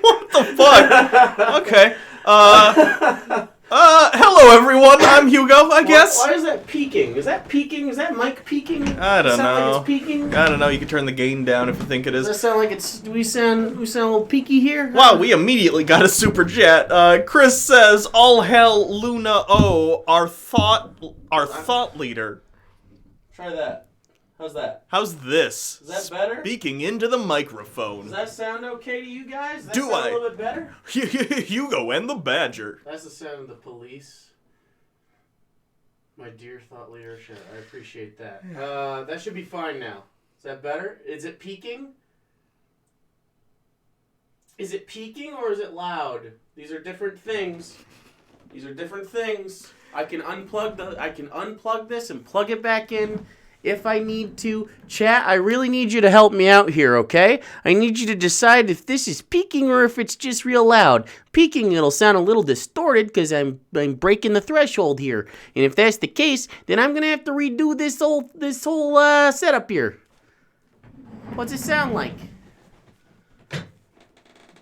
What the fuck? Okay. Hello everyone, I'm Hugo, I guess. Why is that peaking? Is that peaking? Is that mic peaking? I don't know. Like it's peaking? I don't know, you can turn the gain down if you think it is. Does that sound like it's... Do we sound a little peaky here? Wow, we immediately got a super chat. Chris says, all hell Luna O, our thought leader. Try that. How's that? How's this? Is that better? Speaking into the microphone. Does that sound okay to you guys? Does that Do sound I? a little bit better? Hugo and the Badger. That's the sound of the police. My dear thought leader, sure, I appreciate that. That should be fine now. Is that better? Is it peaking? Is it peaking or is it loud? These are different things. These are different things. I can unplug this and plug it back in if I need to. Chat, I really need you to help me out here, okay? I need you to decide if this is peaking or if it's just real loud. Peaking, it'll sound a little distorted because I'm breaking the threshold here. And if that's the case, then I'm gonna have to redo this whole setup here. What's it sound like?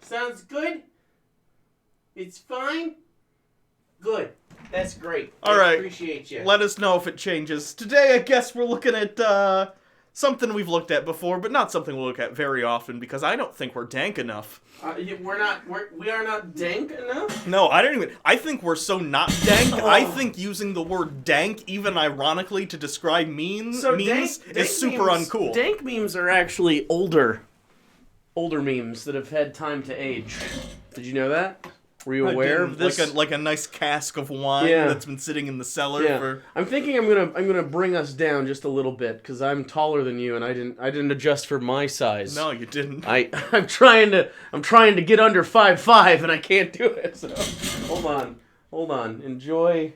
Sounds good? It's fine? Good. That's great. All right. Appreciate you. Let us know if it changes. Today, I guess we're looking at something we've looked at before, but not something we'll look at very often because I don't think we're dank enough. We are not dank enough? No, I think we're so not dank. I think using the word dank, even ironically, to describe memes is super uncool. Dank memes are actually older memes that have had time to age. Did you know that? Were you aware of this? Like a nice cask of wine that's been sitting in the cellar for... I'm thinking I'm gonna bring us down just a little bit because I'm taller than you and I didn't adjust for my size. No, you didn't. I'm trying to get under 5'5" and I can't do it. So hold on. Enjoy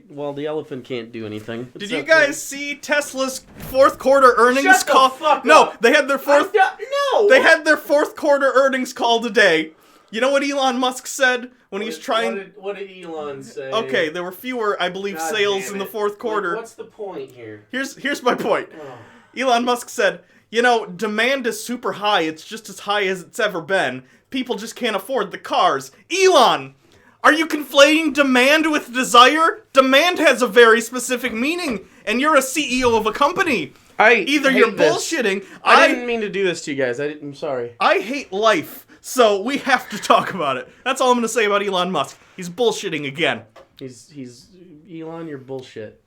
while the elephant can't do anything. Did you guys see Tesla's fourth quarter earnings call? Shut the fuck No, up. they had their fourth. No. They had their fourth quarter earnings call today. You know what Elon Musk said when he's trying... What did Elon say? Okay, there were fewer, I believe, sales in the fourth quarter. Like, what's the point here? Here's my point. Oh. Elon Musk said, demand is super high. It's just as high as it's ever been. People just can't afford the cars. Elon, are you conflating demand with desire? Demand has a very specific meaning, and you're a CEO of a company. Either you're bullshitting... I didn't mean to do this to you guys. I'm sorry. I hate life. So we have to talk about it. That's all I'm going to say about Elon Musk. He's bullshitting again. He's Elon, you're bullshit.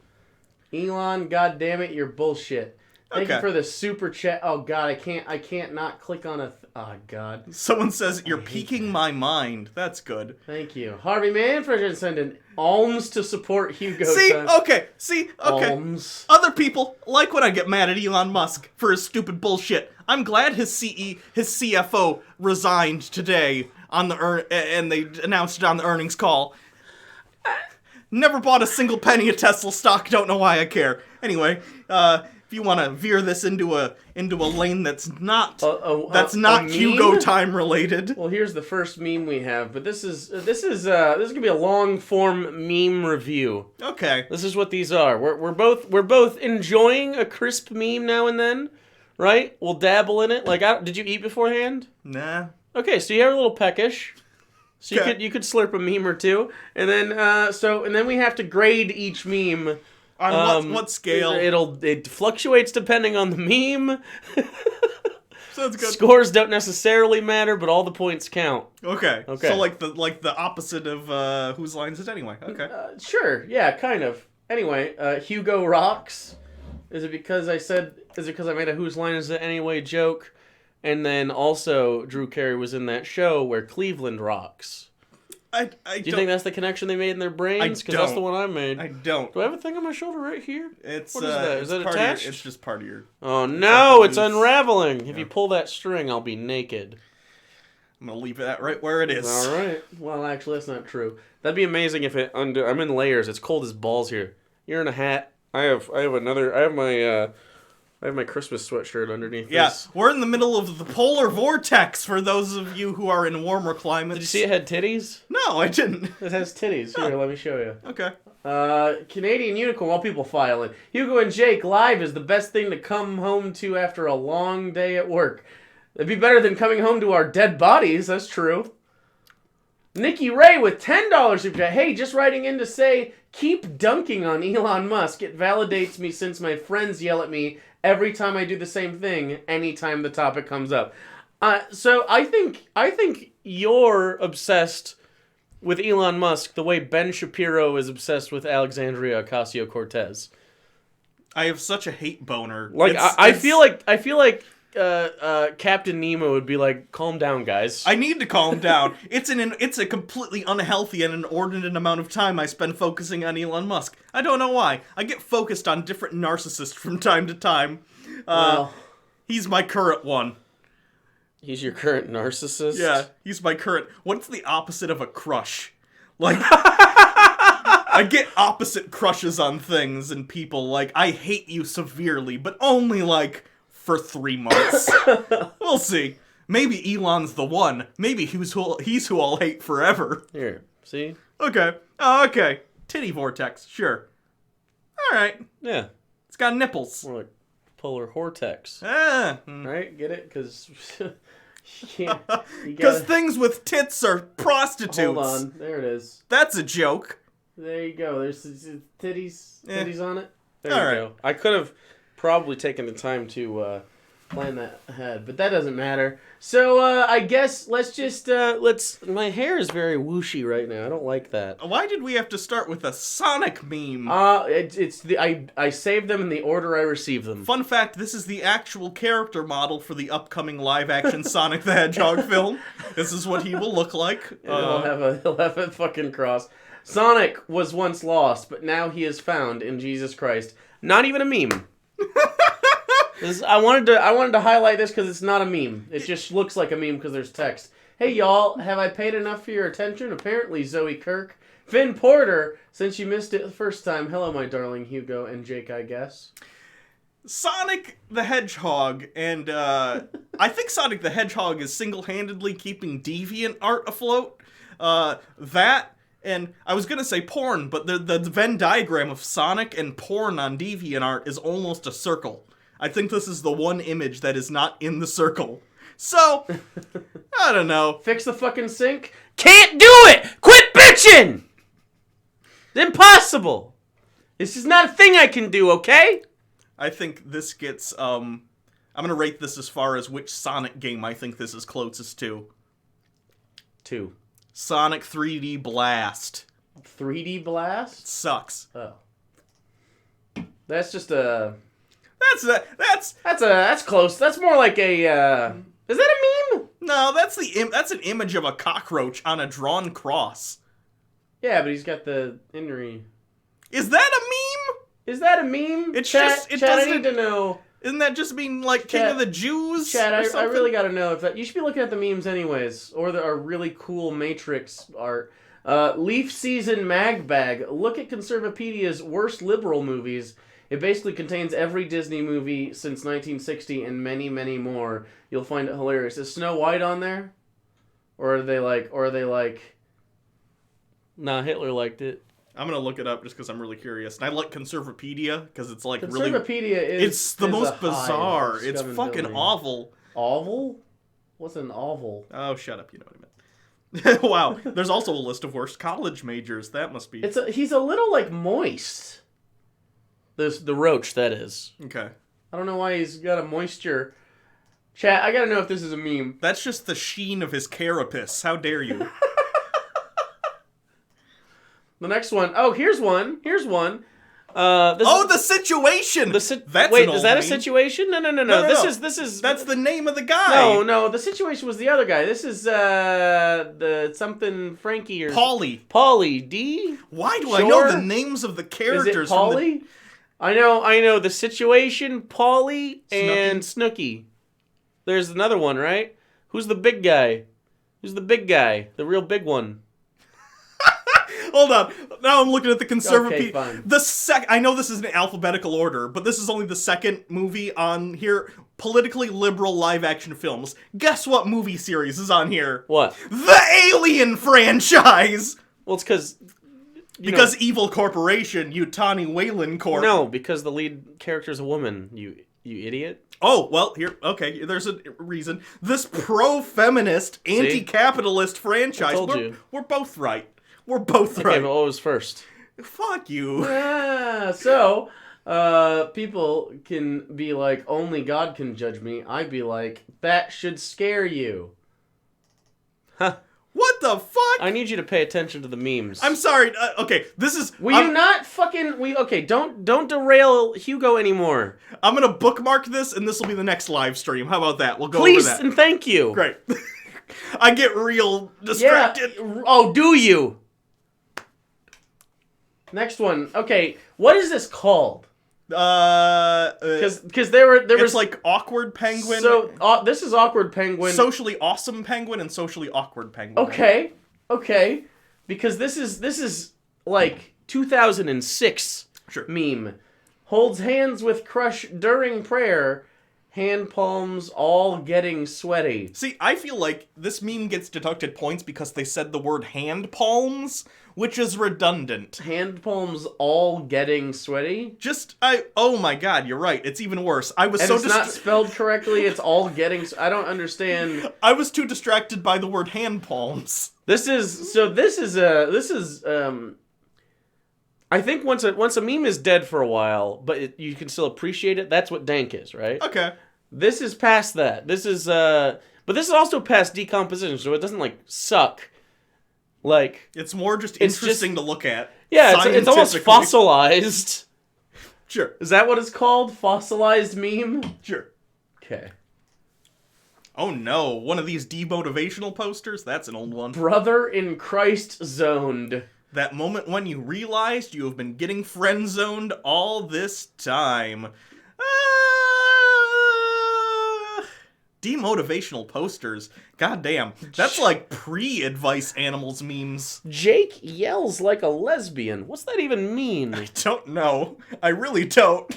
Elon, goddammit, you're bullshit. Thank you for the super chat. Oh god, I can't not click on a oh god. Someone says you're piquing my mind. That's good. Thank you. Harvey Manfred sent an alms to support Hugo. See, okay. Alms. Other people like when I get mad at Elon Musk for his stupid bullshit. I'm glad his CFO resigned today on the and they announced it on the earnings call. Never bought a single penny of Tesla stock. Don't know why I care. Anyway, if you want to veer this into a lane that's not Hugo time related. Well, here's the first meme we have, but this is gonna be a long form meme review. Okay. This is what these are. We're both enjoying a crisp meme now and then. Right? We'll dabble in it. Like, did you eat beforehand? Nah. Okay, so you're a little peckish. So you could slurp a meme or two, and then we have to grade each meme. On what scale? It fluctuates depending on the meme. Sounds good. Scores don't necessarily matter, but all the points count. Okay. So like the opposite of whose line is it anyway? Okay. Sure. Yeah, kind of. Anyway, Hugo rocks. Is it because I made a whose line is it anyway joke? And then also Drew Carey was in that show where Cleveland rocks. Do you think that's the connection they made in their brains? Because that's the one I made. I don't. Do I have a thing on my shoulder right here? What is that? Is that attached? It's just part of your... Oh no, it's unraveling. If you pull that string, I'll be naked. I'm going to leave that right where it is. All right. Well, actually, that's not true. That'd be amazing if it I'm in layers. It's cold as balls here. You're in a hat. I have my Christmas sweatshirt underneath this. We're in the middle of the polar vortex for those of you who are in warmer climates. Did you see it had titties? No, I didn't. It has titties. Here, let me show you. Okay. Canadian Unicorn, while people file in. Hugo and Jake live is the best thing to come home to after a long day at work. It'd be better than coming home to our dead bodies. That's true. Nikki Ray with $10 super chat. Hey, just writing in to say, keep dunking on Elon Musk. It validates me since my friends yell at me every time I do the same thing anytime the topic comes up. So I think you're obsessed with Elon Musk the way Ben Shapiro is obsessed with Alexandria Ocasio-Cortez. I have such a hate boner. Like I feel like Captain Nemo would be like, calm down, guys. I need to calm down. It's a completely unhealthy and inordinate amount of time I spend focusing on Elon Musk. I don't know why. I get focused on different narcissists from time to time. He's my current one. He's your current narcissist? Yeah, he's my current... What's the opposite of a crush? Like, I get opposite crushes on things and people. Like, I hate you severely, but only, like, for 3 months. We'll see. Maybe Elon's the one. Maybe he's who I'll hate forever. Here, see? Okay. Oh, okay. Titty vortex, sure. Alright. Yeah. It's got nipples. More like polar vortex. Ah. Right? Get it? Because... Because things with tits are prostitutes. Hold on. There it is. That's a joke. There you go. There's titties on it. There All you right. go. I could have probably taken the time to plan that ahead, but that doesn't matter. So I guess let's my hair is very whooshy right now. I don't like that. Why did we have to start with a Sonic meme? I saved them in the order I received them. Fun fact, this is the actual character model for the upcoming live-action Sonic the Hedgehog film. This is what he will look like. He'll have a fucking cross. Sonic was once lost, but now he is found in Jesus Christ. Not even a meme. I wanted to highlight this because it's not a meme. It just looks like a meme because there's text. Hey y'all, have I paid enough for your attention? Apparently Zoe Kirk. Finn Porter, since you missed it the first time. Hello my darling Hugo and Jake, I guess. Sonic the Hedgehog, and I think Sonic the Hedgehog is single-handedly keeping deviant art afloat. That, and I was going to say porn, but the Venn diagram of Sonic and porn on DeviantArt is almost a circle. I think this is the one image that is not in the circle. So, I don't know. Fix the fucking sink? Can't do it! Quit bitching! It's impossible! This is not a thing I can do, okay? I think this gets, I'm going to rate this as far as which Sonic game I think this is closest to. 2. Sonic 3D Blast. 3D Blast? It sucks. Oh. That's just a... That's close. That's more like a, is that a meme? No, that's an image of a cockroach on a drawn cross. Yeah, but he's got the Henry. Is that a meme? Is that a meme? It's Chat, just, it Chat, doesn't... I need to know. Isn't that just mean, like, Chat, King of the Jews? Chat, or I something? really gotta know if that... You should be looking at the memes anyways. Or our really cool Matrix art. Leaf Season Mag Bag. Look at Conservapedia's worst liberal movies. It basically contains every Disney movie since 1960 and many, many more. You'll find it hilarious. Is Snow White on there? Or are they like... Nah, Hitler liked it. I'm gonna look it up just because I'm really curious. And I like Conservapedia because it's like Conservapedia it's the most bizarre. It's fucking awful. Oval? What's an oval? Oh, shut up. You know what I meant. Wow. There's also a list of worst college majors. That must be... He's a little, like, moist. The roach, that is. Okay. I don't know why he's got a moisture. Chat, I gotta know if this is a meme. That's just the sheen of his carapace. How dare you? The next one. Oh, here's one. The situation! That's wait, is that a situation? No. This is... That's the name of the guy! No, the situation was the other guy. This is, the something Frankie or... Paulie D? Why do I know the names of the characters? Is it Paulie? I know the situation, Paulie, and Snooky. There's another one, right? Who's the big guy? The real big one. Hold on. Now I'm looking at the Conservative... Okay, fine. I know this is in alphabetical order, but this is only the second movie on here. Politically liberal live-action films. Guess what movie series is on here? What? The Alien franchise! Well, it's because... Evil Corporation, Yutani Whalen Corp. No, because the lead character is a woman, you You idiot. Oh, well, here, okay, there's a reason. This pro-feminist, anti-capitalist franchise, we're both right. We're both right. Okay, but what was first? Fuck you. So, people can be like, only God can judge me. I'd be like, that should scare you. Huh. What the fuck? I need you to pay attention to the memes. I'm sorry. Okay, this is. Will you not fucking? Okay, don't derail Hugo anymore. I'm gonna bookmark this, and this will be the next live stream. How about that? We'll go Please, over that. and thank you. Great. I get real distracted. Yeah. Oh, do you? Next one. Okay, what is this called? Because there was like awkward penguin. So this is awkward penguin. Socially awesome penguin and socially awkward penguin. Okay. Because this is like 2006 meme. Holds hands with crush during prayer. Hand palms all getting sweaty. See, I feel like this meme gets deducted points because they said the word hand palms, which is redundant. Hand palms all getting sweaty? Oh my god, you're right. It's even worse. It's not spelled correctly. It's all getting. I don't understand. I was too distracted by the word hand palms. This is. I think once a meme is dead for a while, but you can still appreciate it. That's what dank is, right? Okay. This is past that. This is but this is also past decomposition, so it doesn't like suck. Like it's more just interesting to look at. Yeah, it's almost fossilized. Sure. Is that what it's called? Fossilized meme? Sure. Okay. Oh no, one of these demotivational posters? That's an old one. Brother in Christ zoned. That moment when you realized you have been getting friend-zoned all this time. Demotivational posters. God damn. That's like pre-advice animals memes. Jake yells like a lesbian. What's that even mean? I don't know. I really don't.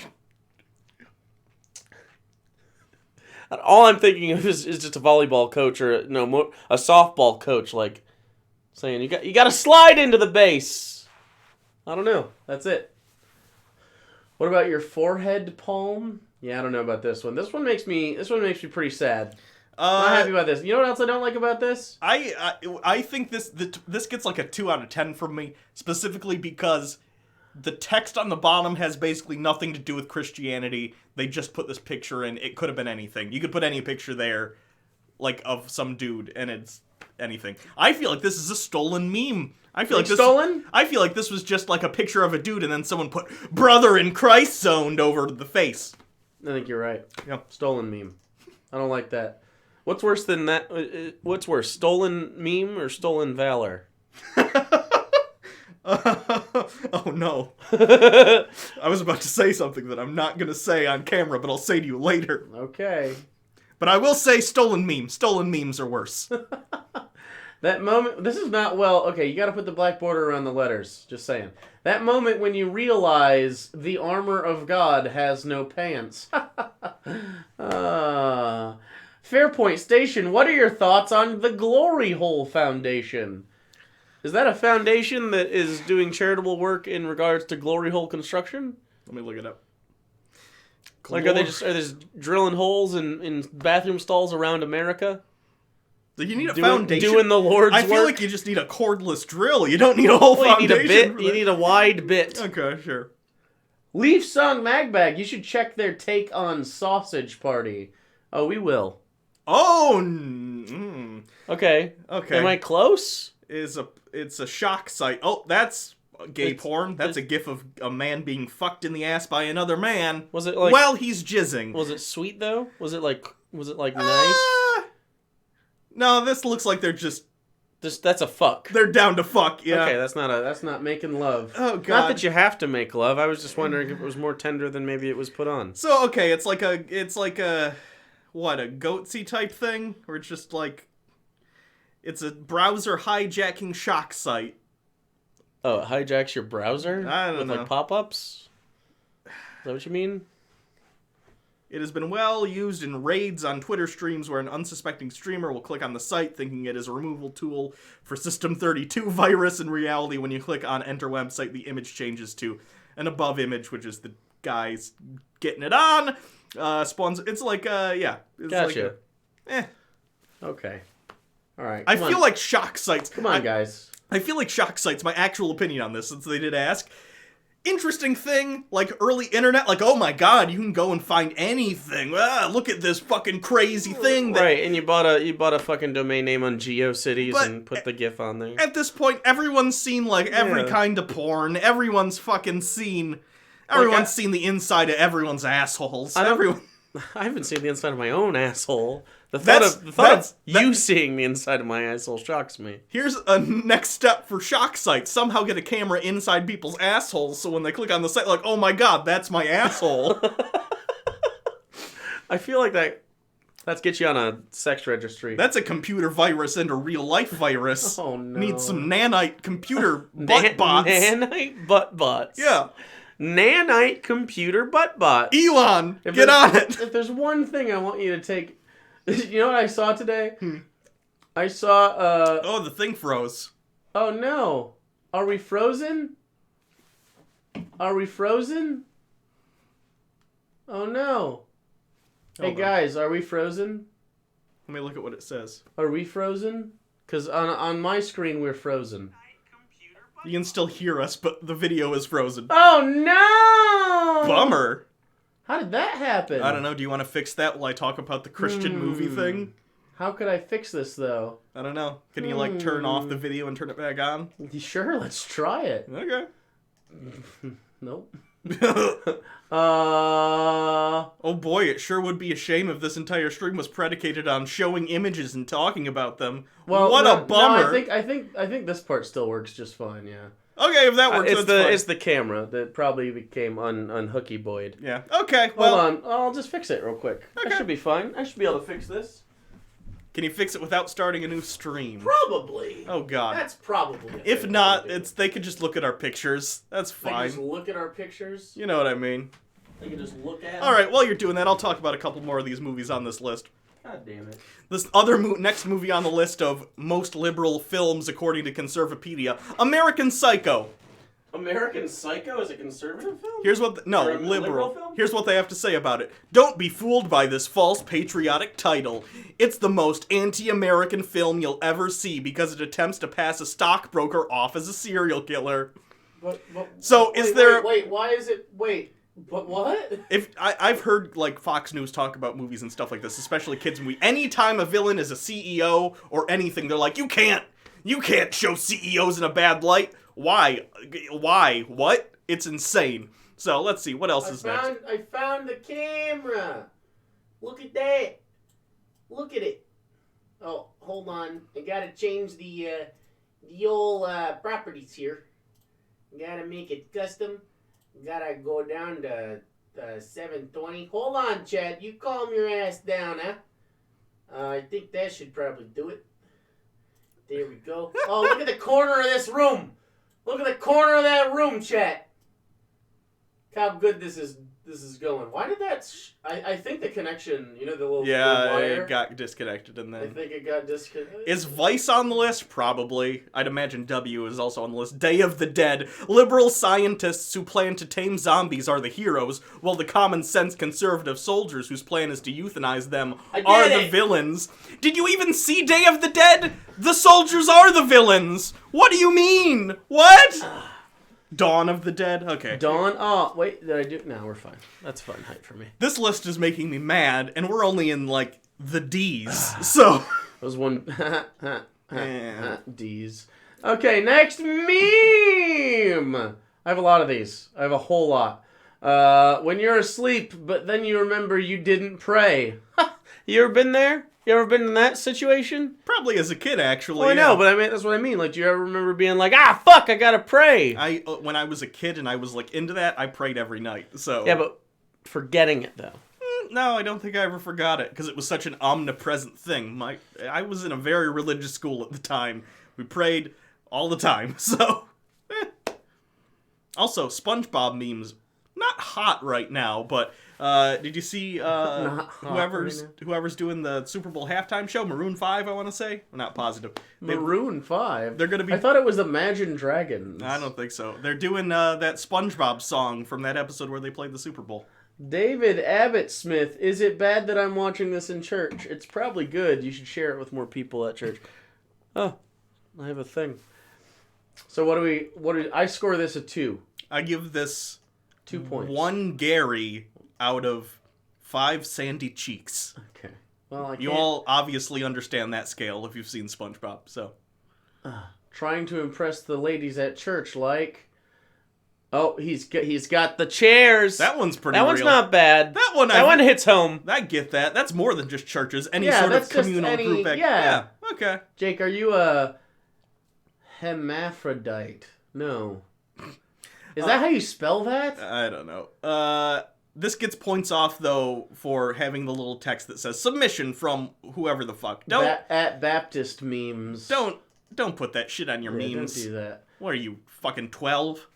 All I'm thinking of is just a volleyball coach or a softball coach like saying you got to slide into the base. I don't know. That's it. What about your forehead palm? Yeah, I don't know about this one. This one makes me pretty sad. I'm not happy about this. You know what else I don't like about this? I think this gets like a 2 out of 10 from me, specifically because the text on the bottom has basically nothing to do with Christianity. They just put this picture in. It could have been anything. You could put any picture there, like of some dude, and it's anything. I feel like this is a stolen meme. I feel like this was just like a picture of a dude, and then someone put "Brother in Christ" zoned over the face. I think you're right. Yep. Stolen meme. I don't like that. What's worse than that? What's worse, stolen meme or stolen valor? Oh no. I was about to say something that I'm not going to say on camera, but I'll say to you later. Okay. But I will say stolen memes. Stolen memes are worse. That moment, this is not okay, you gotta put the black border around the letters, just saying. That moment when you realize the armor of God has no pants. Fairpoint Station, what are your thoughts on the Glory Hole Foundation? Is that a foundation that is doing charitable work in regards to glory hole construction? Let me look it up. Like, are they just drilling holes in bathroom stalls around America? You need a foundation. Doing the Lord's work? I feel like you just need a cordless drill. You don't need a whole foundation. You need a bit. You need a wide bit. Okay, sure. Leaf Song Magbag, you should check their take on Sausage Party. Oh, we will. Oh! Okay. Am I close? It's a shock site. Oh, that's gay porn. That's a gif of a man being fucked in the ass by another man. Was it like... Well, he's jizzing. Was it sweet, though? Was it like nice? No, this looks like they're just... That's a fuck. They're down to fuck, yeah. Okay, that's not making love. Oh, God. Not that you have to make love. I was just wondering if it was more tender than maybe it was put on. So, okay, it's like a what, a goatsy type thing? Or it's just like... It's a browser hijacking shock site. Oh, it hijacks your browser? I don't know. With, like, pop-ups? Is that what you mean? It has been well used in raids on Twitter streams where an unsuspecting streamer will click on the site thinking it is a removal tool for System32 virus. In reality, when you click on Enter Website, the image changes to an above image, which is the guys getting it on. Spawns. It's like yeah. It's Gotcha. Like Okay. All right. I feel like shock sites. Come on, guys. I feel like shock sites. My actual opinion on this, since they did ask. Interesting thing, like early internet, like, oh my god, you can go and find anything. Look at this fucking crazy thing. Right, and you bought a fucking domain name on GeoCities and put the GIF on there. At this point, everyone's seen like every kind of porn. Everyone's fucking seen. Everyone's seen the inside of everyone's assholes. I haven't seen the inside of my own asshole. The thought of you seeing the inside of my asshole shocks me. Here's a next step for shock sites. Somehow get a camera inside people's assholes so when they click on the site, like, oh my god, that's my asshole. I feel like that gets you on a sex registry. That's a computer virus and a real life virus. Oh no. Need some nanite computer butt bots. Nanite butt bots. Yeah. Nanite computer butt bot. Elon, get on it. If there's one thing I want you to take... You know what I saw today? I saw, Oh, the thing froze. Oh, no. Are we frozen? Are we frozen? Oh, no. Hey, guys, are we frozen? Let me look at what it says. Are we frozen? Because on my screen, we're frozen. You can still hear us, but the video is frozen. Oh, no! Bummer. How did that happen? I don't know. Do you want to fix that while I talk about the Christian movie thing? How could I fix this, though? I don't know. Can you, like, turn off the video and turn it back on? Sure, let's try it. Okay. Nope. Oh boy, it sure would be a shame if this entire stream was predicated on showing images and talking about them. Well, what a bummer. No, I think this part still works just fine, yeah. Okay, if that works, it's the camera that probably became unhooky boyed. Yeah. Okay. Well, hold on. I'll just fix it real quick. Okay. That should be fine. I should be able to fix this. Can you fix it without starting a new stream? Probably. Oh god. That's probably. If not, they could just look at our pictures. That's fine. They can just look at our pictures. You know what I mean. They can just look at. All right. While you're doing that, I'll talk about a couple more of these movies on this list. God damn it. This other next movie on the list of most liberal films according to Conservapedia, American Psycho. American Psycho is a conservative film? Here's what liberal film? Here's what they have to say about it. Don't be fooled by this false patriotic title. It's the most anti-American film you'll ever see because it attempts to pass a stockbroker off as a serial killer. But why is it but what? I've heard like Fox News talk about movies and stuff like this, especially kids movies. Anytime a villain is a CEO or anything, they're like, you can't show CEOs in a bad light. Why? What? It's insane. So let's see what else is next. I found the camera. Look at that. Look at it. Oh, hold on. I gotta change the old properties here. Gotta make it custom. Gotta go down to 720. Hold on, Chad. You calm your ass down, huh? I think that should probably do it. There we go. Oh, look at the corner of this room. Look at the corner of that room, chat. How good this is going. Why did that... I think the connection, the little wire... it got disconnected and then... I think it got disconnected. Is Vice on the list? Probably. I'd imagine W is also on the list. Day of the Dead. Liberal scientists who plan to tame zombies are the heroes, while the common sense conservative soldiers whose plan is to euthanize them are the villains. Did you even see Day of the Dead? The soldiers are the villains! What do you mean? What? Dawn of the Dead? Okay. Dawn? Oh, wait, did I do... No, we're fine. That's fun height for me. This list is making me mad, and we're only in, like, the D's, so... Those one... D's. Okay, next meme! I have a lot of these. I have a whole lot. When you're asleep, but then you remember you didn't pray. You ever been there? You ever been in that situation? Probably as a kid, actually. Well, I know, but that's what I mean. Like, do you ever remember being like, fuck, I gotta pray? When I was a kid and I was, like, into that, I prayed every night, so... Yeah, but forgetting it, though. No, I don't think I ever forgot it, because it was such an omnipresent thing. I was in a very religious school at the time. We prayed all the time, so... Also, SpongeBob memes, not hot right now, but... did you see whoever's doing the Super Bowl halftime show? Maroon 5, I want to say. I'm not positive. Maroon 5? They're going to be... I thought it was Imagine Dragons. I don't think so. They're doing that SpongeBob song from that episode where they played the Super Bowl. David Abbott Smith, is it bad that I'm watching this in church? It's probably good. You should share it with more people at church. Oh, I have a thing. So what do I score this a 2. I give this 2 points. 1 Gary out of 5 sandy cheeks. Okay. Well, I can't. You all obviously understand that scale if you've seen SpongeBob, so. Trying to impress the ladies at church, like. Oh, he's got the chairs. That one's pretty That real. one's not bad. That one hits home. I get that. That's more than just churches. Any Yeah, sort of that's just communal any- group act. yeah. Okay. Jake, are you a hermaphrodite? No. Is that how you spell that? I don't know. This gets points off, though, for having the little text that says submission from whoever the fuck. At Baptist memes. Don't put that shit on your memes. Don't do that. What are you, fucking 12?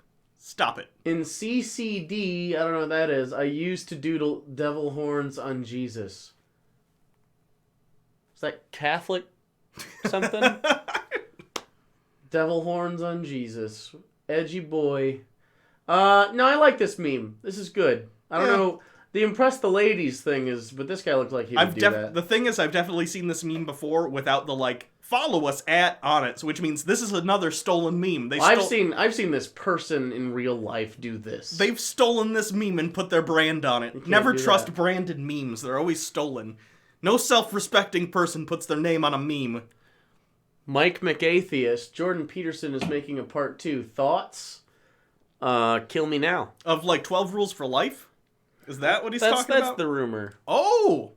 Stop it. In CCD, I don't know what that is, I used to doodle devil horns on Jesus. Is that Catholic something? Devil horns on Jesus. Edgy boy. No, I like this meme. This is good. I don't know. The impress the ladies thing is, but this guy looked like he would do that. The thing is, I've definitely seen this meme before without the, like, follow us at on it, so which means this is another stolen meme. I've seen this person in real life do this. They've stolen this meme and put their brand on it. Never trust branded memes. They're always stolen. No self-respecting person puts their name on a meme. Mike McAtheist, Jordan Peterson is making a part 2. Thoughts? Kill me now. Of, like, 12 Rules for Life? Is that what he's talking about? That's the rumor. Oh!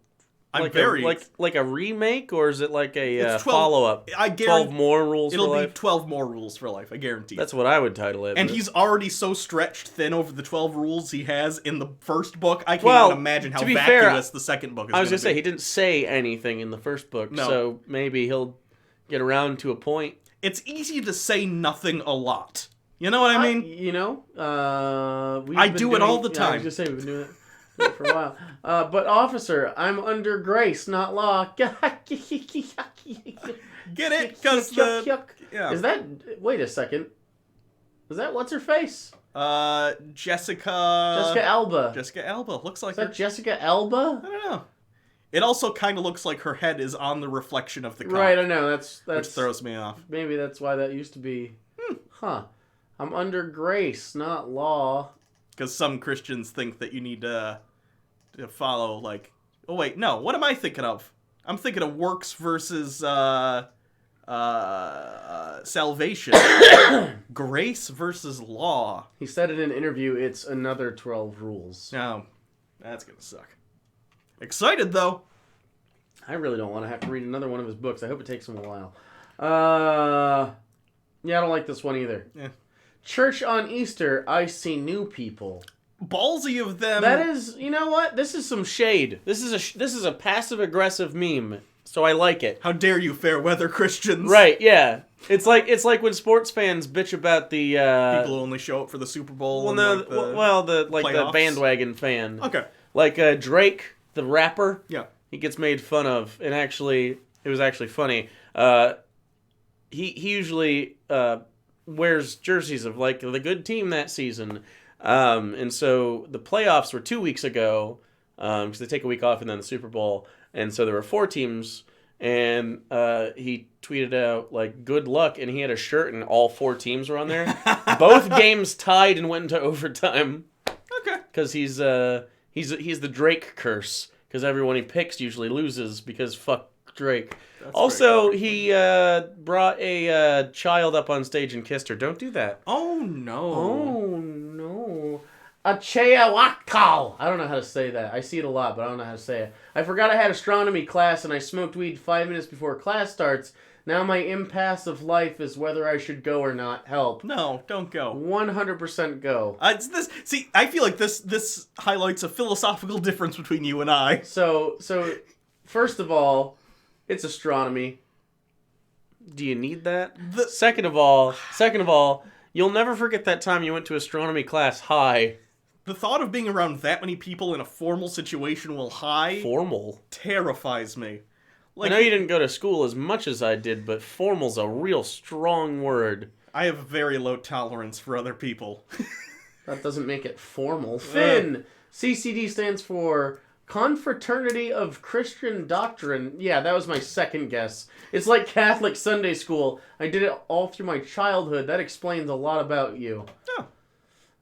Like a remake, or is it like a follow-up? I guarantee 12 more rules for life? It'll be 12 more rules for life, I guarantee. That's what I would title it. And he's already so stretched thin over the 12 rules he has in the first book, I can't even imagine how vacuous the second book is I was going to be. Say, he didn't say anything in the first book, so maybe he'll get around to a point. It's easy to say nothing a lot. You know what I mean? I do it all the time. I was going to say, we've been doing it for a while. But officer, I'm under grace, not law. Get it? Because Is that... Wait a second. Is that what's her face? Jessica Alba. Jessica Alba. Looks like Is that Jessica Alba? I don't know. It also kind of looks like her head is on the reflection of the cop. Right, I know. That's which throws me off. Maybe that's why that used to be... Huh. I'm under grace, not law. Because some Christians think that you need to follow, like... Oh, wait, no. What am I thinking of? I'm thinking of works versus salvation. Grace versus law. He said in an interview, it's another 12 rules. No, that's going to suck. Excited, though. I really don't want to have to read another one of his books. I hope it takes him a while. Yeah, I don't like this one either. Yeah. Church on Easter, I see new people. Ballsy of them. That is, you know what? This is some shade. This is a passive-aggressive meme, so I like it. How dare you, fair weather Christians? Right, yeah. It's like when sports fans bitch about the people who only show up for the Super Bowl. The bandwagon fan. Okay. Like Drake, the rapper. Yeah. He gets made fun of, and it was actually funny. He usually wears jerseys of like the good team that season, and so the playoffs were 2 weeks ago, because they take a week off and then the Super Bowl, and so there were 4 teams, and he tweeted out like good luck, and he had a shirt and all 4 teams were on there. Both games tied and went into overtime. Okay. Because he's the Drake curse. Because everyone he picks usually loses because fuck Drake. That's also, he brought a child up on stage and kissed her. Don't do that. Oh, no. Oh, no. Cheape. I don't know how to say that. I see it a lot, but I don't know how to say it. I forgot I had astronomy class and I smoked weed 5 minutes before class starts. Now my impasse of life is whether I should go or not. Help. No, don't go. 100% go. It's this. See, I feel like this highlights a philosophical difference between you and I. So first of all, it's astronomy. Do you need that? Second of all, you'll never forget that time you went to astronomy class high. The thought of being around that many people in a formal situation while high... Formal? ...terrifies me. Like, I know you didn't go to school as much as I did, but formal's a real strong word. I have a very low tolerance for other people. That doesn't make it formal. Finn! CCD stands for Confraternity of Christian Doctrine. Yeah, that was my second guess. It's like Catholic Sunday School. I did it all through my childhood. That explains a lot about you.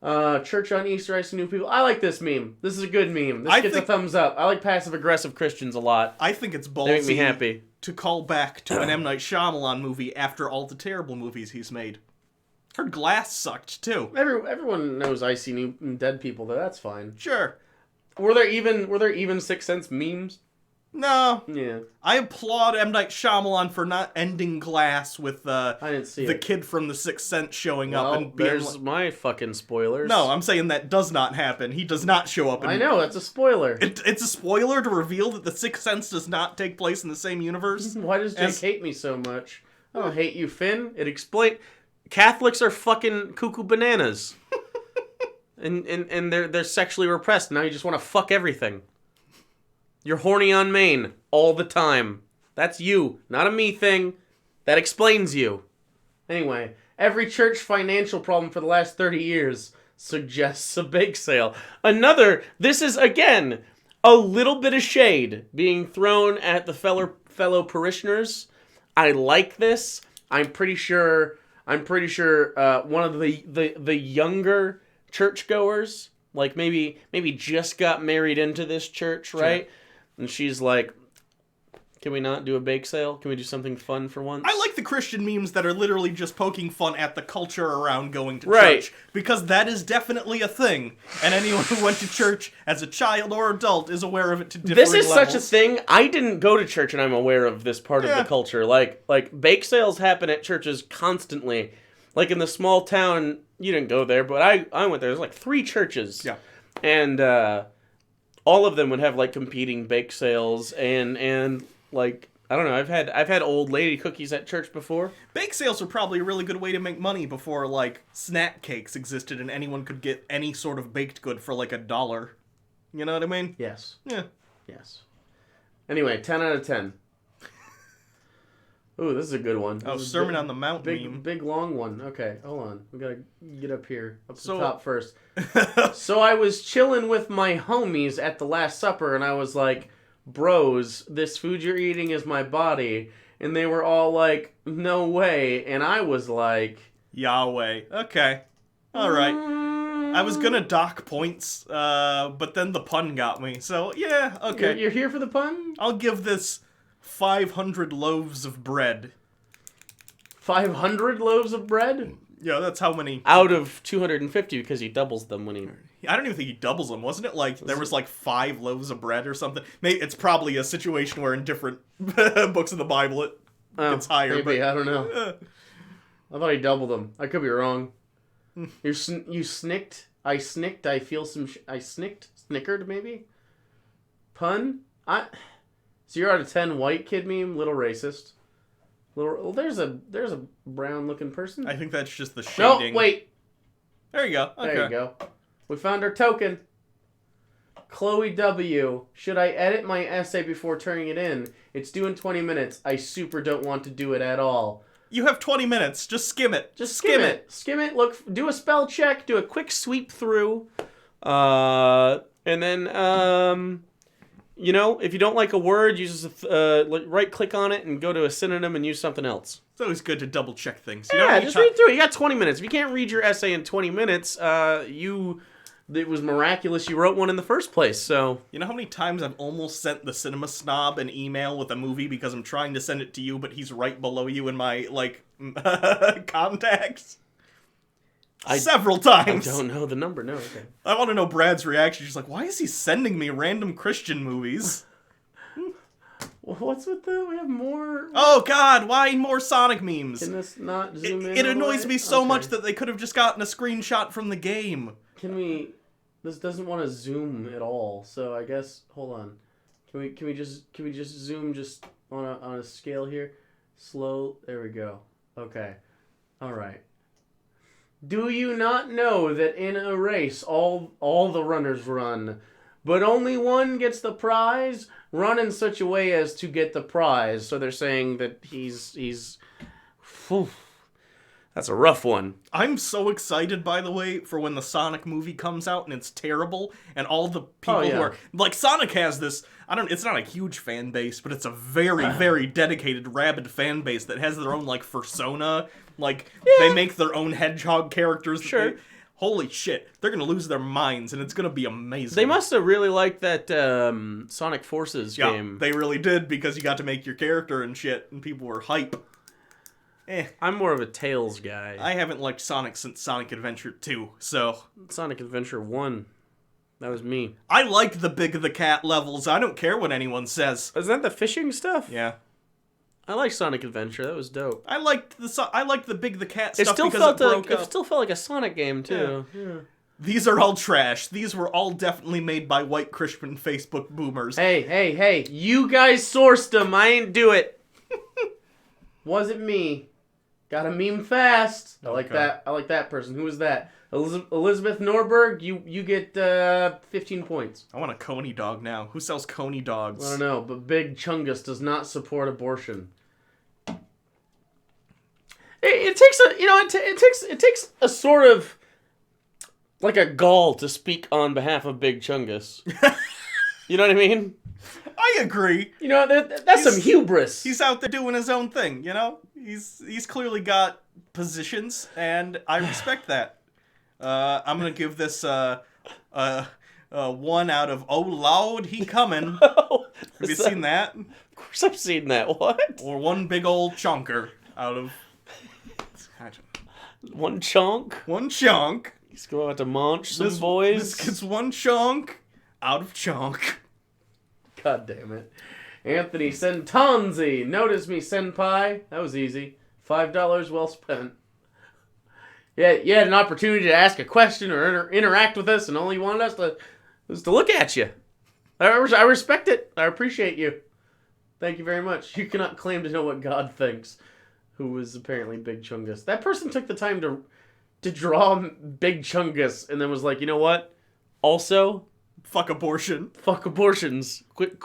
Oh. Church on Easter, I see new people. I like this meme. This is a good meme. This gets a thumbs up. I like passive-aggressive Christians a lot. I think it's ballsy They make me happy. to call back to an M. Night Shyamalan movie after all the terrible movies he's made. Heard Glass sucked, too. Everyone knows I see new dead people, though. That's fine. Sure. Were there even Sixth Sense memes? No. Yeah. I applaud M. Night Shyamalan for not ending Glass with I didn't see the it. kid from The Sixth Sense showing Well, up and being there's my fucking spoilers. No, I'm saying that does not happen. He does not show up. I know, that's a spoiler. It's a spoiler to reveal that The Sixth Sense does not take place in the same universe. Why does Jake hate me so much? I don't hate you, Finn. It explains... Catholics are fucking cuckoo bananas. and they're sexually repressed. Now you just want to fuck everything. You're horny on Maine all the time. That's you, not a me thing. That explains you. Anyway, every church financial problem for the last 30 years suggests a bake sale. This is, again, a little bit of shade being thrown at the fellow parishioners. I like this. I'm pretty sure one of the younger churchgoers, like maybe just got married into this church, right? Sure. And she's like, can we not do a bake sale? Can we do something fun for once? I like the Christian memes that are literally just poking fun at the culture around going to church. Because that is definitely a thing. And anyone who went to church as a child or adult is aware of it to different levels. This is such a thing. I didn't go to church and I'm aware of this part of the culture. Like bake sales happen at churches constantly. Like in the small town, you didn't go there, but I went there. There's like 3 churches. Yeah. And all of them would have like competing bake sales and like, I don't know, I've had old lady cookies at church before. Bake sales were probably a really good way to make money before like snack cakes existed and anyone could get any sort of baked good for like $1. You know what I mean? Yes. Yeah. Yes. Anyway, 10 out of 10. Ooh, this is a good one. Sermon on the Mount meme. Big long one. Okay, hold on. We gotta get up here. Up to the top first. So I was chilling with my homies at the Last Supper, and I was like, bros, this food you're eating is my body. And they were all like, no way. And I was like... Yahweh. Okay. Alright. I was gonna dock points, but then the pun got me. So, yeah, okay. You're here for the pun? I'll give this 500 loaves of bread. 500 loaves of bread? Yeah, that's how many... Out of 250, because he doubles them when he... I don't even think he doubles them. Wasn't it like there was like 5 loaves of bread or something? Maybe it's probably a situation where in different books of the Bible it gets higher. Maybe, I don't know. I thought he doubled them. I could be wrong. You snicked. I snicked. I feel some... I snicked? Snickered, maybe? Pun? 0 out of 10 white kid meme. Little racist. There's a brown looking person. I think that's just the shading. No, wait. There you go. Okay. There you go. We found our token. Chloe W. Should I edit my essay before turning it in? It's due in 20 minutes. I super don't want to do it at all. You have 20 minutes. Just skim it. Just skim it. Skim it. Look, do a spell check. Do a quick sweep through. And then, if you don't like a word, use right-click on it and go to a synonym and use something else. It's always good to double-check things. Just read through it. You got 20 minutes. If you can't read your essay in 20 minutes, it was miraculous you wrote one in the first place, so... You know how many times I've almost sent the cinema snob an email with a movie because I'm trying to send it to you, but he's right below you in my, contacts? Several times. I don't know the number, no, okay. I want to know Brad's reaction. She's like, why is he sending me random Christian movies? What's with we have more... Oh, God, why more Sonic memes? Can this not zoom in? It annoys me so much that they could have just gotten a screenshot from the game. This doesn't want to zoom at all, so I guess, hold on. Can we just zoom just on a scale here? Slow, there we go. Okay. Alright. Do you not know that in a race all the runners run, but only one gets the prize? Run in such a way as to get the prize. So they're saying that he's That's a rough one. I'm so excited, by the way, for when the Sonic movie comes out and it's terrible, and all the people who are like Sonic has this. It's not a huge fan base, but it's a very, very dedicated, rabid fan base that has their own like persona. Like they make their own hedgehog characters. Sure. Holy shit, they're gonna lose their minds, and it's gonna be amazing. They must have really liked that Sonic Forces game. They really did, because you got to make your character and shit, and people were hype. I'm more of a Tails guy. I haven't liked Sonic since Sonic Adventure 2, so... Sonic Adventure 1. That was me. I like the Big the Cat levels. I don't care what anyone says. Is that the fishing stuff? Yeah. I like Sonic Adventure. That was dope. I liked the Big the Cat stuff It still felt like a Sonic game, too. Yeah. These are all trash. These were all definitely made by white Christian Facebook boomers. Hey. You guys sourced them. I ain't do it. Wasn't me. Got a meme fast. I like that. I like that person. Who was that? Elizabeth Norberg. You get 15 points. I want a Coney dog now. Who sells Coney dogs? I don't know, but Big Chungus does not support abortion. It takes a sort of like a gall to speak on behalf of Big Chungus. You know what I mean? I agree. You know, that's some hubris. He's out there doing his own thing, you know? He's clearly got positions, and I respect that. I'm going to give this 1 out of, oh, Lord, he coming. Have you seen that? Of course I've seen that. What? Or one big old chunker out of... One chunk? One chunk. He's going out to munch some boys. This gets one chunk out of chunk. God damn it. Anthony Sentonzi. Notice me, senpai. That was easy. $5 well spent. Yeah, you had an opportunity to ask a question or interact with us, and all you wanted us was to look at you. I respect it. I appreciate you. Thank you very much. You cannot claim to know what God thinks, who was apparently Big Chungus. That person took the time to draw Big Chungus and then was like, you know what? Also... Fuck abortion. Fuck abortions. Quit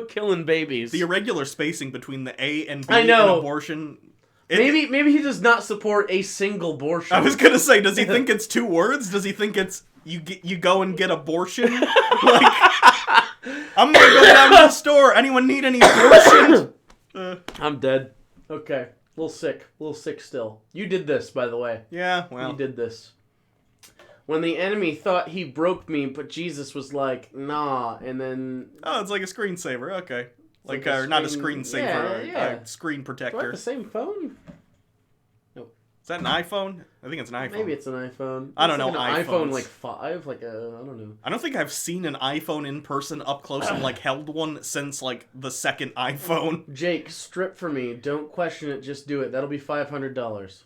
killing babies. The irregular spacing between the A and B in abortion. Maybe he does not support a single abortion. I was gonna say, does he think it's 2 words? Does he think it's you go and get abortion? Like, I'm gonna go down to the store. Anyone need any abortion? I'm dead. Okay. A little sick still. You did this, by the way. Yeah, well. You did this. When the enemy thought he broke me, but Jesus was like, nah, and then... Oh, it's like a screensaver, okay. Like not a screensaver, a screen protector. Do I have the same phone? No. Is that an iPhone? I think it's an iPhone. Maybe it's an iPhone. I don't know like an iPhones. iPhone like 5, like a, I don't know. I don't think I've seen an iPhone in person up close and like held one since like the second iPhone. Jake, strip for me. Don't question it, just do it. That'll be $500.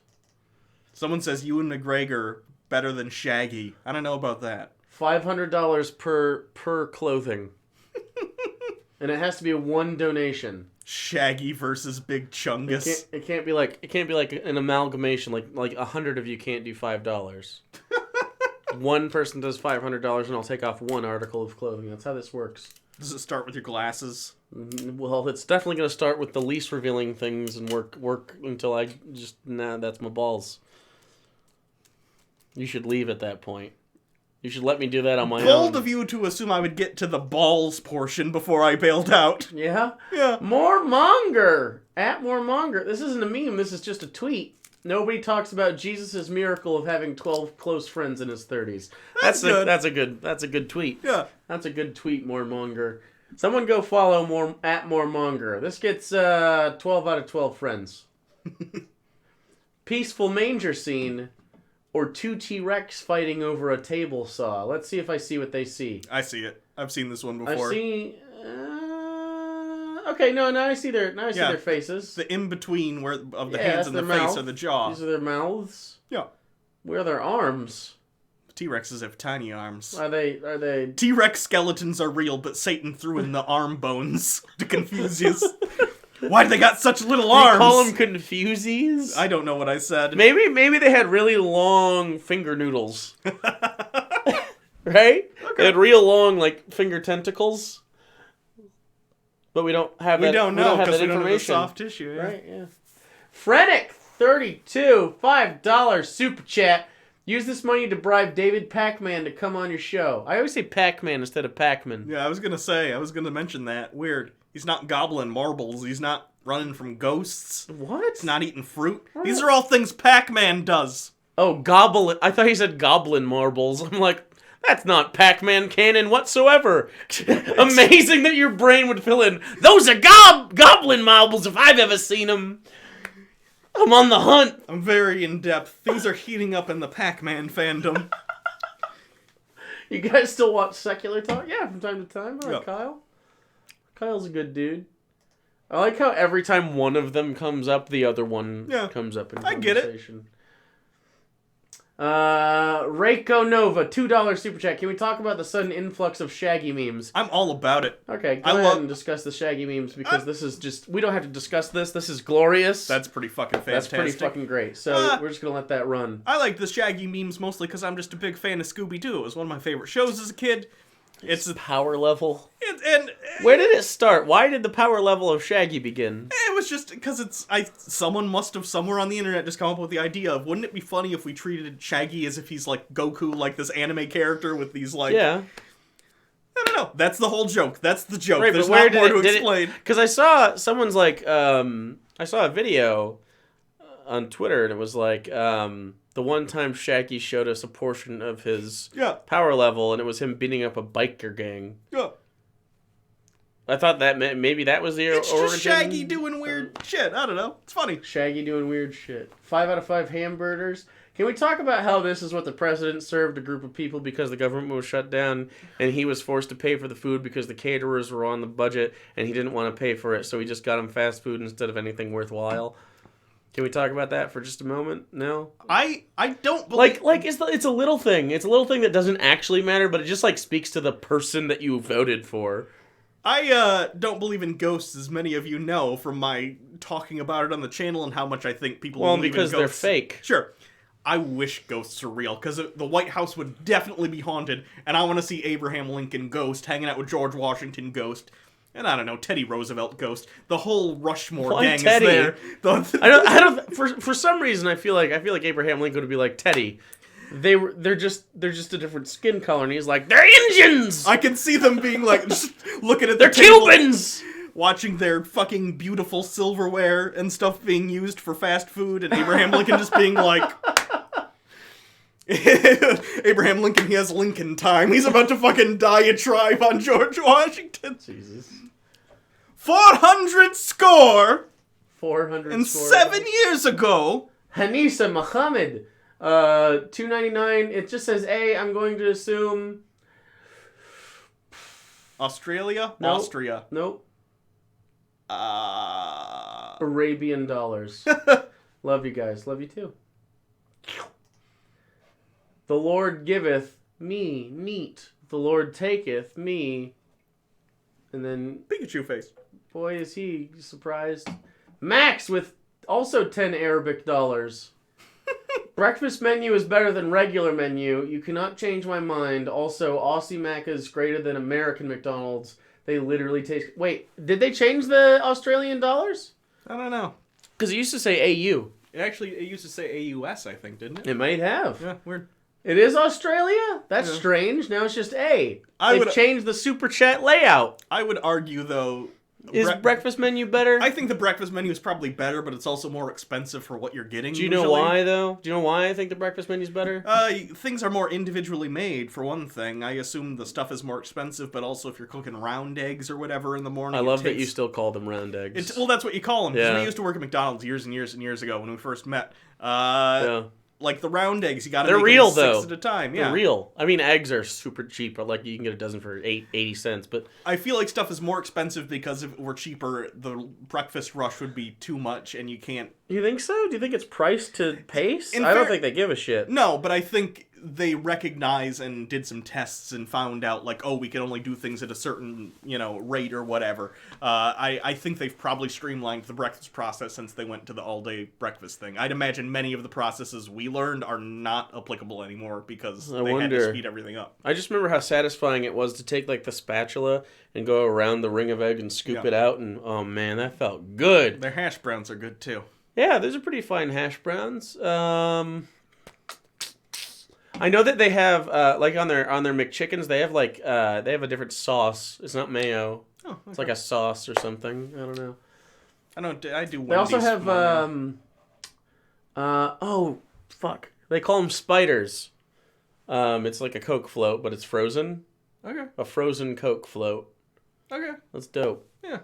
Someone says Ewan McGregor better than Shaggy. I don't know about that. $500 per clothing. And it has to be a one donation. Shaggy versus Big Chungus. It can't be like an amalgamation. Like 100 of you can't do $5. One person does $500, and I'll take off one article of clothing. That's how this works. Does it start with your glasses? Well, it's definitely going to start with the least revealing things and work until I just that's my balls. You should leave at that point. You should let me do that on my own. Bold of you to assume I would get to the balls portion before I bailed out. Yeah? Yeah. More Monger. At More Monger. This isn't a meme. This is just a tweet. Nobody talks about Jesus' miracle of having 12 close friends in his 30s. That's a good tweet. Yeah. That's a good tweet, More Monger. Someone go follow at More Monger. This gets 12 out of 12 friends. Peaceful manger scene. Or 2 TRex fighting over a table saw. Let's see if I see what they see. I see it. I've seen this one before. Okay, no, now I see their faces. The in between of the hands and the face or the jaw. These are their mouths. Yeah. Where are their arms? T-Rexes have tiny arms. Are they? T-Rex skeletons are real, but Satan threw in the arm bones to confuse you. Why do they got such little arms? You call them confusies? I don't know what I said. Maybe they had really long finger noodles. Right? Okay. They had real long like finger tentacles. But we don't have that. We don't know because we don't have the soft tissue. Yeah. Right? Yeah. Frenic, 32 $5 super chat. Use this money to bribe David Pac-Man to come on your show. I always say Pac-Man instead of Pac-Man. Yeah, I was gonna mention that. Weird. He's not gobbling marbles. He's not running from ghosts. What? He's not eating fruit. These are all things Pac-Man does. Oh, goblin. I thought he said goblin marbles. I'm like, that's not Pac-Man canon whatsoever. Amazing that your brain would fill in. Those are goblin marbles if I've ever seen them. I'm on the hunt. I'm very in-depth. Things are heating up in the Pac-Man fandom. You guys still watch Secular Talk? Yeah, from time to time. I like Yep. Kyle. Kyle's a good dude. I like how every time one of them comes up, the other one comes up in conversation. I get it. Reiko Nova, $2 super chat. Can we talk about the sudden influx of Shaggy memes? I'm all about it. Okay, go ahead and discuss the Shaggy memes because this is just... We don't have to discuss this. This is glorious. That's pretty fucking fantastic. That's pretty fucking great. So we're just going to let that run. I like the Shaggy memes mostly because I'm just a big fan of Scooby-Doo. It was one of my favorite shows as a kid. It's power level. And where did it start? Why did the power level of Shaggy begin? It was just because someone must have somewhere on the internet just come up with the idea of, wouldn't it be funny if we treated Shaggy as if he's like Goku, like this anime character with these like... Yeah. I don't know. That's the whole joke. That's the joke. Right, There's but where not more to did explain. Because I saw someone's like, I saw a video on Twitter and it was like, the one time Shaggy showed us a portion of his power level and it was him beating up a biker gang. Yeah. I thought that maybe that was the It's origin. just Shaggy doing weird shit. I don't know. It's funny. Shaggy doing weird shit. 5 out of 5 hamburgers. Can we talk about how this is what the president served a group of people because the government was shut down and he was forced to pay for the food because the caterers were on the budget and he didn't want to pay for it, so he just got him fast food instead of anything worthwhile? Can we talk about that for just a moment? No? I don't believe... Like it's a little thing. It's a little thing that doesn't actually matter, but it just like speaks to the person that you voted for. I don't believe in ghosts, as many of you know from my talking about it on the channel and how much I think people believe in ghosts. Because they're fake. Sure. I wish ghosts are real, because the White House would definitely be haunted, and I want to see Abraham Lincoln ghost hanging out with George Washington ghost. And I don't know, Teddy Roosevelt ghost. The whole Rushmore gang Teddy? is there. I don't. For some reason, I feel like Abraham Lincoln would be like, Teddy, they're just a different skin color, and he's like, they're Indians. I can see them being like, just looking at they're the table, Cubans. watching their fucking beautiful silverware and stuff being used for fast food, and Abraham Lincoln just being like. Abraham Lincoln, he has Lincoln time. He's about to fucking diatribe on George Washington. Jesus. 400 score! 400 and score. 7 years ago! Hanisa Muhammad. $2.99. It just says A. I'm going to assume... Australia? Nope. Austria. Nope. Arabian dollars. Love you guys. Love you too. The Lord giveth me meat. The Lord taketh me. And then... Pikachu face. Boy, is he surprised. Max with also 10 Arabic dollars. Breakfast menu is better than regular menu. You cannot change my mind. Also, Aussie Mac is greater than American McDonald's. They literally taste... Wait, did they change the Australian dollars? I don't know. Because it used to say AU. It used to say AUS, I think, didn't it? It might have. Yeah, weird. It is Australia? That's strange. Now it's just A. They've changed the super chat layout. I would argue, though... Is breakfast menu better? I think the breakfast menu is probably better, but it's also more expensive for what you're getting. Do you know why, though? Do you know why I think the breakfast menu's better? Things are more individually made, for one thing. I assume the stuff is more expensive, but also if you're cooking round eggs or whatever in the morning... I love that you still call them round eggs. Well, that's what you call them. Because Yeah. we used to work at McDonald's years and years and years ago when we first met. Yeah. Like the round eggs, you gotta They're make real, them 6 though. at a time. Yeah. They're real. I mean, eggs are super cheap, but like you can get a dozen for 80 cents. But I feel like stuff is more expensive because if it were cheaper, the breakfast rush would be too much, and you can't... You think so? Do you think it's priced to pace? I don't think they give a shit. No, but I think they recognize and did some tests and found out, like, oh, we can only do things at a certain, rate or whatever. I think they've probably streamlined the breakfast process since they went to the all-day breakfast thing. I'd imagine many of the processes we learned are not applicable anymore because they had to speed everything up. I just remember how satisfying it was to take, like, the spatula and go around the ring of egg and scoop it out, and, oh, man, that felt good. Their hash browns are good, too. Yeah, those are pretty fine hash browns. I know that they have like on their McChickens, they have like they have a different sauce. It's not mayo. Oh, okay. It's like a sauce or something. I don't know. I do. They also have oh fuck. They call them spiders. It's like a Coke float, but it's frozen. Okay. A frozen Coke float. Okay. That's dope. Yeah.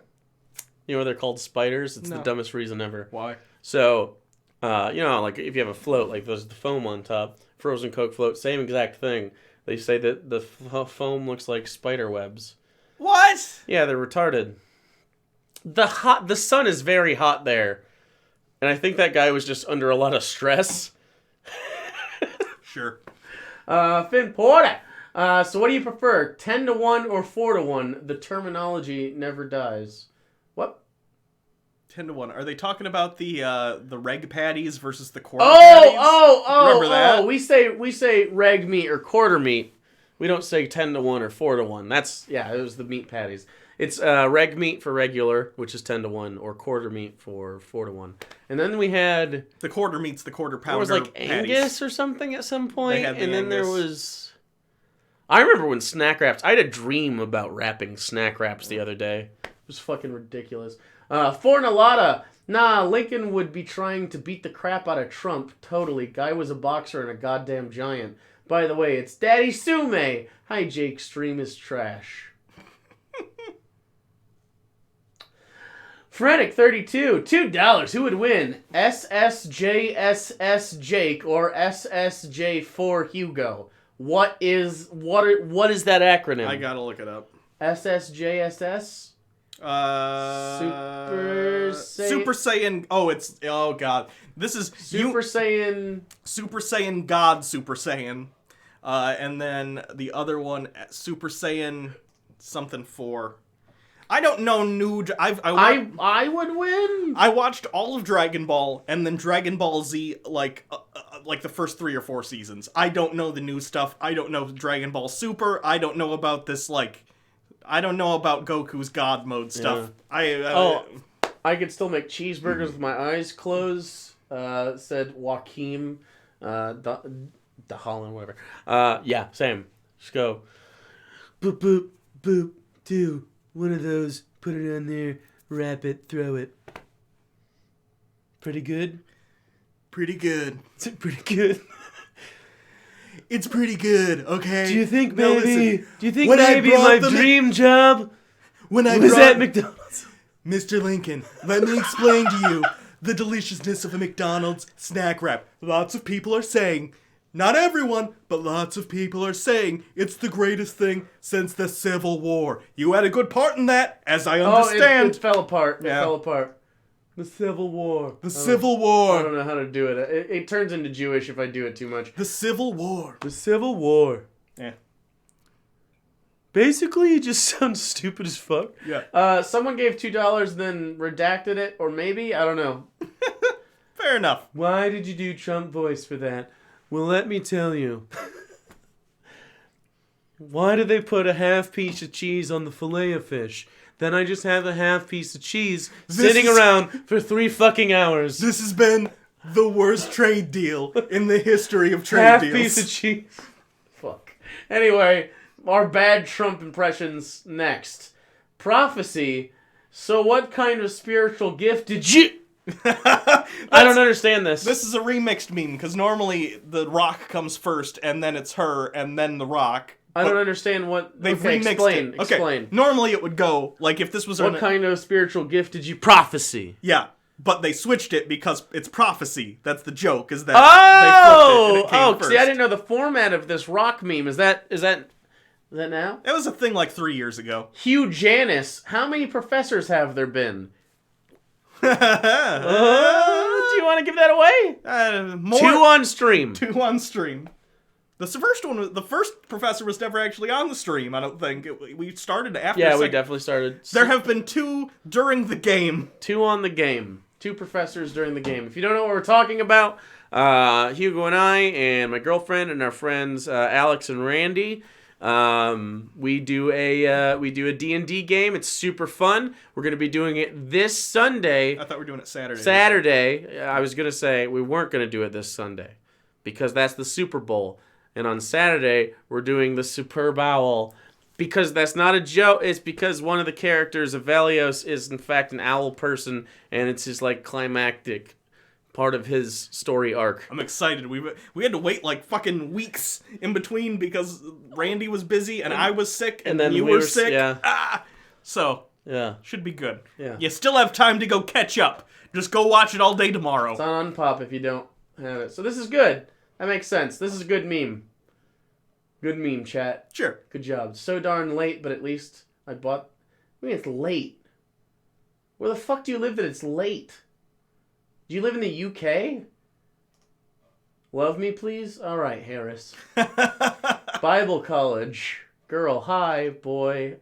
You know why they're called spiders? It's No. the dumbest reason ever. Why? So, you know, like if you have a float, like there's the foam on top, frozen Coke float, same exact thing. They say that the foam looks like spider webs. What? Yeah, they're retarded. The sun is very hot there, and I think that guy was just under a lot of stress. Sure. Finn Porter. So what do you prefer, 10-1 or 4-1? The terminology never dies. What? 10-1. Are they talking about the reg patties versus the quarter patties? Remember that? We say reg meat or quarter meat. We don't say 10-1 or 4-1. That's it was the meat patties. It's reg meat for regular, which is 10-1, or quarter meat for 4-1. And then we had the quarter meat's the quarter pounder. There was like patties. Angus or something at some point, They had the and then there Angus. was. I remember when snack wraps. I had a dream about wrapping snack wraps the other day. It was fucking ridiculous. Fornalata. Nah, Lincoln would be trying to beat the crap out of Trump. Totally. Guy was a boxer and a goddamn giant. By the way, it's Daddy Sume. Hi, Jake. Stream is trash. Frenetic32, $2. Who would win? SSJSS Jake or SSJ4 Hugo? What is that acronym? I gotta look it up. SSJSS? Super Saiyan. Oh god. This is Super Saiyan. Super Saiyan God Super Saiyan. And then the other one, Super Saiyan something 4. I don't know I would win. I watched all of Dragon Ball and then Dragon Ball Z like the first 3 or 4 seasons. I don't know the new stuff. I don't know Dragon Ball Super. I don't know about this I don't know about Goku's God mode stuff. Yeah. I could still make cheeseburgers with my eyes closed. Said Joaquin, the Holland, whatever. Yeah, same. Just go. Boop boop boop. Do one of those. Put it on there. Wrap it. Throw it. Pretty good. Pretty good. Is it pretty good? It's pretty good, okay? Do you think Now maybe? listen, Do you think when I maybe brought my them in- dream job when I was brought at McDonald's? Mr. Lincoln, let me explain to you the deliciousness of a McDonald's snack wrap. Lots of people are saying, not everyone, but lots of people are saying it's the greatest thing since the Civil War. You had a good part in that, as I understand. It fell apart. It Yeah. fell apart. The Civil War. The Civil I War. don't know how to do it. It turns into Jewish if I do it too much. The Civil War. The Civil War. Yeah. Basically, it just sounds stupid as fuck. Yeah. Someone gave $2 and then redacted it, or maybe, I don't know. Fair enough. Why did you do Trump voice for that? Well, let me tell you. Why did they put a half piece of cheese on the fillet of fish? Then I just have a half piece of cheese sitting around for 3 fucking hours. This has been the worst trade deal in the history of trade Half deals. piece of cheese. Fuck. Anyway, our bad Trump impressions next. Prophecy. So what kind of spiritual gift did you... I don't understand this. This is a remixed meme, because normally the Rock comes first, and then it's her, and then the Rock. I don't understand what... They've okay, remixed it. Explain. Normally it would go, like if this was... What kind of spiritual gift did you... Prophecy. Yeah, but they switched it because it's prophecy. That's the joke, is that Oh! they flipped it and it came first. See, I didn't know the format of this Rock meme. Is that now? It was a thing like 3 years ago. Hugh Janus. How many professors have there been? Do you want to give that away? More, 2 on stream. 2 on stream. The first professor was never actually on the stream, I don't think. We started after. Yeah, we definitely started. There have been 2 during the game. 2 on the game. 2 professors during the game. If you don't know what we're talking about, Hugo and I and my girlfriend and our friends Alex and Randy, We do a D&D game. It's super fun. We're gonna be doing it this Sunday. I thought we were doing it Saturday. Saturday. I was gonna say we weren't gonna do it this Sunday because that's the Super Bowl, and on Saturday we're doing the Superb Owl. Because that's not a joke. It's because one of the characters of Valios is in fact an owl person, and it's his like climactic part of his story arc. I'm excited. We had to wait like fucking weeks in between because Randy was busy and I was sick and then you were sick. Yeah. So yeah, should be good. Yeah. You still have time to go catch up. Just go watch it all day tomorrow. It's on Unpop if you don't have it. So this is good. That makes sense. This is a good meme. Good meme, chat. Sure. Good job. So darn late, but at least I bought... I mean, it's late. Where the fuck do you live that it's late? Do you live in the UK? Love me, please? Alright, Harris. Bible college. Girl, hi, boy.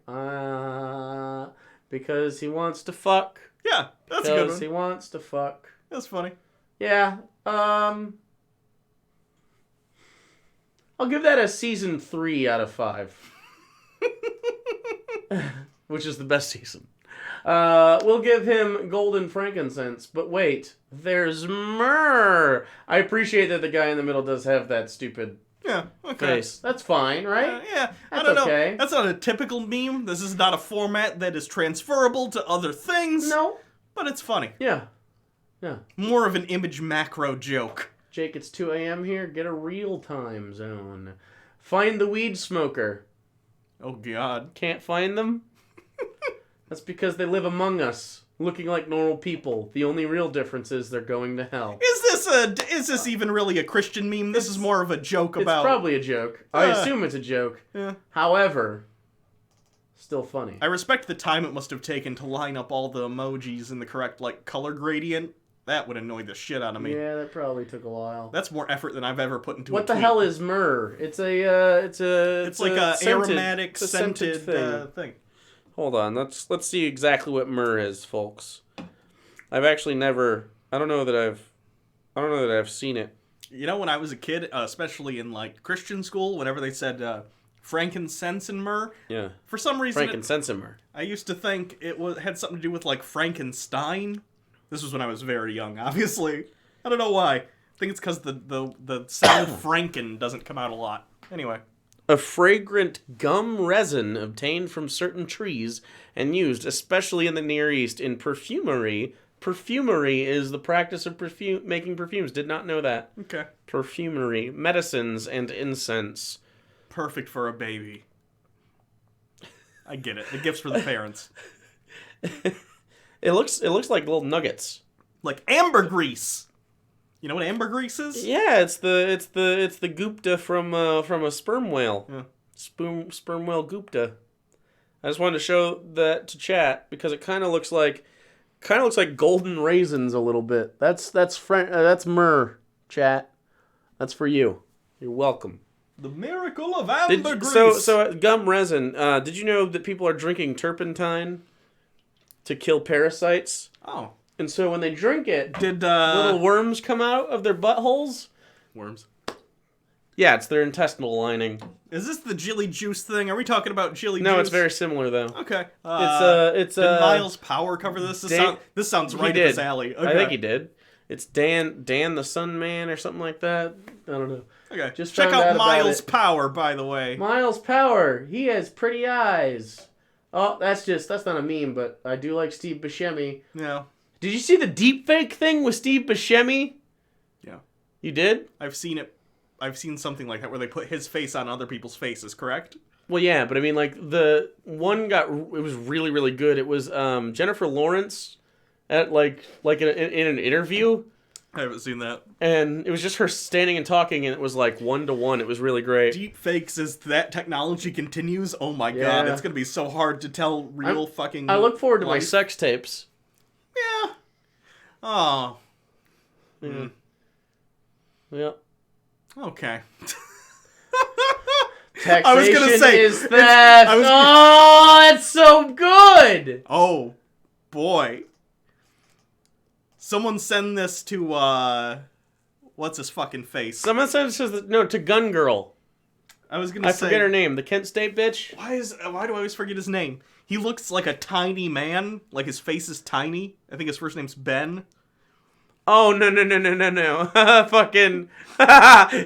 Because he wants to fuck. Yeah, that's a good one. Because he wants to fuck. That's funny. Yeah, I'll give that a season 3 out of 5. Which is the best season. We'll give him golden frankincense. But wait, there's Myrrh. I appreciate that the guy in the middle does have that stupid face. That's fine, right? Yeah, that's I don't okay. know. That's not a typical meme. This is not a format that is transferable to other things. No. But it's funny. Yeah. Yeah. More of an image macro joke. Jake, it's 2 a.m. here. Get a real time zone. Find the weed smoker. Oh, God. Can't find them? That's because they live among us, looking like normal people. The only real difference is they're going to hell. Is this even really a Christian meme? This is more of a joke about... It's probably a joke. I assume it's a joke. Yeah. However, still funny. I respect the time it must have taken to line up all the emojis in the correct, like, color gradient. That would annoy the shit out of me. Yeah, that probably took a while. That's more effort than I've ever put into what the hell is Myrrh? It's like a aromatic scented thing. Hold on, let's see exactly what Myrrh is, folks. I've actually never. I don't know that I've seen it. You know, when I was a kid, especially in like Christian school, whenever they said frankincense and myrrh, yeah, for some reason, frankincense and myrrh, I used to think it had something to do with like Frankenstein. This was when I was very young, obviously. I don't know why. I think it's because the sound Franken doesn't come out a lot. Anyway. A fragrant gum resin obtained from certain trees and used, especially in the Near East, in perfumery. Perfumery is the practice of making perfumes. Did not know that. Okay. Perfumery, medicines, and incense. Perfect for a baby. I get it. The gifts for the parents. It looks like little nuggets. Like ambergris. You know what ambergris is? Yeah, it's the gupta from a sperm whale. Yeah. Sperm whale gupta. I just wanted to show that to chat because it kind of looks like golden raisins a little bit. That's Myrrh, chat. That's for you. You're welcome. The miracle of ambergris. So gum resin. Did you know that people are drinking turpentine to kill parasites? Oh. And so when they drink it, little worms come out of their buttholes? Worms. Yeah, it's their intestinal lining. Is this the Jilly Juice thing? Are we talking about Jilly Juice? No, it's very similar though. Okay. Did Miles Power cover this? This sounds right up his alley. Okay. I think he did. It's Dan the Sun Man or something like that. I don't know. Okay. Just check out Miles Power, by the way. Miles Power. He has pretty eyes. Oh, that's not a meme, but I do like Steve Buscemi. Yeah. Did you see the deepfake thing with Steve Buscemi? Yeah. You did? I've seen it. I've seen something like that where they put his face on other people's faces, correct? Well, yeah, but I mean, like, the one it was really, really good. It was Jennifer Lawrence at, like in an interview. I haven't seen that. And it was just her standing and talking, and it was, like, 1-to-1. It was really great. Deepfakes, as that technology continues, oh my god, it's gonna be so hard to tell real fucking I look forward to my life. sex tapes. Yeah. Oh. Yeah. Mm. Yeah. Okay. Taxation I was gonna say, is theft. Oh, it's so good. Oh, boy. Someone send this to, what's his fucking face? Someone send it to Gun Girl. I was gonna say. I forget her name. The Kent State bitch? Why do I always forget his name? He looks like a tiny man. Like his face is tiny. I think his first name's Ben. Oh, no. Fucking.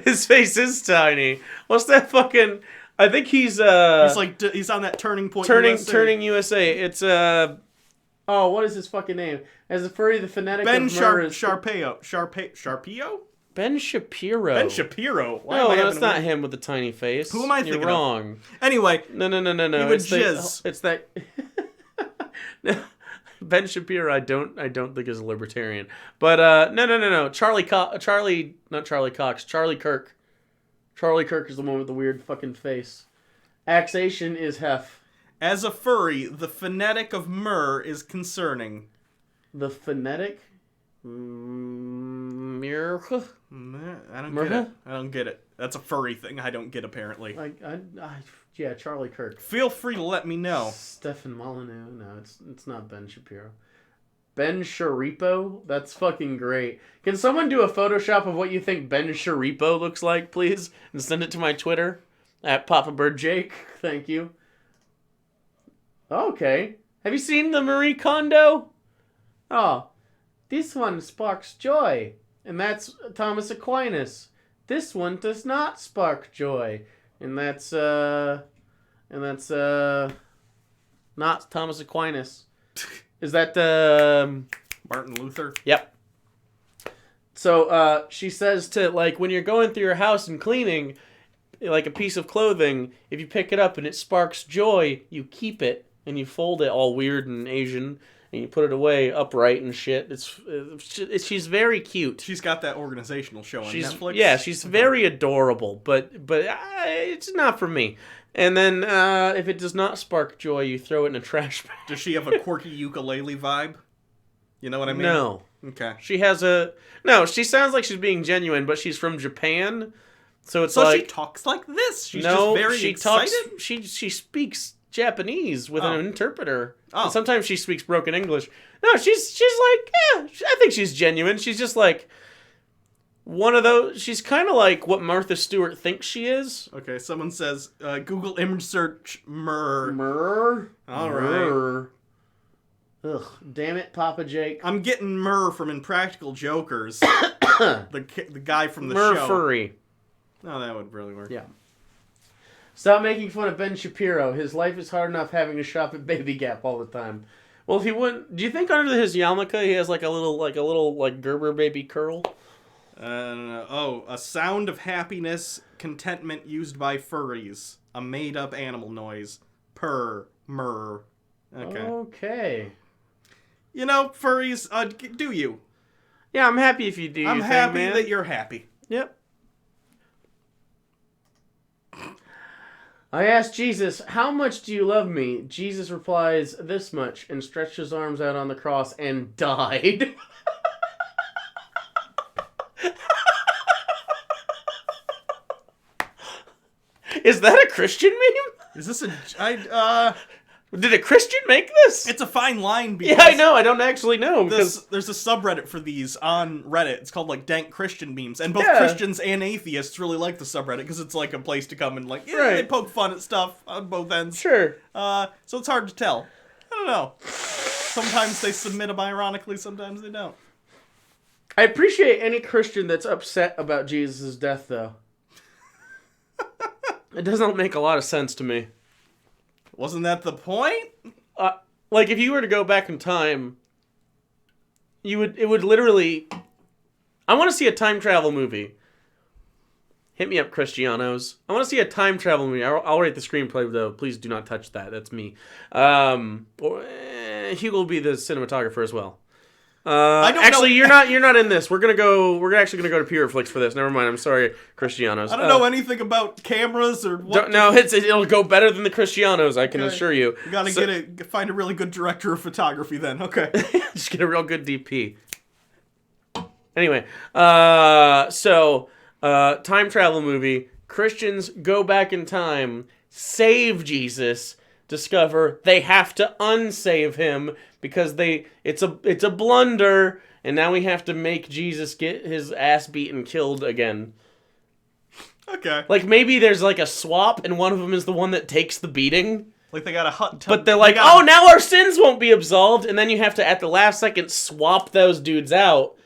His face is tiny. What's that fucking. I think he's he's on that turning point. Turning USA. It's oh, what is his fucking name? As a furry, the phonetic Ben of Myrrh is... Sharpio? Ben Shapiro. Ben Shapiro. No, that's not him with the tiny face. Who am I thinking You're wrong. Anyway. No. He would jizz. It's that... Ben Shapiro, I don't think is a libertarian. But, no. Charlie Cox. Charlie Kirk. Charlie Kirk is the one with the weird fucking face. Axation is Hef. As a furry, the phonetic of Myrrh is concerning. The phonetic? Myrrh? I don't get it. That's a furry thing I don't get, apparently. Yeah, Charlie Kirk. Feel free to let me know. Stefan Molyneux? No, it's not Ben Shapiro. Ben Shapiro? That's fucking great. Can someone do a Photoshop of what you think Ben Shapiro looks like, please? And send it to my Twitter, at Papa Bird Jake. Thank you. Okay. Have you seen the Marie Kondo? Oh, this one sparks joy. And that's Thomas Aquinas. This one does not spark joy. And that's not Thomas Aquinas. Is that Martin Luther? Yep. So she says to, like, when you're going through your house and cleaning, like a piece of clothing, if you pick it up and it sparks joy, you keep it and you fold it all weird and Asian and you put it away upright and shit. She's very cute. She's got that organizational show on Netflix. Yeah, she's very adorable, but it's not for me. And then if it does not spark joy, you throw it in a trash bag. Does she have a quirky ukulele vibe? You know what I mean? No. Okay. She has no. She sounds like she's being genuine, but she's from Japan, so it's like she talks like this. She's just very excited. She speaks Japanese with an interpreter. Oh. And sometimes she speaks broken English. No, she's like, yeah, I think she's genuine. She's just like one of those. She's kind of like what Martha Stewart thinks she is. Okay, someone says Google image search Myrrh. Myrrh. All right. Ugh, damn it, Papa Jake. I'm getting Myrrh from Impractical Jokers. the guy from the Myrrh show. furry. Oh, that would really work. Yeah. Stop making fun of Ben Shapiro. His life is hard enough having to shop at Baby Gap all the time. Well, if he wouldn't, do you think under his yarmulke he has like a little Gerber baby curl? A sound of happiness, contentment used by furries. A made-up animal noise. Purr, myrrh. Okay. You know, furries, do you? Yeah, I'm happy if you do. I'm happy that you're happy. Yep. I asked Jesus, how much do you love me? Jesus replies, this much, and stretched his arms out on the cross and died. Is that a Christian meme? Is this Did a Christian make this? It's a fine line because... Yeah, I know. I don't actually know. There's a subreddit for these on Reddit. It's called, like, Dank Christian Memes. And both Christians and atheists really like the subreddit because it's, like, a place to come and, like, they poke fun at stuff on both ends. Sure. So it's hard to tell. I don't know. Sometimes they submit them ironically, sometimes they don't. I appreciate any Christian that's upset about Jesus' death, though. It doesn't make a lot of sense to me. Wasn't that the point? Like, if you were to go back in time, it would literally... I want to see a time travel movie. Hit me up, Christianos. I want to see a time travel movie. I'll write the screenplay, though. Please do not touch that. That's me. Hugo will be the cinematographer as well. Actually, you're not in this. We're actually gonna go to Pureflix for this. Never mind. I'm sorry, Christianos. I don't know anything about cameras or what. No, it'll go better than the Christianos. I can assure you. You gotta find a really good director of photography then. Okay. Just get a real good DP. Anyway, time travel movie. Christians go back in time, save Jesus, discover they have to unsave him because it's a blunder, and now we have to make Jesus get his ass beaten, killed again. Okay. Like, maybe there's, like, a swap, and one of them is the one that takes the beating. Like, they got a hot tub. But they're like, oh, now our sins won't be absolved. And then you have to, at the last second, swap those dudes out.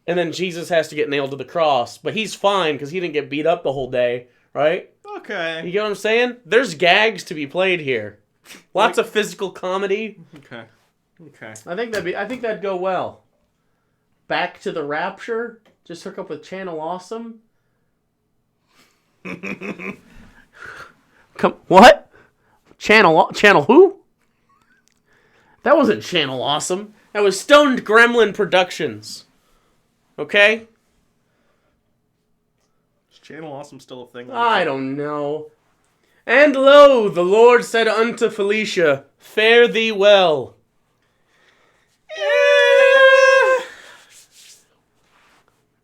And then Jesus has to get nailed to the cross. But he's fine, because he didn't get beat up the whole day, right? Okay. You get what I'm saying? There's gags to be played here. Lots of physical comedy. Okay. I think that'd go well. Back to the Rapture. Just hook up with Channel Awesome. What? Channel who? That wasn't Channel Awesome. That was Stoned Gremlin Productions. Okay? Is Channel Awesome still a thing? I don't know. And lo, the Lord said unto Felicia, fare thee well. I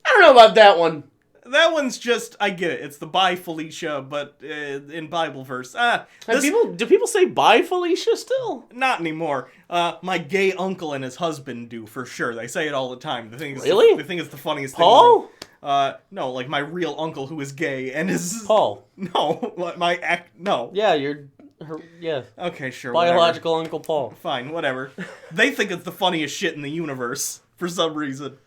don't know about that one. That one's just, I get it. It's the bye Felicia, but in Bible verse. Do people say bye Felicia still? Not anymore. My gay uncle and his husband do, for sure. They say it all the time. Really? They think it's the funniest Paul? thing. No, like my real uncle who is gay and his... Paul. No, no. Yeah, yeah. Okay, sure, Biological whatever. Uncle Paul. Fine, whatever. They think it's the funniest shit in the universe, for some reason.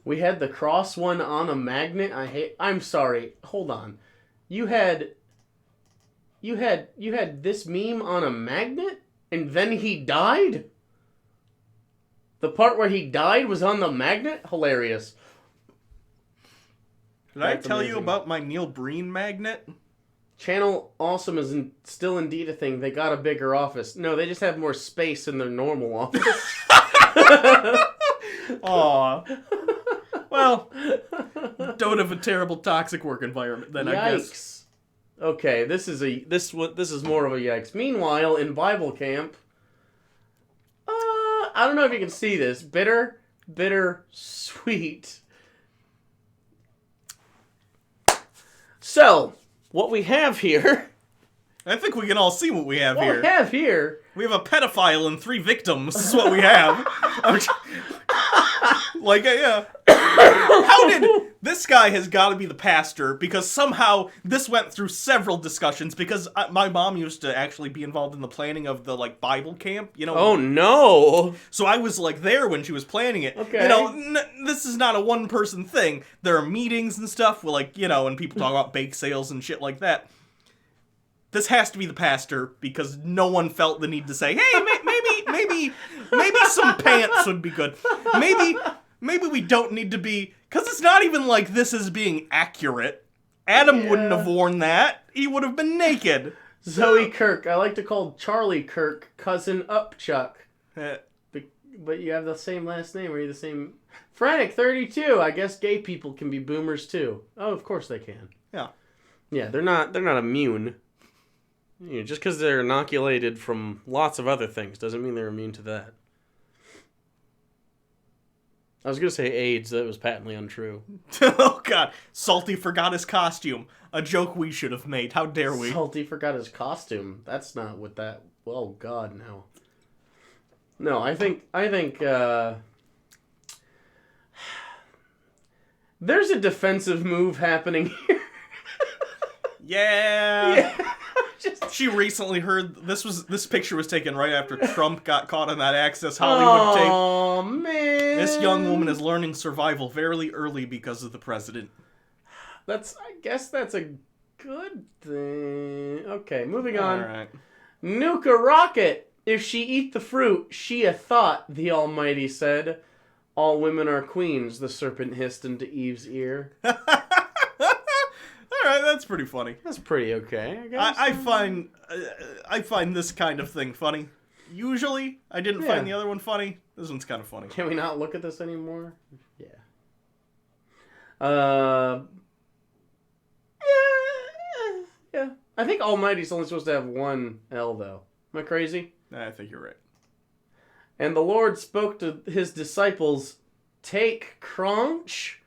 We had the cross one on a magnet. I'm sorry. Hold on. You had this meme on a magnet and then he died? The part where he died was on the magnet? Hilarious. Did I tell you about my Neil Breen magnet? Channel Awesome is still indeed a thing. They got a bigger office. No, they just have more space in their normal office. Aw. Well, don't have a terrible toxic work environment then, Yikes. I guess. Okay, this is more of a yikes. Meanwhile, in Bible camp, I don't know if you can see this. Bitter, sweet. So, what we have here... I think we can all see what we have here. What we have here... We have a pedophile and 3 victims. This is what we have. Yeah. How did... This guy has got to be the pastor, because somehow this went through several discussions, because my mom used to actually be involved in the planning of the, Bible camp, you know? Oh, no! So I was, there when she was planning it. Okay. You know, this is not a one-person thing. There are meetings and stuff, where, and people talk about bake sales and shit like that. This has to be the pastor, because no one felt the need to say, hey, maybe some pants would be good. Maybe we don't need to be... Because it's not even like this is being accurate. Adam wouldn't have worn that. He would have been naked. Zoe Kirk. I like to call Charlie Kirk cousin Upchuck. But you have the same last name. Are you the same? Frantic 32. I guess gay people can be boomers too. Oh, of course they can. Yeah. Yeah, they're not immune. Just because they're inoculated from lots of other things doesn't mean they're immune to that. I was going to say AIDS, that was patently untrue. Oh, God. Salty forgot his costume. A joke we should have made. How dare we? Salty forgot his costume. That's not what that... Oh, God, no. No, I think, there's a defensive move happening here. Yeah. She recently heard this picture was taken right after Trump got caught on that Access Hollywood tape. Oh, man. This young woman is learning survival very early because of the president. I guess that's a good thing. Okay, moving on. All right. Nuke a rocket. If she eat the fruit, she a thought, the Almighty said. All women are queens, the serpent hissed into Eve's ear. Alright, that's pretty funny. That's pretty okay, I guess. I find this kind of thing funny. Usually, I didn't find the other one funny. This one's kind of funny. Can we not look at this anymore? Yeah. Yeah. I think Almighty's only supposed to have one L, though. Am I crazy? I think you're right. And the Lord spoke to his disciples, take crunch.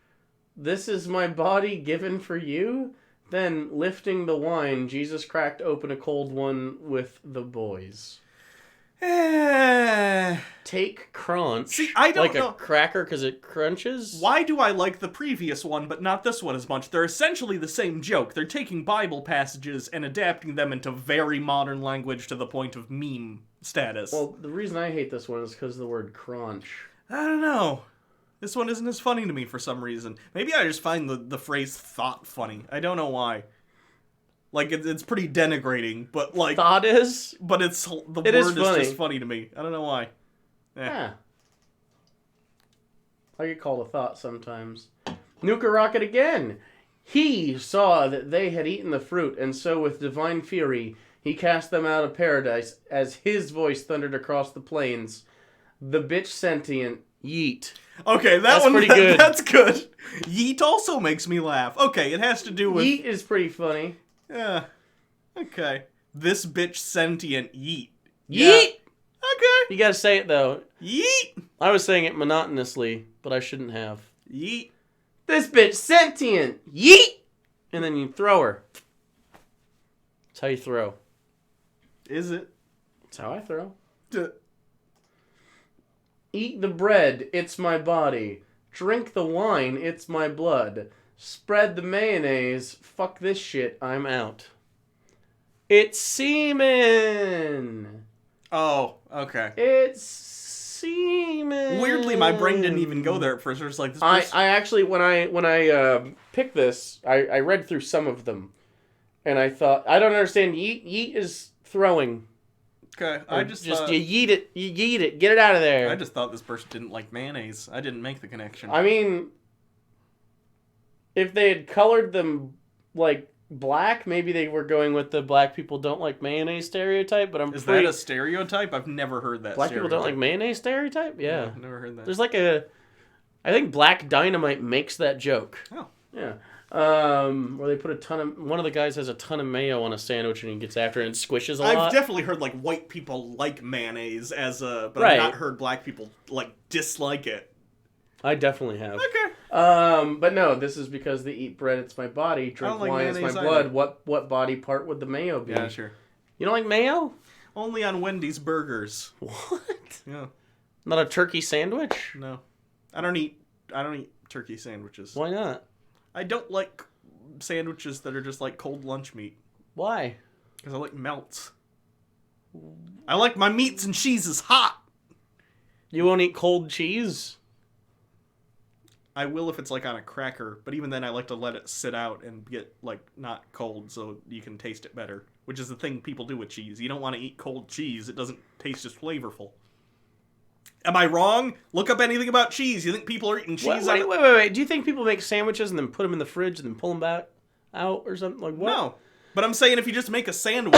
This is my body given for you. Then, lifting the wine, Jesus cracked open a cold one with the boys. Take crunch. See, I don't know. Like a cracker because it crunches? Why do I like the previous one, but not this one as much? They're essentially the same joke. They're taking Bible passages and adapting them into very modern language to the point of meme status. Well, the reason I hate this one is because of the word crunch. I don't know. This one isn't as funny to me for some reason. Maybe I just find the phrase thought funny. I don't know why. Like, it's pretty denigrating, but like... Thought is? But the word is just funny to me. I don't know why. Yeah. I get called a thought sometimes. Nuka Rocket again. He saw that they had eaten the fruit, and so with divine fury, he cast them out of paradise as his voice thundered across the plains. The bitch sentient, yeet. Okay, that's pretty good. That's good. Yeet also makes me laugh. Okay, it has to do with... Yeet is pretty funny. Yeah. Okay. This bitch sentient, yeet. Yeet! Yeah. Okay. You gotta say it, though. Yeet! I was saying it monotonously, but I shouldn't have. Yeet. This bitch sentient! Yeet! And then you throw her. That's how you throw. Is it? That's how I throw. Duh. Eat the bread, it's my body. Drink the wine, it's my blood. Spread the mayonnaise, fuck this shit, I'm out. It's semen! Oh, okay. It's semen. Weirdly, my brain didn't even go there at first. It was like this. I actually, when I picked this, I read through some of them, and I thought, I don't understand. Yeet is throwing. Okay, you yeet it, get it out of there. I just thought this person didn't like mayonnaise. I didn't make the connection. I mean, if they had colored them like black, maybe they were going with the black people don't like mayonnaise stereotype, but Is that a stereotype? I've never heard that Black stereotype. people don't like mayonnaise stereotype? Yeah. No, I've never heard that. There's like I think Black Dynamite makes that joke. Oh. Yeah. Where they put one of the guys has a ton of mayo on a sandwich and he gets after it and squishes a lot. I've definitely heard like white people like mayonnaise but right. I've not heard black people like dislike it. I definitely have. Okay. But no, this is because they eat bread, it's my body, drink wine, it's my blood. Either. What body part would the mayo be? Yeah, sure. You don't like mayo? Only on Wendy's burgers. What? Yeah. Not a turkey sandwich? No. I don't eat turkey sandwiches. Why not? I don't like sandwiches that are just like cold lunch meat. Why? Because I like melts. I like my meats and cheeses hot. You won't eat cold cheese? I will if it's like on a cracker, but even then I like to let it sit out and get like not cold so you can taste it better, which is the thing people do with cheese. You don't want to eat cold cheese. It doesn't taste as flavorful. Am I wrong? Look up anything about cheese. You think people are eating cheese? Wait. Do you think people make sandwiches and then put them in the fridge and then pull them back out or something? Like what? No. But I'm saying if you just make a sandwich,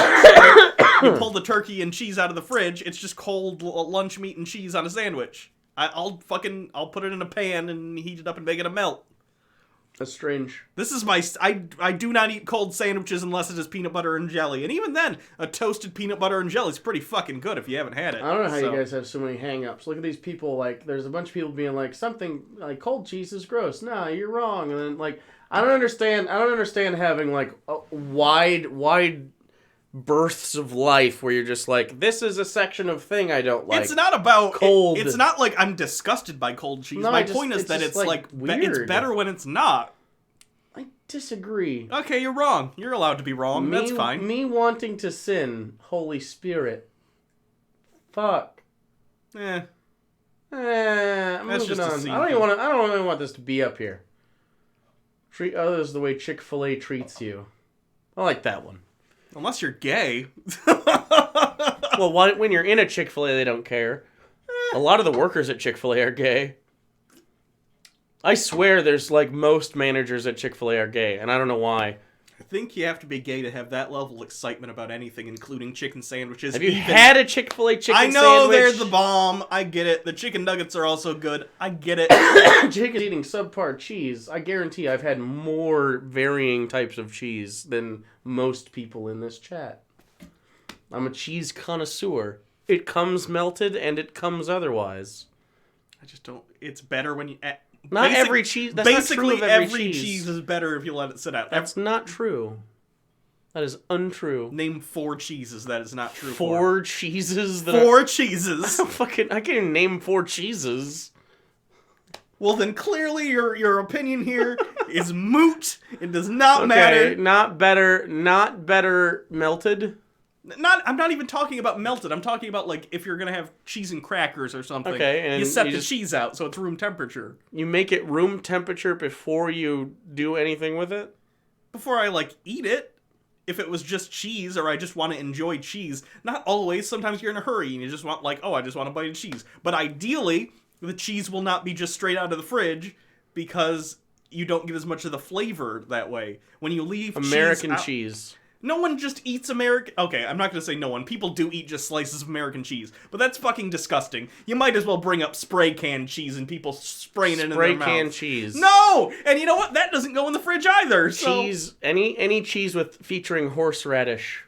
you pull the turkey and cheese out of the fridge, it's just cold lunch meat and cheese on a sandwich. I'll put it in a pan and heat it up and make it a melt. That's strange. This is I do not eat cold sandwiches unless it is peanut butter and jelly. And even then, a toasted peanut butter and jelly is pretty fucking good if you haven't had it. I don't know how you guys have so many hang-ups. Look at these people, like, there's a bunch of people being like, something, like, cold cheese is gross. No, you're wrong. And then, like, I don't understand having, like, wide births of life where you're just like, this is a section of thing I don't like. It's not about cold. It's not like I'm disgusted by cold cheese. No, My point is that it's like weird. It's better when it's not. I disagree. Okay, you're wrong. You're allowed to be wrong. That's fine. Me wanting to sin, Holy Spirit. Fuck. Eh. I'm moving on. I don't even want this to be up here. Treat others the way Chick-fil-A treats you. I like that one. Unless you're gay. Well, when you're in a Chick-fil-A, they don't care. A lot of the workers at Chick-fil-A are gay. I swear there's, like, most managers at Chick-fil-A are gay, and I don't know why. I think you have to be gay to have that level of excitement about anything, including chicken sandwiches. Have you had a Chick-fil-A chicken sandwich? I know they're the bomb. I get it. The chicken nuggets are also good. I get it. Jake is eating subpar cheese. I guarantee I've had more varying types of cheese than most people in this chat. I'm a cheese connoisseur. It comes melted and it comes otherwise. I just don't... It's better when you... Every cheese... That's basically, not true of every cheese. Cheese is better if you let it sit out. That's not true. That is untrue. Name 4 cheeses that is not true. 4 cheeses? Four cheeses. I can't even name 4 cheeses. Well, then clearly your opinion here is moot. It does not matter. Not better melted. I'm not even talking about melted. I'm talking about, like, if you're gonna have cheese and crackers or something. Okay, and you set the cheese out so it's room temperature. You make it room temperature before you do anything with it? Before I, like, eat it. If it was just cheese or I just want to enjoy cheese. Not always. Sometimes you're in a hurry and you just want, like, I just want a bite of cheese. But ideally, the cheese will not be just straight out of the fridge because you don't get as much of the flavor that way. When you leave American cheese. No one just eats American... Okay, I'm not going to say no one. People do eat just slices of American cheese. But that's fucking disgusting. You might as well bring up spray can cheese and people spraying it in their mouth. Spray can cheese. No! And you know what? That doesn't go in the fridge either. Cheese, any cheese featuring horseradish.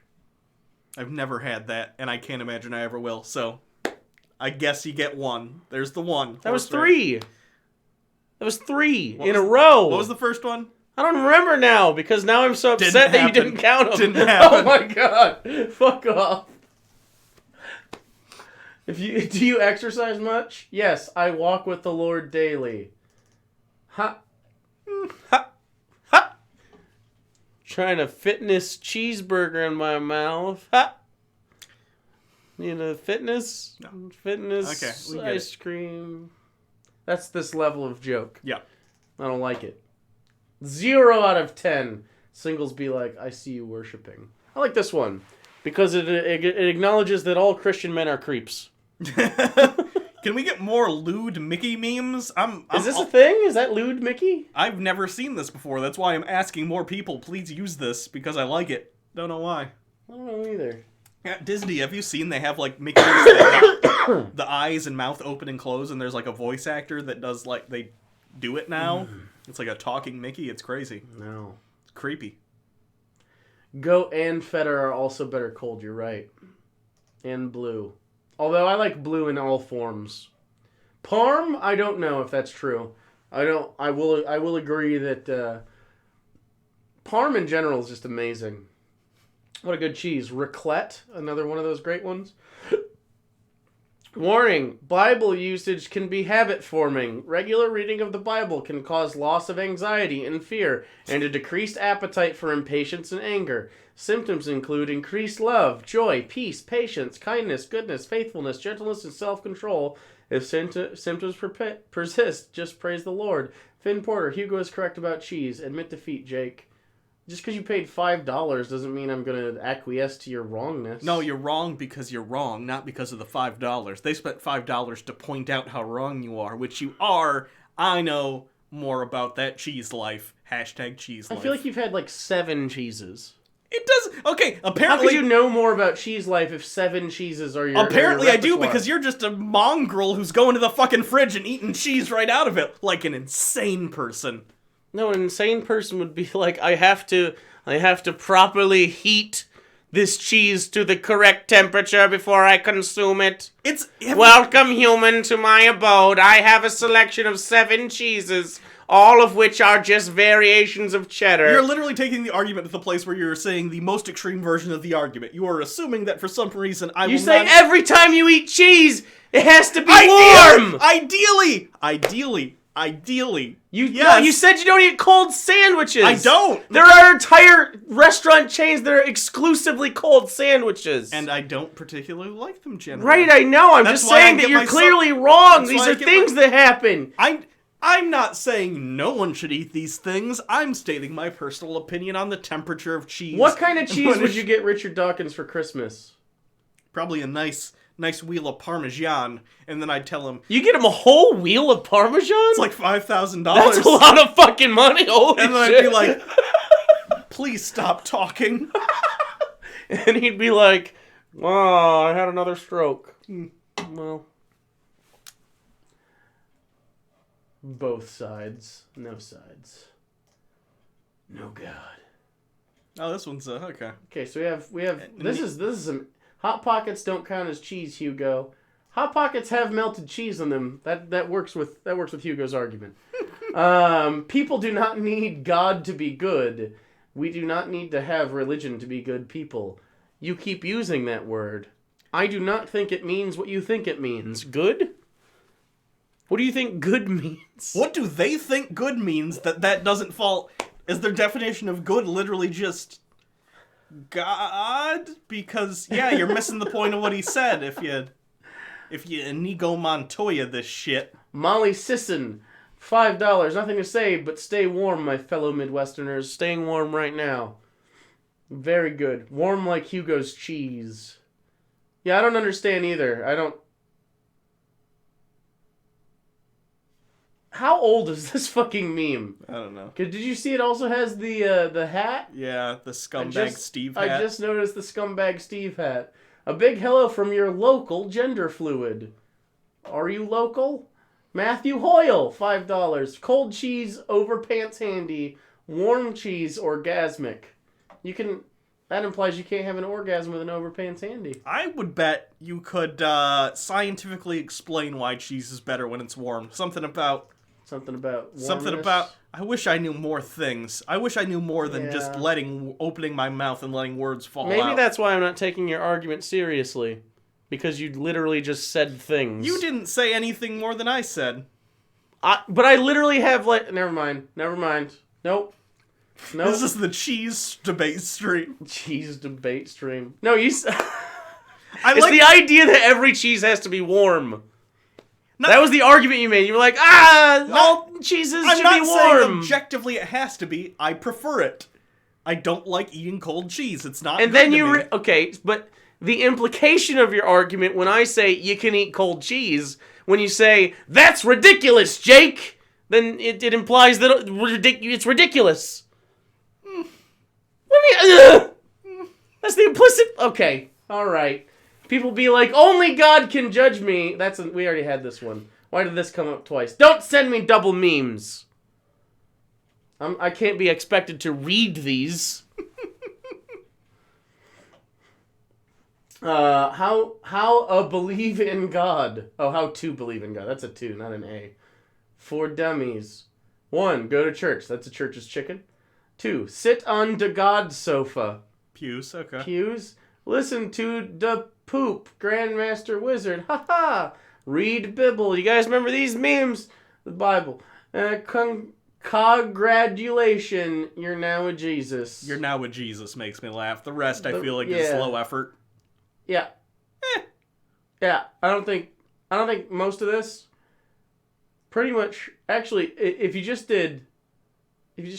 I've never had that, and I can't imagine I ever will. So, I guess you get 1. There's the 1. That was 3. That was 3 in a row. What was the first one? I don't remember now, because now I'm so upset that you didn't count them. Didn't happen. Oh my god. Fuck off. Do you exercise much? Yes, I walk with the Lord daily. Ha. Ha. Ha. Trying a fitness cheeseburger in my mouth. Ha. Fitness? No. Fitness Okay, ice cream. That's this level of joke. Yeah. I don't like it. 0 out of 10. Singles be like, I see you worshiping. I like this one. Because it acknowledges that all Christian men are creeps. Can we get more lewd Mickey memes? Is this a thing? Is that lewd Mickey? I've never seen this before. That's why I'm asking more people, please use this, because I like it. Don't know why. I don't know either. At Disney, have you seen they have, like, Mickey's that the eyes and mouth open and close, and there's, like, a voice actor that does, like, they do it now? It's like a talking Mickey. It's crazy. No. It's creepy. Goat and feta are also better cold, you're right. And blue. Although I like blue in all forms. Parm, I don't know if that's true. I will agree that Parm in general is just amazing. What a good cheese. Raclette, another one of those great ones. Warning, Bible usage can be habit-forming. Regular reading of the Bible can cause loss of anxiety and fear, and a decreased appetite for impatience and anger. Symptoms include increased love, joy, peace, patience, kindness, goodness, faithfulness, gentleness, and self-control. If symptoms persist, just praise the Lord. Finn Porter, Hugo is correct about cheese. Admit defeat, Jake. Just because you paid $5 doesn't mean I'm going to acquiesce to your wrongness. No, you're wrong because you're wrong, not because of the $5. They spent $5 to point out how wrong you are, which you are. I know more about that cheese life. Hashtag cheese life. I feel like you've had like 7 cheeses. It does. Okay, apparently. How could you know more about cheese life if 7 cheeses are your Apparently your I do, repertoire? because you're just a mongrel who's going to the fucking fridge and eating cheese right out of it, like an insane person. No, an insane person would be like, I have to properly heat this cheese to the correct temperature before I consume it. Welcome, human, to my abode. I have a selection of 7 cheeses, all of which are just variations of cheddar. You're literally taking the argument to the place where you're saying the most extreme version of the argument. You are assuming that for some reason I will You say not... every time you eat cheese, it has to be warm! Ideally. Yes. No, you said you don't eat cold sandwiches. I don't. There are entire restaurant chains that are exclusively cold sandwiches. And I don't particularly like them generally. Right, I know. I'm just saying that you're clearly wrong. These are things that happen. I'm not saying no one should eat these things. I'm stating my personal opinion on the temperature of cheese. What kind of cheese would you get Richard Dawkins for Christmas? Probably a nice wheel of Parmesan, and then I'd tell him... You get him a whole wheel of Parmesan? It's like $5,000. That's a lot of fucking money, holy And then shit. I'd be like, please stop talking. And he'd be like, oh, I had another stroke. Well... Both sides. No sides. No God. Oh, this one's okay. Okay, so we have this is some Hot Pockets don't count as cheese, Hugo. Hot Pockets have melted cheese on them. That works with Hugo's argument. People do not need God to be good. We do not need to have religion to be good people. You keep using that word. I do not think it means what you think it means. Good? What do you think good means? What do they think good means that doesn't fall... Is their definition of good literally just... God? Because, yeah, you're missing the point of what he said if you Inigo Montoya this shit. Molly Sisson, $5. Nothing to say, but stay warm, my fellow Midwesterners. Staying warm right now. Very good. Warm like Hugo's cheese. Yeah, I don't understand either. I don't... How old is this fucking meme? I don't know. Did you see it also has the hat? Yeah, the scumbag Steve hat. I just noticed the scumbag Steve hat. A big hello from your local gender fluid. Are you local? Matthew Hoyle, $5. Cold cheese, over pants handy. Warm cheese, orgasmic. That implies you can't have an orgasm with an overpants handy. I would bet you could scientifically explain why cheese is better when it's warm. Something about warmness. I wish I knew more things. I wish I knew more than just opening my mouth and letting words fall out. Maybe that's why I'm not taking your argument seriously. Because you literally just said things. You didn't say anything more than I said. But I literally have Never mind. Nope. This is the cheese debate stream. Cheese debate stream. No, it's the idea that every cheese has to be warm. That was the argument you made. You were like, all cheeses should be warm. I'm not saying objectively it has to be. I prefer it. I don't like eating cold cheese. It's not and good then to you me. Okay, but the implication of your argument when I say you can eat cold cheese, when you say, that's ridiculous, Jake, then it implies that it's ridiculous. What do you mean? That's the implicit... Okay, alright. People be like, only God can judge me. We already had this one. Why did this come up twice? Don't send me double memes. I can't be expected to read these. How believe in God. Oh, how to believe in God. That's a 2, not an A. For dummies. 1, go to church. That's a church's chicken. 2, sit on the God sofa. Pews, okay. Pews. Listen to the poop, Grandmaster Wizard. Ha ha. Read Bible. You guys remember these memes? The Bible. Congratulation, you're now a Jesus. You're now a Jesus makes me laugh. The rest I feel like is low effort. Yeah. Yeah. I don't think most of this. Pretty much. Actually, if you just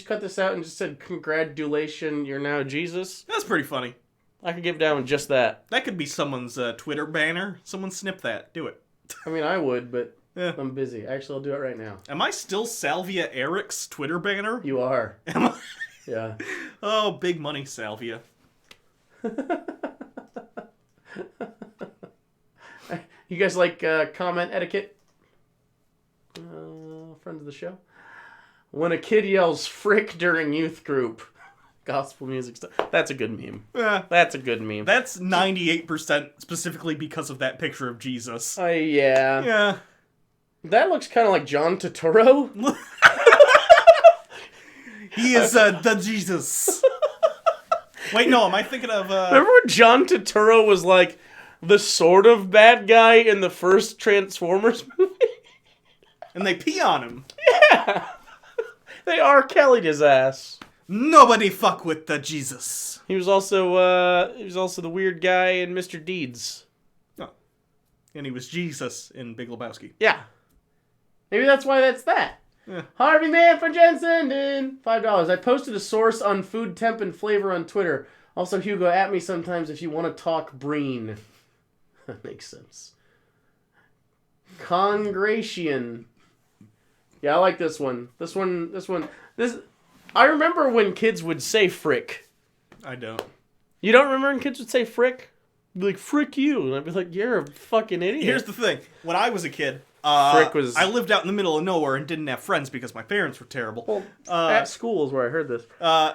cut this out and just said congratulations, you're now Jesus. That's pretty funny. I could get down with just that. That could be someone's Twitter banner. Someone snip that. Do it. I mean, I would, but I'm busy. Actually, I'll do it right now. Am I still Salvia Eric's Twitter banner? You are. Am I? Yeah. Oh, big money, Salvia. You guys like comment etiquette? Friends of the show? When a kid yells frick during youth group. Gospel music stuff. That's a good meme. Yeah. That's a good meme. That's 98% specifically because of that picture of Jesus. Yeah. Yeah. That looks kind of like John Turturro. He is the Jesus. Wait, no, am I thinking of... Remember when John Turturro was like the sort of bad guy in the first Transformers movie? And they pee on him. Yeah. They R. Kelly'd his ass. Nobody fuck with the Jesus. He was also the weird guy in Mr. Deeds. Oh. And he was Jesus in Big Lebowski. Yeah. Maybe that's why that's that. Yeah. Harvey Man for Jensen, $5. I posted a source on food temp and flavor on Twitter. Also, Hugo, at me sometimes if you want to talk breen. That makes sense. Congration. Yeah, I like this one. This. I remember when kids would say frick. I don't. You don't remember when kids would say frick? Be like, frick you. And I'd be like, you're a fucking idiot. Here's the thing. When I was a kid, frick was... I lived out in the middle of nowhere and didn't have friends because my parents were terrible. Well, at school is where I heard this.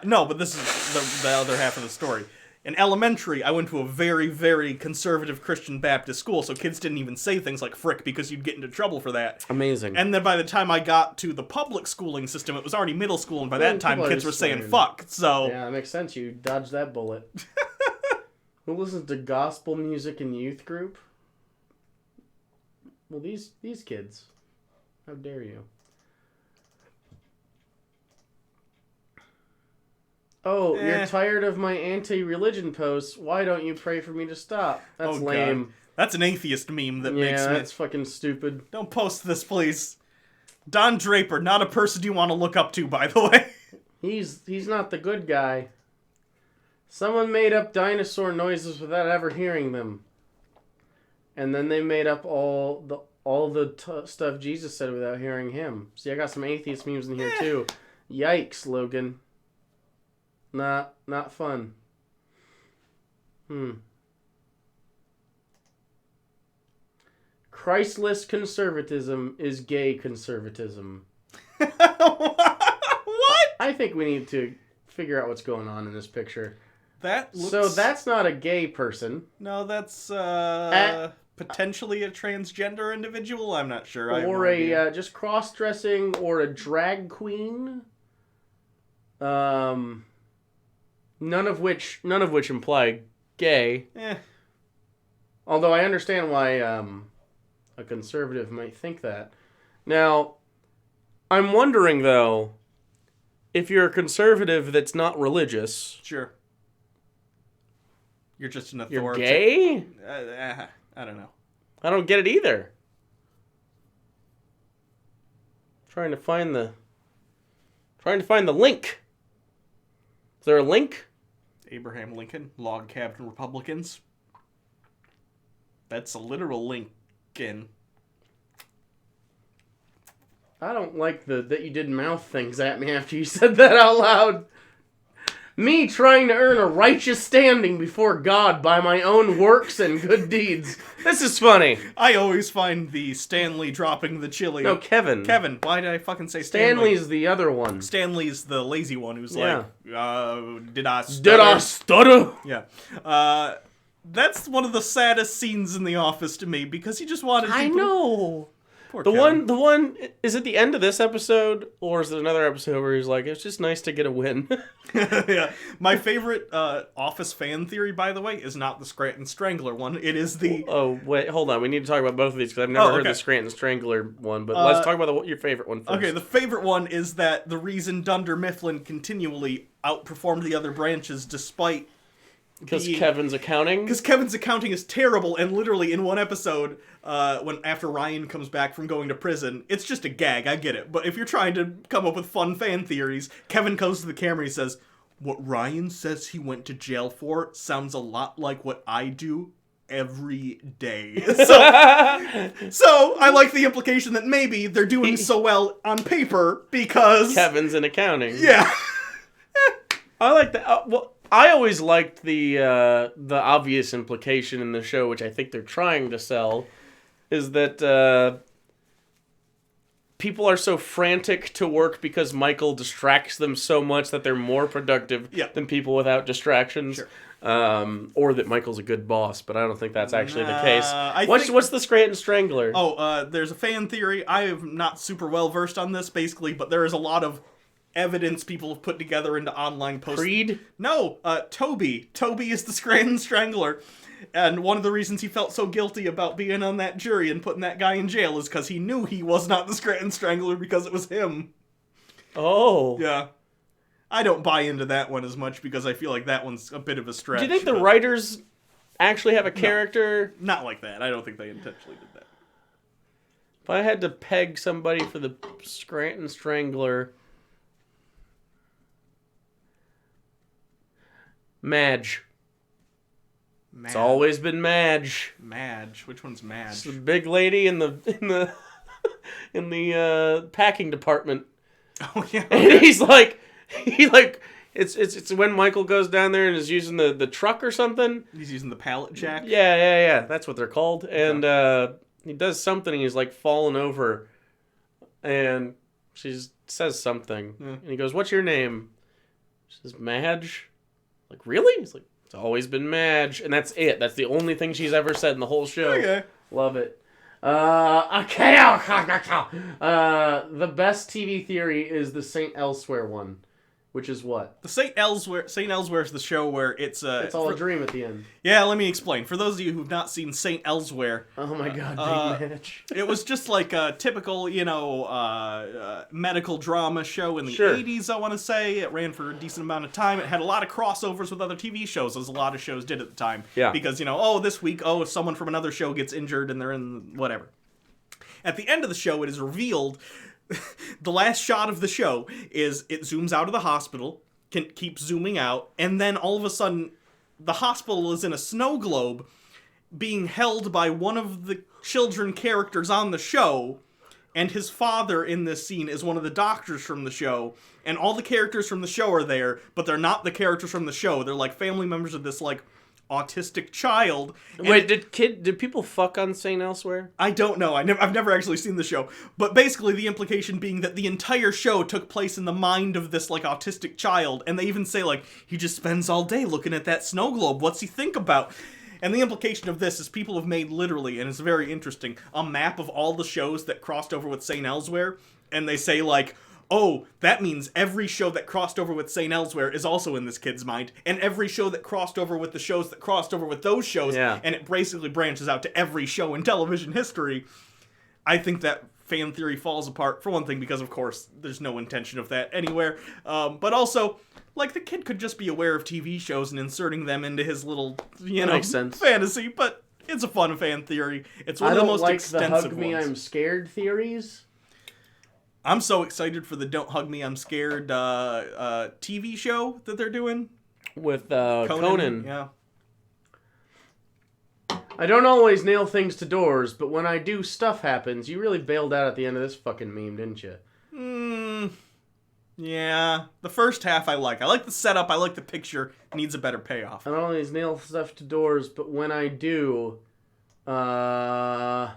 No, but this is the other half of the story. In elementary, I went to a very, very conservative Christian Baptist school, so kids didn't even say things like frick because you'd get into trouble for that. Amazing. And then by the time I got to the public schooling system, it was already middle school, and by that time, kids were saying fuck, so... Yeah, that makes sense. You dodged that bullet. Who listens to gospel music in youth group? Well, these kids. How dare you? Oh, you're tired of my anti-religion posts. Why don't you pray for me to stop? That's lame. God. That's an atheist meme that makes me... Yeah, that's fucking stupid. Don't post this, please. Don Draper, not a person you want to look up to, by the way. He's not the good guy. Someone made up dinosaur noises without ever hearing them. And then they made up all the stuff Jesus said without hearing him. See, I got some atheist memes in here, too. Yikes, Logan. Not fun. Christless conservatism is gay conservatism. What? I think we need to figure out what's going on in this picture. That looks... So that's not a gay person. No, that's potentially a transgender individual. I'm not sure. Or a just cross-dressing or a drag queen. None of which imply gay. Although I understand why a conservative might think that. Now, I'm wondering though, if you're a conservative that's not religious, sure, you're just an you're authority. Gay? I don't know. I don't get it either. Trying to find the link. Is there a link? Abraham Lincoln, log cabin Republicans. That's a literal Lincoln. I don't like that you did mouth things at me after you said that out loud. Me trying to earn a righteous standing before God by my own works and good deeds. This is funny. I always find the Stanley dropping the chili. No, Kevin. Kevin. Why did I fucking say Stanley? Stanley's the other one. Stanley's the lazy one who's like, did I stutter? Did I stutter? Yeah. That's one of the saddest scenes in The Office to me because he just wanted people... I know. Poor The Kevin. one, is it the end of this episode, or is it another episode where he's like, it's just nice to get a win? Yeah. My favorite Office fan theory, by the way, is not the Scranton Strangler one. It is the... Oh, wait, hold on. We need to talk about both of these, because I've never heard the Scranton Strangler one, but let's talk about your favorite one first. Okay, the favorite one is that the reason Dunder Mifflin continually outperformed the other branches despite... Because Kevin's accounting? Because Kevin's accounting is terrible, and literally in one episode, after Ryan comes back from going to prison, it's just a gag, I get it. But if you're trying to come up with fun fan theories, Kevin comes to the camera and he says, "What Ryan says he went to jail for sounds a lot like what I do every day." So I like the implication that maybe they're doing so well on paper because... Kevin's in accounting. Yeah. I like that. Well, I always liked the obvious implication in the show, which I think they're trying to sell, is that people are so frantic to work because Michael distracts them so much that they're more productive than people without distractions. Sure. Or that Michael's a good boss, but I don't think that's actually the case. What's the Scranton Strangler? There's a fan theory. I am not super well versed on this, basically, but there is a lot of evidence people have put together into online posts. Creed? No, Toby. Toby is the Scranton Strangler. And one of the reasons he felt so guilty about being on that jury and putting that guy in jail is because he knew he was not the Scranton Strangler because it was him. Oh. Yeah. I don't buy into that one as much because I feel like that one's a bit of a stretch. Do you think the writers actually have a character? No, not like that. I don't think they intentionally did that. If I had to peg somebody for the Scranton Strangler... Madge. It's always been Madge. Madge. Which one's Madge? It's the big lady in the packing department. Oh yeah. Okay. And it's when Michael goes down there and is using the truck or something. He's using the pallet jack. Yeah. That's what they're called. And he does something. And he's like falling over, and she says something. And he goes, "What's your name?" She says, "Madge." Like, really? He's like, It's always been Madge. And that's it. That's the only thing she's ever said in the whole show. Okay. Love it. Okay. The best TV theory is the St. Elsewhere one. Which is what? The St. Elsewhere is the show where it's all a dream at the end. Yeah, let me explain. For those of you who've not seen St. Elsewhere... Oh my god, big match. It was just like a typical, medical drama show in the 80s, I want to say. It ran for a decent amount of time. It had a lot of crossovers with other TV shows, as a lot of shows did at the time. Yeah. Because, this week, someone from another show gets injured and they're in whatever. At the end of the show, it is revealed... the last shot of the show is it zooms out of the hospital, keeps zooming out, and then all of a sudden the hospital is in a snow globe being held by one of the children characters on the show, and his father in this scene is one of the doctors from the show, and all the characters from the show are there, but they're not the characters from the show. They're like family members of this autistic child. Wait, did people fuck on St. Elsewhere? I don't know. I've never actually seen the show. But basically the implication being that the entire show took place in the mind of this autistic child. And they even say he just spends all day looking at that snow globe. What's he think about? And the implication of this is people have made literally, and it's very interesting, a map of all the shows that crossed over with St. Elsewhere. And they say oh, that means every show that crossed over with St. Elsewhere is also in this kid's mind, and every show that crossed over with the shows that crossed over with those shows, and it basically branches out to every show in television history. I think that fan theory falls apart, for one thing, because, of course, there's no intention of that anywhere, but also, the kid could just be aware of TV shows and inserting them into his little, makes sense. fantasy, but it's a fun fan theory. It's one of the most extensive ones. I don't like the hug me, I'm scared theories. I'm so excited for the Don't Hug Me, I'm Scared TV show that they're doing. With Conan. Yeah. I don't always nail things to doors, but when I do, stuff happens. You really bailed out at the end of this fucking meme, didn't you? Yeah. The first half I like. I like the setup, I like the picture. It needs a better payoff. I don't always nail stuff to doors, but when I do, the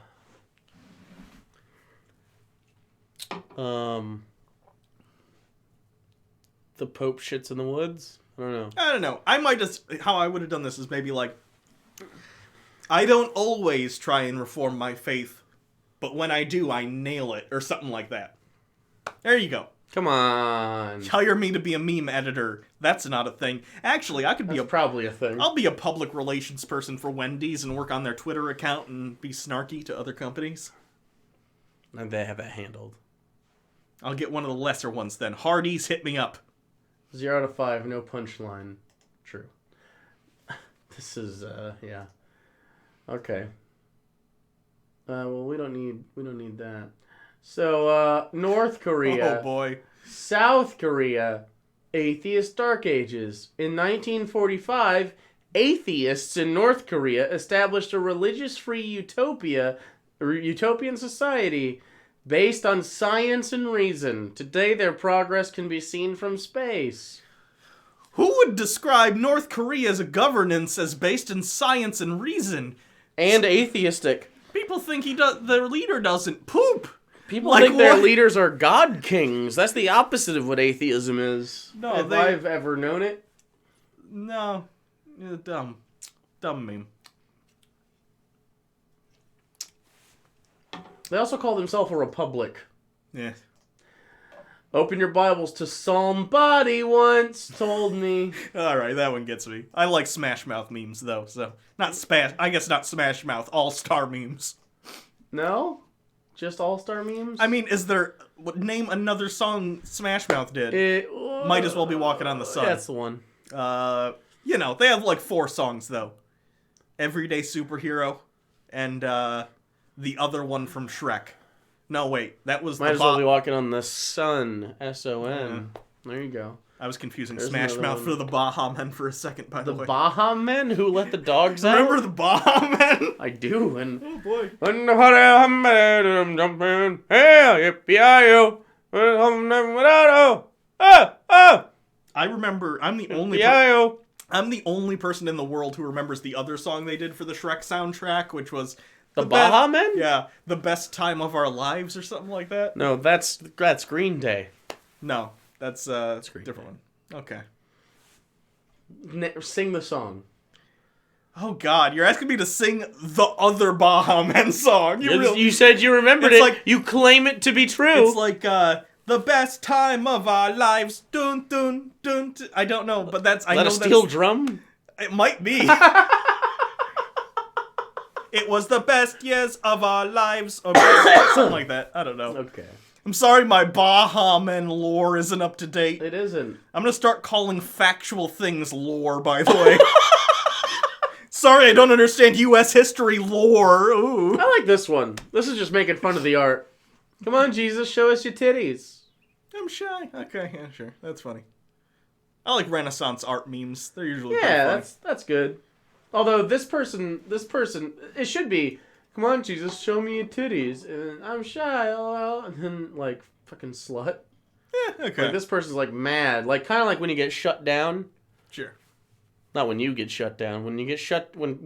Pope shits in the woods? I don't know. I might just... How I would have done this is maybe I don't always try and reform my faith, but when I do, I nail it, or something like that. There you go. Come on. Hire me to be a meme editor. That's not a thing. Actually, I could be probably a thing. I'll be a public relations person for Wendy's and work on their Twitter account and be snarky to other companies. And they have that handled. I'll get one of the lesser ones then. Hardee's, hit me up. 0 out of 5, no punchline. True. This is, yeah. Okay. Well, we don't need that. So, North Korea. Oh, boy. South Korea. Atheist Dark Ages. In 1945, atheists in North Korea established a religious-free utopian society based on science and reason. Today, their progress can be seen from space. Who would describe North Korea's governance as based in science and reason? And atheistic. People think their leader doesn't poop. People think their leaders are god kings. That's the opposite of what atheism is. No, if I've ever known it. No. Dumb meme. They also call themselves a republic. Yeah. Open your Bibles to somebody once told me. Alright, that one gets me. I like Smash Mouth memes, though, so... not Smash Mouth, All-Star memes. No? Just All-Star memes? I mean, is there... Name another song Smash Mouth did. Might as well be Walking on the Sun. That's the one. They have 4 songs, though. Everyday Superhero, and, the other one from Shrek. No, wait, that was Might as well be Walking on the Sun. S-O-N. There you go. I was confusing Smash Mouth for the Baja Men for a second, by the way. The Baja Men who let the dogs out? Remember the Baja Men? I do, and... Oh, boy. I remember, I'm the only person in the world who remembers the other song they did for the Shrek soundtrack, which was... The Baja Men? Yeah, The Best Time of Our Lives or something like that. No, that's Green Day. No, that's a different one. Okay. Sing the song. Oh God, you're asking me to sing the other Baha Men song. You said you remembered It's it. like- You claim it to be true. It's like the best time of our lives. Dun dun dun. I don't know, but that's I Let know a steel that's, drum? it might be. It was the best years of our lives, or something like that. I don't know. Okay. I'm sorry, my Baha Men lore isn't up to date. It isn't. I'm gonna start calling factual things lore, by the way. Sorry, I don't understand U.S. history lore. Ooh. I like this one. This is just making fun of the art. Come on, Jesus, show us your titties. I'm shy. Okay, yeah, sure. That's funny. I like Renaissance art memes. They're usually pretty Yeah, funny. that's good. Although this person, it should be, come on, Jesus, show me your titties. And I'm shy, lol. And then, like, fucking slut. Yeah, okay. Like, this person's, like, mad. Like, kind of like when you get shut down. Sure. Not when you get shut down. When you get when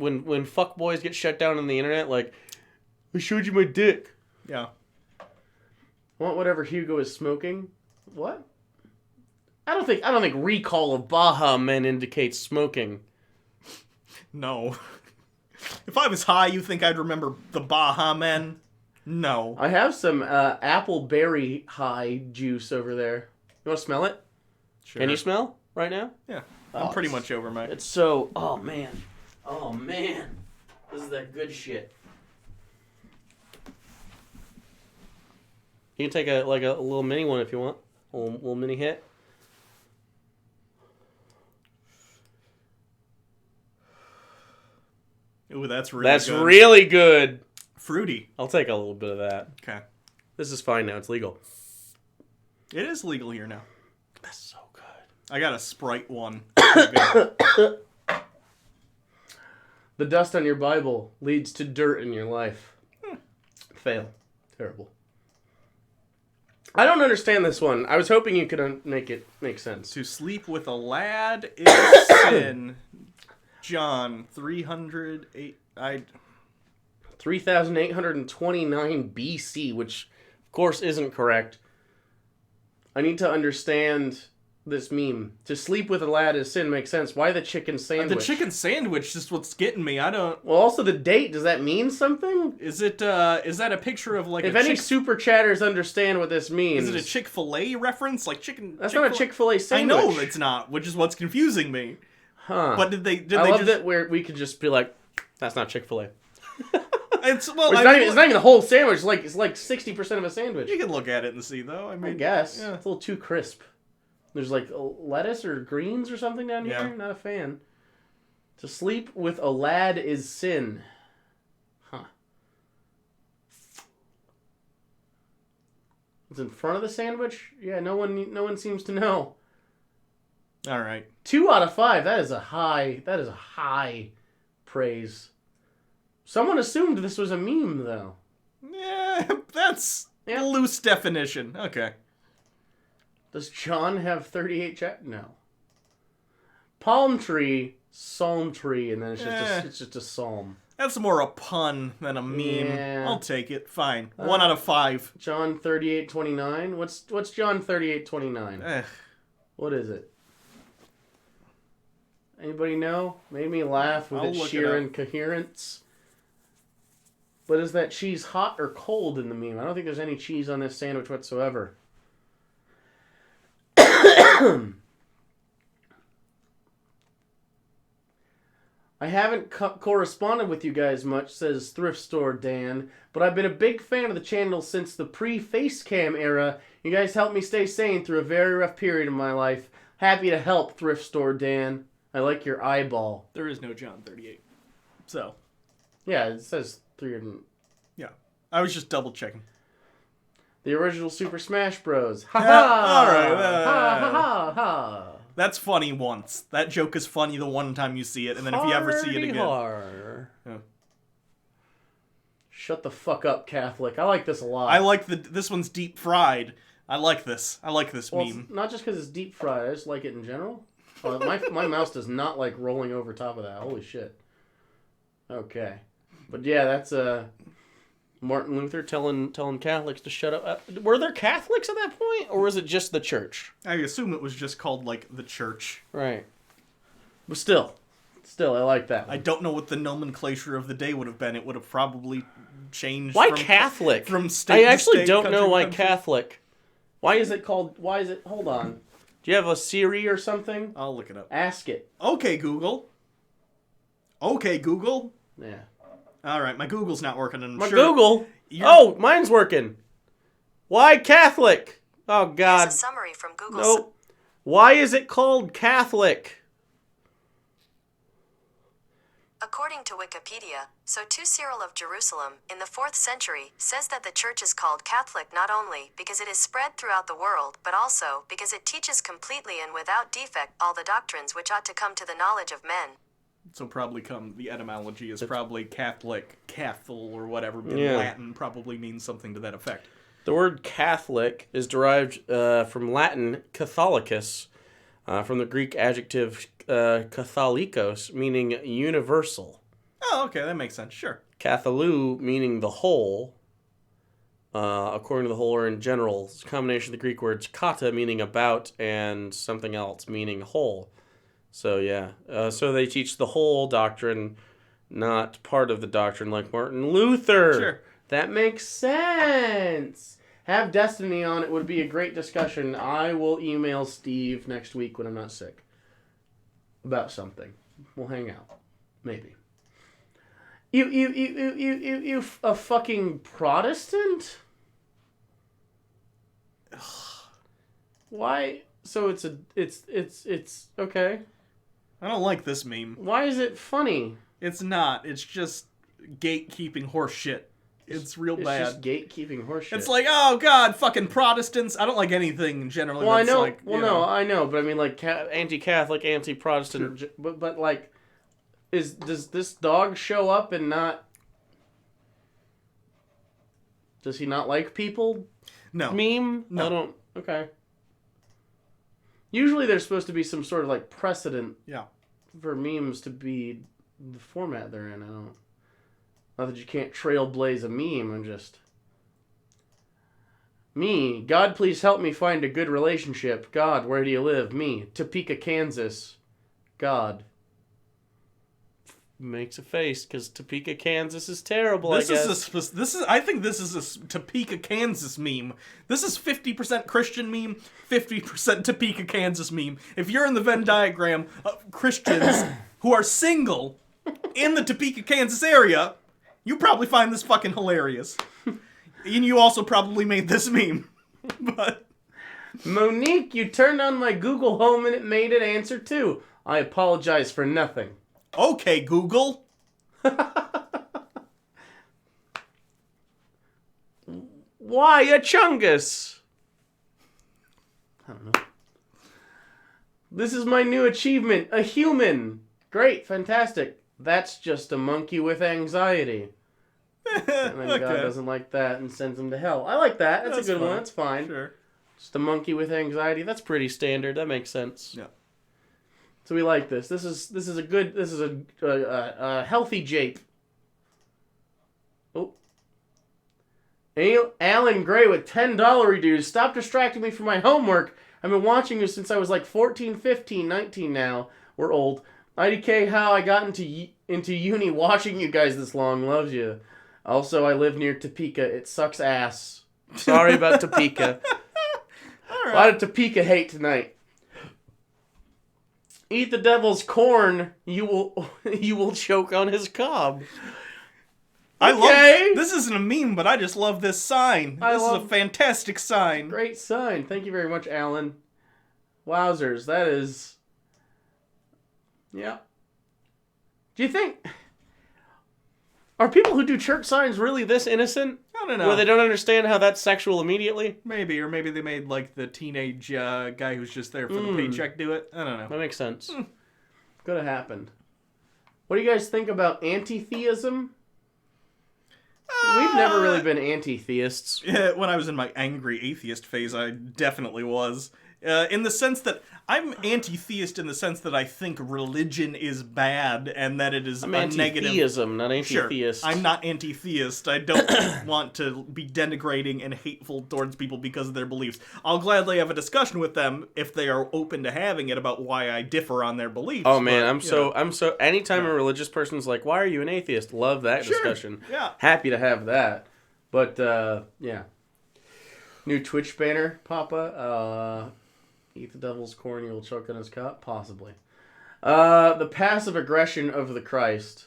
fuckboys get shut down on the internet, like, I showed you my dick. Yeah. Want whatever Hugo is smoking? What? I don't think recall of Baha Men indicates smoking. No. If I was high, you think I'd remember the Baha Men? No. I have some apple berry high juice over there. You want to smell it? Sure. Can you smell right now? Yeah. I'm pretty much over my... It's so... Oh, man. Oh, man. This is that good shit. You can take a little mini one if you want. A little mini hit. Ooh, that's really That's good. really good. Fruity. I'll take a little bit of that. Okay. This is fine now. It's legal. It is legal here now. That's so good. I got a Sprite one. Good. The dust on your Bible leads to dirt in your life. Fail. Terrible. I don't understand this one. I was hoping you could make it make sense. To sleep with a lad is sin. John 308. 3,829 BC, which of course isn't correct. I need to understand this meme. To sleep with a lad is sin makes sense. Why the chicken sandwich? The chicken sandwich is what's getting me. I don't... Well, also the date. Does that mean something? Is that a picture of like If a any super chatters understand what this means. Is it a Chick-fil-A reference? Like chicken... That's not a Chick-fil-A sandwich. I know it's not, which is what's confusing me. Huh. But did they I love just... that we could just be like, that's not Chick-fil-A. It's well, It's not even the whole sandwich. It's like 60% of a sandwich. You can look at it and see, though. I mean, I guess. yeah. It's a little too crisp. There's like lettuce or greens or something down here. Yeah. Not a fan. To sleep with a lad is sin. Huh. It's in front of the sandwich? Yeah, no one seems to know. All right. 2 out of 5. That is a high praise. Someone assumed this was a meme, though. Yeah, that's a loose definition. Okay. Does John have 38 No. Palm tree, psalm tree, and then it's just a psalm. That's more a pun than a meme. Yeah. I'll take it. Fine. 1 out of 5. John 38:29. What's John 38:29? What is it? Anybody know? Made me laugh with I'll its look sheer it up. incoherence. But is that cheese hot or cold in the meme? I don't think there's any cheese on this sandwich whatsoever. I haven't corresponded with you guys much, says Thrift Store Dan, but I've been a big fan of the channel since the pre-Facecam era. You guys helped me stay sane through a very rough period in my life. Happy to help, Thrift Store Dan. I like your eyeball. There is no John 38. So. Yeah, it says 300. Yeah. I was just double checking. The original Super Smash Bros. Ha Yeah, ha! all right, Ha ha ha ha! That's funny once. That joke is funny the one time you see it, and then if you ever see it again. Yeah. Shut the fuck up, Catholic. I like this a lot. I like this one's deep fried. I like this. I like this Well, meme. it's not just because it's deep fried. I just like it in general. My mouse does not like rolling over top of that. Holy shit. Okay. But yeah, that's Martin Luther telling Catholics to shut up. Were there Catholics at that point, or was it just the church? I assume it was just called, like, the church. Right. But still, I like that one. I don't know what the nomenclature of the day would have been. It would have probably changed. Why from, Catholic? From state I actually to state, don't know why country. Catholic. Why is it? Hold on. Do you have a Siri or something? I'll look it up. Ask it. Okay, Google. Okay, Google. Yeah. All right, my Google's not working. And I'm My sure Google? Oh, mine's working. Why Catholic? Oh, God. Here's a summary from Google's. Nope. Why is it called Catholic? According to Wikipedia, so too Cyril of Jerusalem, in the 4th century, says that the church is called Catholic not only because it is spread throughout the world, but also because it teaches completely and without defect all the doctrines which ought to come to the knowledge of men. So probably the etymology is probably Catholic, Cathol, or whatever. In Yeah. Latin probably means something to that effect. The word Catholic is derived from Latin Catholicus, from the Greek adjective katholikos, meaning universal. Oh, okay, that makes sense. Sure. Kathalou, meaning the whole, according to the whole or in general. It's a combination of the Greek words kata, meaning about, and something else, meaning whole. So, yeah. So they teach the whole doctrine, not part of the doctrine like Martin Luther. Sure. That makes sense. Have Destiny on. It would be a great discussion. I will email Steve next week when I'm not sick about something. We'll hang out. Maybe. You a fucking Protestant? Why? So it's okay. I don't like this meme. Why is it funny? It's not. It's just gatekeeping horse shit. It's real bad. It's just gatekeeping horseshit. It's like, oh god, fucking Protestants. I don't like anything generally. Well, I that's know. Like, well, no, I know, but I mean, like, anti-Catholic, anti-Protestant. Sure. But like, does this dog show up and not? Does he not like people? No. Meme? No. I don't. Okay. Usually, there's supposed to be some sort of like precedent. Yeah. For memes to be the format they're in. I don't. Not that you can't trailblaze a meme and just. Me, God, please help me find a good relationship. God, where do you live? Me, Topeka, Kansas. God. Makes a face because Topeka, Kansas is terrible. I guess. I think this is a Topeka, Kansas meme. This is 50% Christian meme, 50% Topeka, Kansas meme. If you're in the Venn diagram of Christians who are single in the Topeka, Kansas area, you probably find this fucking hilarious. And you also probably made this meme. But Monique, you turned on my Google Home and it made it answer too. I apologize for nothing. okay, Google. Why a chungus? I don't know. This is my new achievement. A human. Great, fantastic. That's just a monkey with anxiety. And then God doesn't like that and sends him to hell. I like that. That's a good one. That's fine. Sure. Just a monkey with anxiety. That's pretty standard. That makes sense. Yeah. So we like this. This is a healthy jape. Oh. Alan Gray with $10 reduced. Stop distracting me from my homework. I've been watching you since I was like 14, 15, 19 now. We're old. IDK, how I got into uni watching you guys this long. Loves you. Also, I live near Topeka. It sucks ass. Sorry about Topeka. All A lot of Topeka hate tonight. Eat the devil's corn, you will choke on his cob. I Okay. love this. Isn't a meme, but I just love this sign. This is a fantastic sign. Great sign. Thank you very much, Alan. Wowzers, that is. Yeah. Do you think are people who do church signs really this innocent? I don't know. Where they don't understand how that's sexual immediately? Maybe, or maybe they made like the teenage guy who's just there for the paycheck do it. I don't know. That makes sense. Could have happened. What do you guys think about anti-theism? We've never really been anti-theists. Yeah, when I was in my angry atheist phase, I definitely was. In the sense that I'm anti-theist in the sense that I think religion is bad and that it is I'm a negative... anti-theism, not anti-theist. Sure, I'm not anti-theist. I don't want to be denigrating and hateful towards people because of their beliefs. I'll gladly have a discussion with them if they are open to having it about why I differ on their beliefs. Oh man, but, I'm so. Anytime a religious person's like, "Why are you an atheist?" Love that discussion. Yeah. Happy to have that. But yeah. New Twitch banner, Papa. Eat the devil's corn, you'll choke on his cup? Possibly. The passive aggression of the Christ.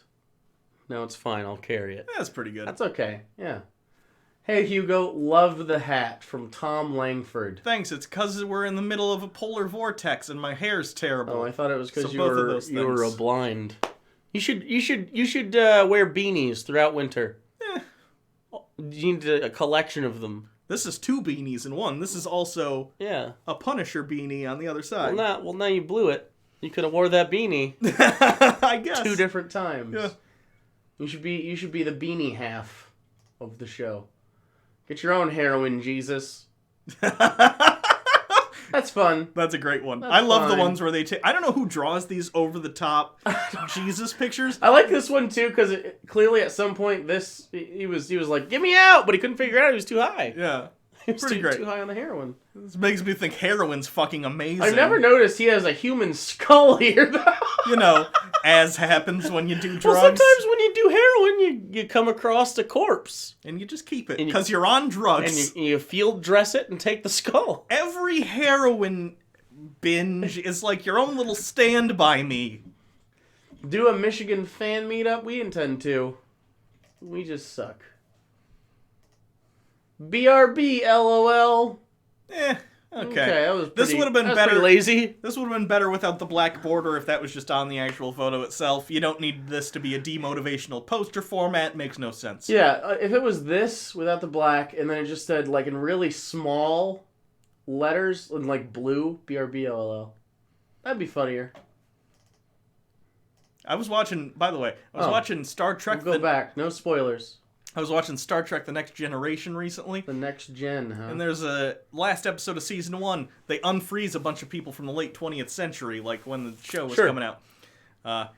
No, it's fine. I'll carry it. That's pretty good. That's okay. Yeah. Hey, Hugo. Love the hat from Tom Langford. Thanks. It's because we're in the middle of a polar vortex and my hair's terrible. Oh, I thought it was because So you both were of blind. You should wear beanies throughout winter. You need a collection of them. This is 2 beanies in one. This is also a Punisher beanie on the other side. Well, now you blew it. You could have wore that beanie I guess 2 different times. Yeah. You should be the beanie half of the show. Get your own heroin, Jesus. That's fun. That's a great one. That's I love the fine. ones where they take... I don't know who draws these over-the-top Jesus pictures. I like this one too because clearly at some point he was like, "Get me out," but he couldn't figure it out. He was too high. Yeah. He was Pretty great. too high on the heroin. This makes me think heroin's fucking amazing. I've never noticed he has a human skull here, though. You know, as happens when you do drugs. Well, sometimes when you do heroin, you come across a corpse. And you just keep it, And you- because you're on drugs. And you field dress it and take the skull. Every heroin binge is like your own little Stand By Me. Do a Michigan fan meetup? We intend to. We just suck. BRB, LOL. Okay. That was This would have been pretty better. lazy. This would have been better without the black border if that was just on the actual photo itself. You don't need this to be a demotivational poster format. Makes no sense. Yeah, if it was this without the black, and then it just said, like, in really small letters, in, like, blue, BRB, LOL. That'd be funnier. I was watching, by the way, watching Star Trek. We'll go back. No spoilers. I was watching Star Trek The Next Generation recently. The next gen, huh? And there's a last episode of season 1. They unfreeze a bunch of people from the late 20th century, like when the show was coming out. I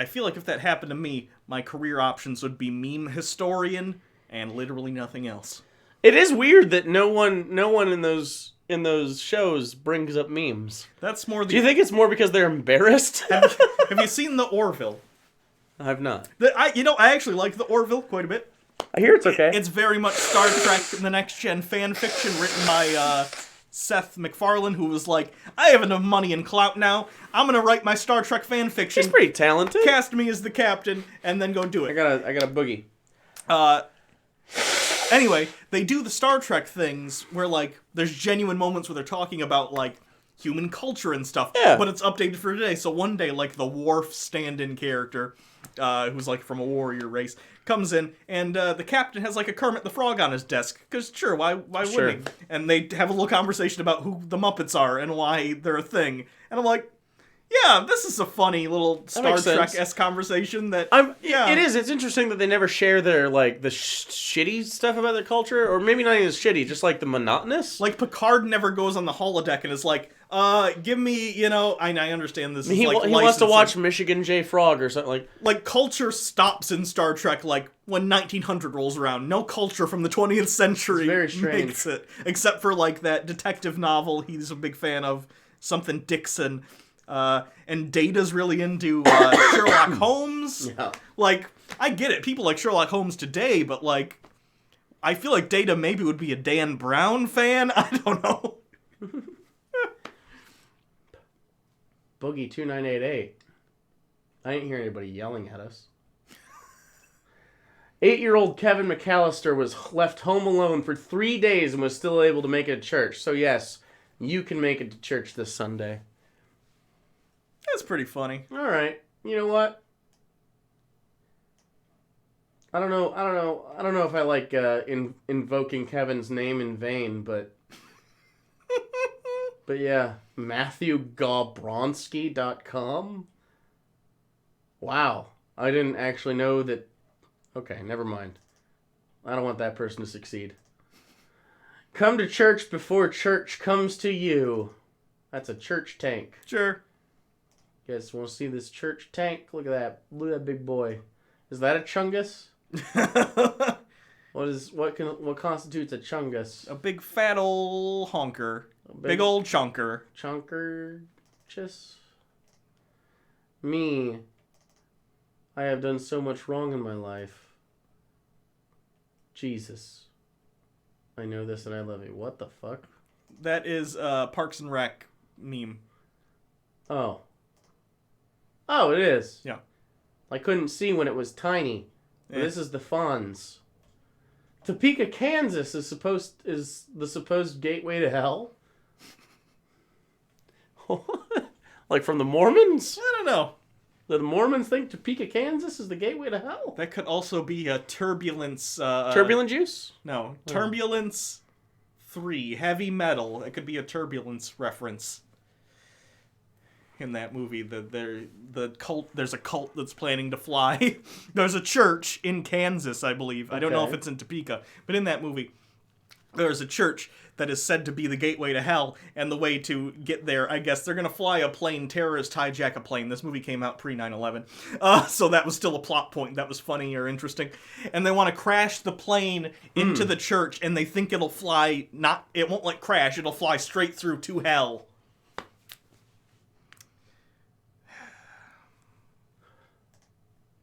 feel like if that happened to me, my career options would be meme historian and literally nothing else. It is weird that no one in those shows brings up memes. That's more. Do you think it's more because they're embarrassed? Have you seen the Orville? I've not. I actually like the Orville quite a bit. I hear it's okay. It's very much Star Trek The Next Gen fan fiction written by Seth MacFarlane, who was like, I have enough money and clout now. I'm gonna write my Star Trek fan fiction. He's pretty talented. Cast me as the captain, and then go do it. I got a boogie. Anyway, they do the Star Trek things where, like, there's genuine moments where they're talking about, like, human culture and stuff. Yeah. But it's updated for today. So one day, like, the Worf stand-in character, who's, like, from a warrior race, comes in, and the captain has, like, a Kermit the Frog on his desk. Because, sure, why wouldn't he? And they have a little conversation about who the Muppets are and why they're a thing. And I'm like, yeah, this is a funny little Star Trek-esque conversation that... It is. It's interesting that they never share their, like, the shitty stuff about their culture, or maybe not even shitty, just, like, the monotonous. Like, Picard never goes on the holodeck and is like, give me, I understand this is, He like, wants to licensing. watch Michigan J. Frog or something, like... Like, culture stops in Star Trek, like, when 1900 rolls around. No culture from the 20th century It's very strange. makes it. Except for, like, that detective novel he's a big fan of, something Dixon. And Data's really into Sherlock Holmes. Yeah. Like, I get it. People like Sherlock Holmes today, but, like, I feel like Data maybe would be a Dan Brown fan. I don't know. Boogie 2988. I didn't hear anybody yelling at us. 8-year-old Kevin McAllister was left home alone for 3 days and was still able to make it to church. So yes, you can make it to church this Sunday. That's pretty funny. All right. You know what? I don't know if I like invoking Kevin's name in vain, but yeah, MatthewGobronsky.com. Wow. I didn't actually know that. Okay, never mind. I don't want that person to succeed. Come to church before church comes to you. That's a church tank. Sure. You guys want to see this church tank? Look at that. Look at that big boy. Is that a chungus? What constitutes a chungus? A big fat ol' honker. Big old chunker. Chunker. Me. I have done so much wrong in my life. Jesus. I know this and I love you. What the fuck? That is Parks and Rec meme. Oh. Oh, it is. Yeah. I couldn't see when it was tiny. Yeah. This is the Fonz. Topeka, Kansas is the supposed gateway to hell. Like from the Mormons? I don't know. The Mormons think Topeka, Kansas is the gateway to hell. That could also be a Turbulence... Turbulent Juice? No. Turbulence 3. Heavy Metal. It could be a Turbulence reference. In that movie, the cult. There's a cult that's planning to fly. There's a church in Kansas, I believe. I don't know if it's in Topeka, but in that movie, there's a church that is said to be the gateway to hell, and the way to get there, I guess, they're gonna fly a plane, terrorist hijack a plane. This movie came out pre 9/11, so that was still a plot point that was funny or interesting. And they want to crash the plane into the church, and they think it'll fly. It won't like crash. It'll fly straight through to hell.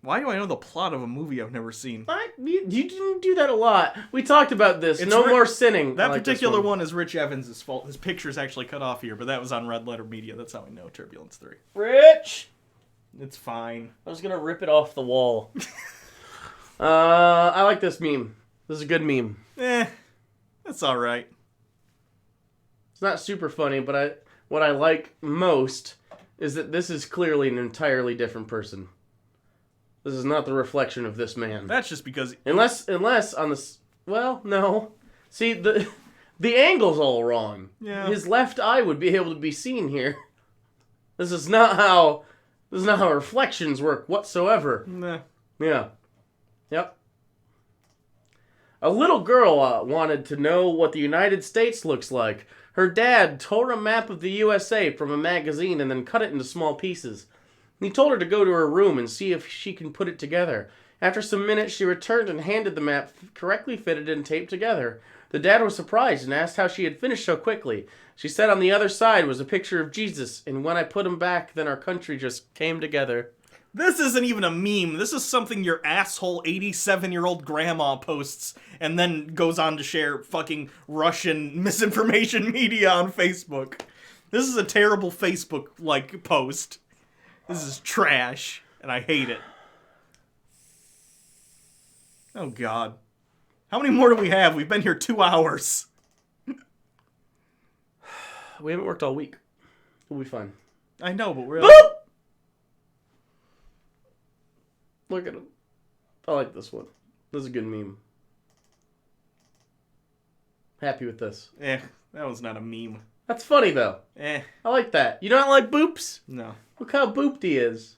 Why do I know the plot of a movie I've never seen? You didn't do that a lot. We talked about this. More sinning. That particular one is Rich Evans' fault. His picture's actually cut off here, but that was on Red Letter Media. That's how I know Turbulence 3. Rich! It's fine. I was going to rip it off the wall. I like this meme. This is a good meme. It's alright. It's not super funny, but what I like most is that this is clearly an entirely different person. This is not the reflection of this man. That's just because... Unless on this... Well, no. See, the angle's all wrong. Yeah. His left eye would be able to be seen here. This is not how reflections work whatsoever. Nah. Yeah. Yep. A little girl wanted to know what the United States looks like. Her dad tore a map of the USA from a magazine and then cut it into small pieces. He told her to go to her room and see if she can put it together. After some minutes, she returned and handed the map correctly fitted and taped together. The dad was surprised and asked how she had finished so quickly. She said on the other side was a picture of Jesus, and when I put him back, then our country just came together. This isn't even a meme. This is something your asshole 87-year-old grandma posts and then goes on to share fucking Russian misinformation media on Facebook. This is a terrible Facebook, post. This is trash, and I hate it. Oh, God. How many more do we have? We've been here 2 hours. We haven't worked all week. We'll be fine. I know, but we're... Boop! Look at him. I like this one. This is a good meme. Happy with this. that was not a meme. That's funny, though. I like that. You don't like boops? No. Look how booped he is.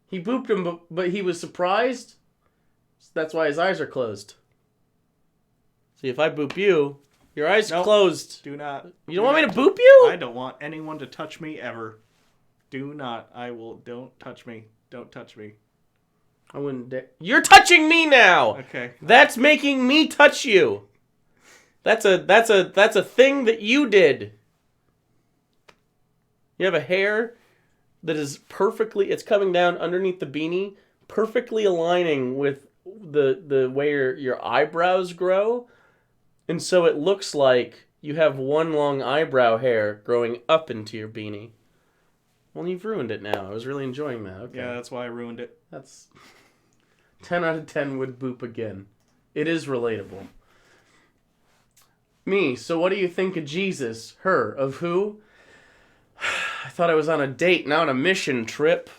He booped him, but he was surprised. That's why his eyes are closed. See, if I boop you, your eyes are closed. Do not. You don't want me to boop you? I don't want anyone to touch me ever. Do not. Don't touch me. Don't touch me. I wouldn't dare. You're touching me now! Okay. That's making me touch you. That's a thing that you did. You have a hair that is it's coming down underneath the beanie, perfectly aligning with the way your eyebrows grow. And so it looks like you have one long eyebrow hair growing up into your beanie. Well, you've ruined it now. I was really enjoying that. Okay. Yeah, that's why I ruined it. That's 10 out of 10 would boop again. It is relatable. Me, so what do you think of Jesus? Her, of who? I thought I was on a date, not on a mission trip.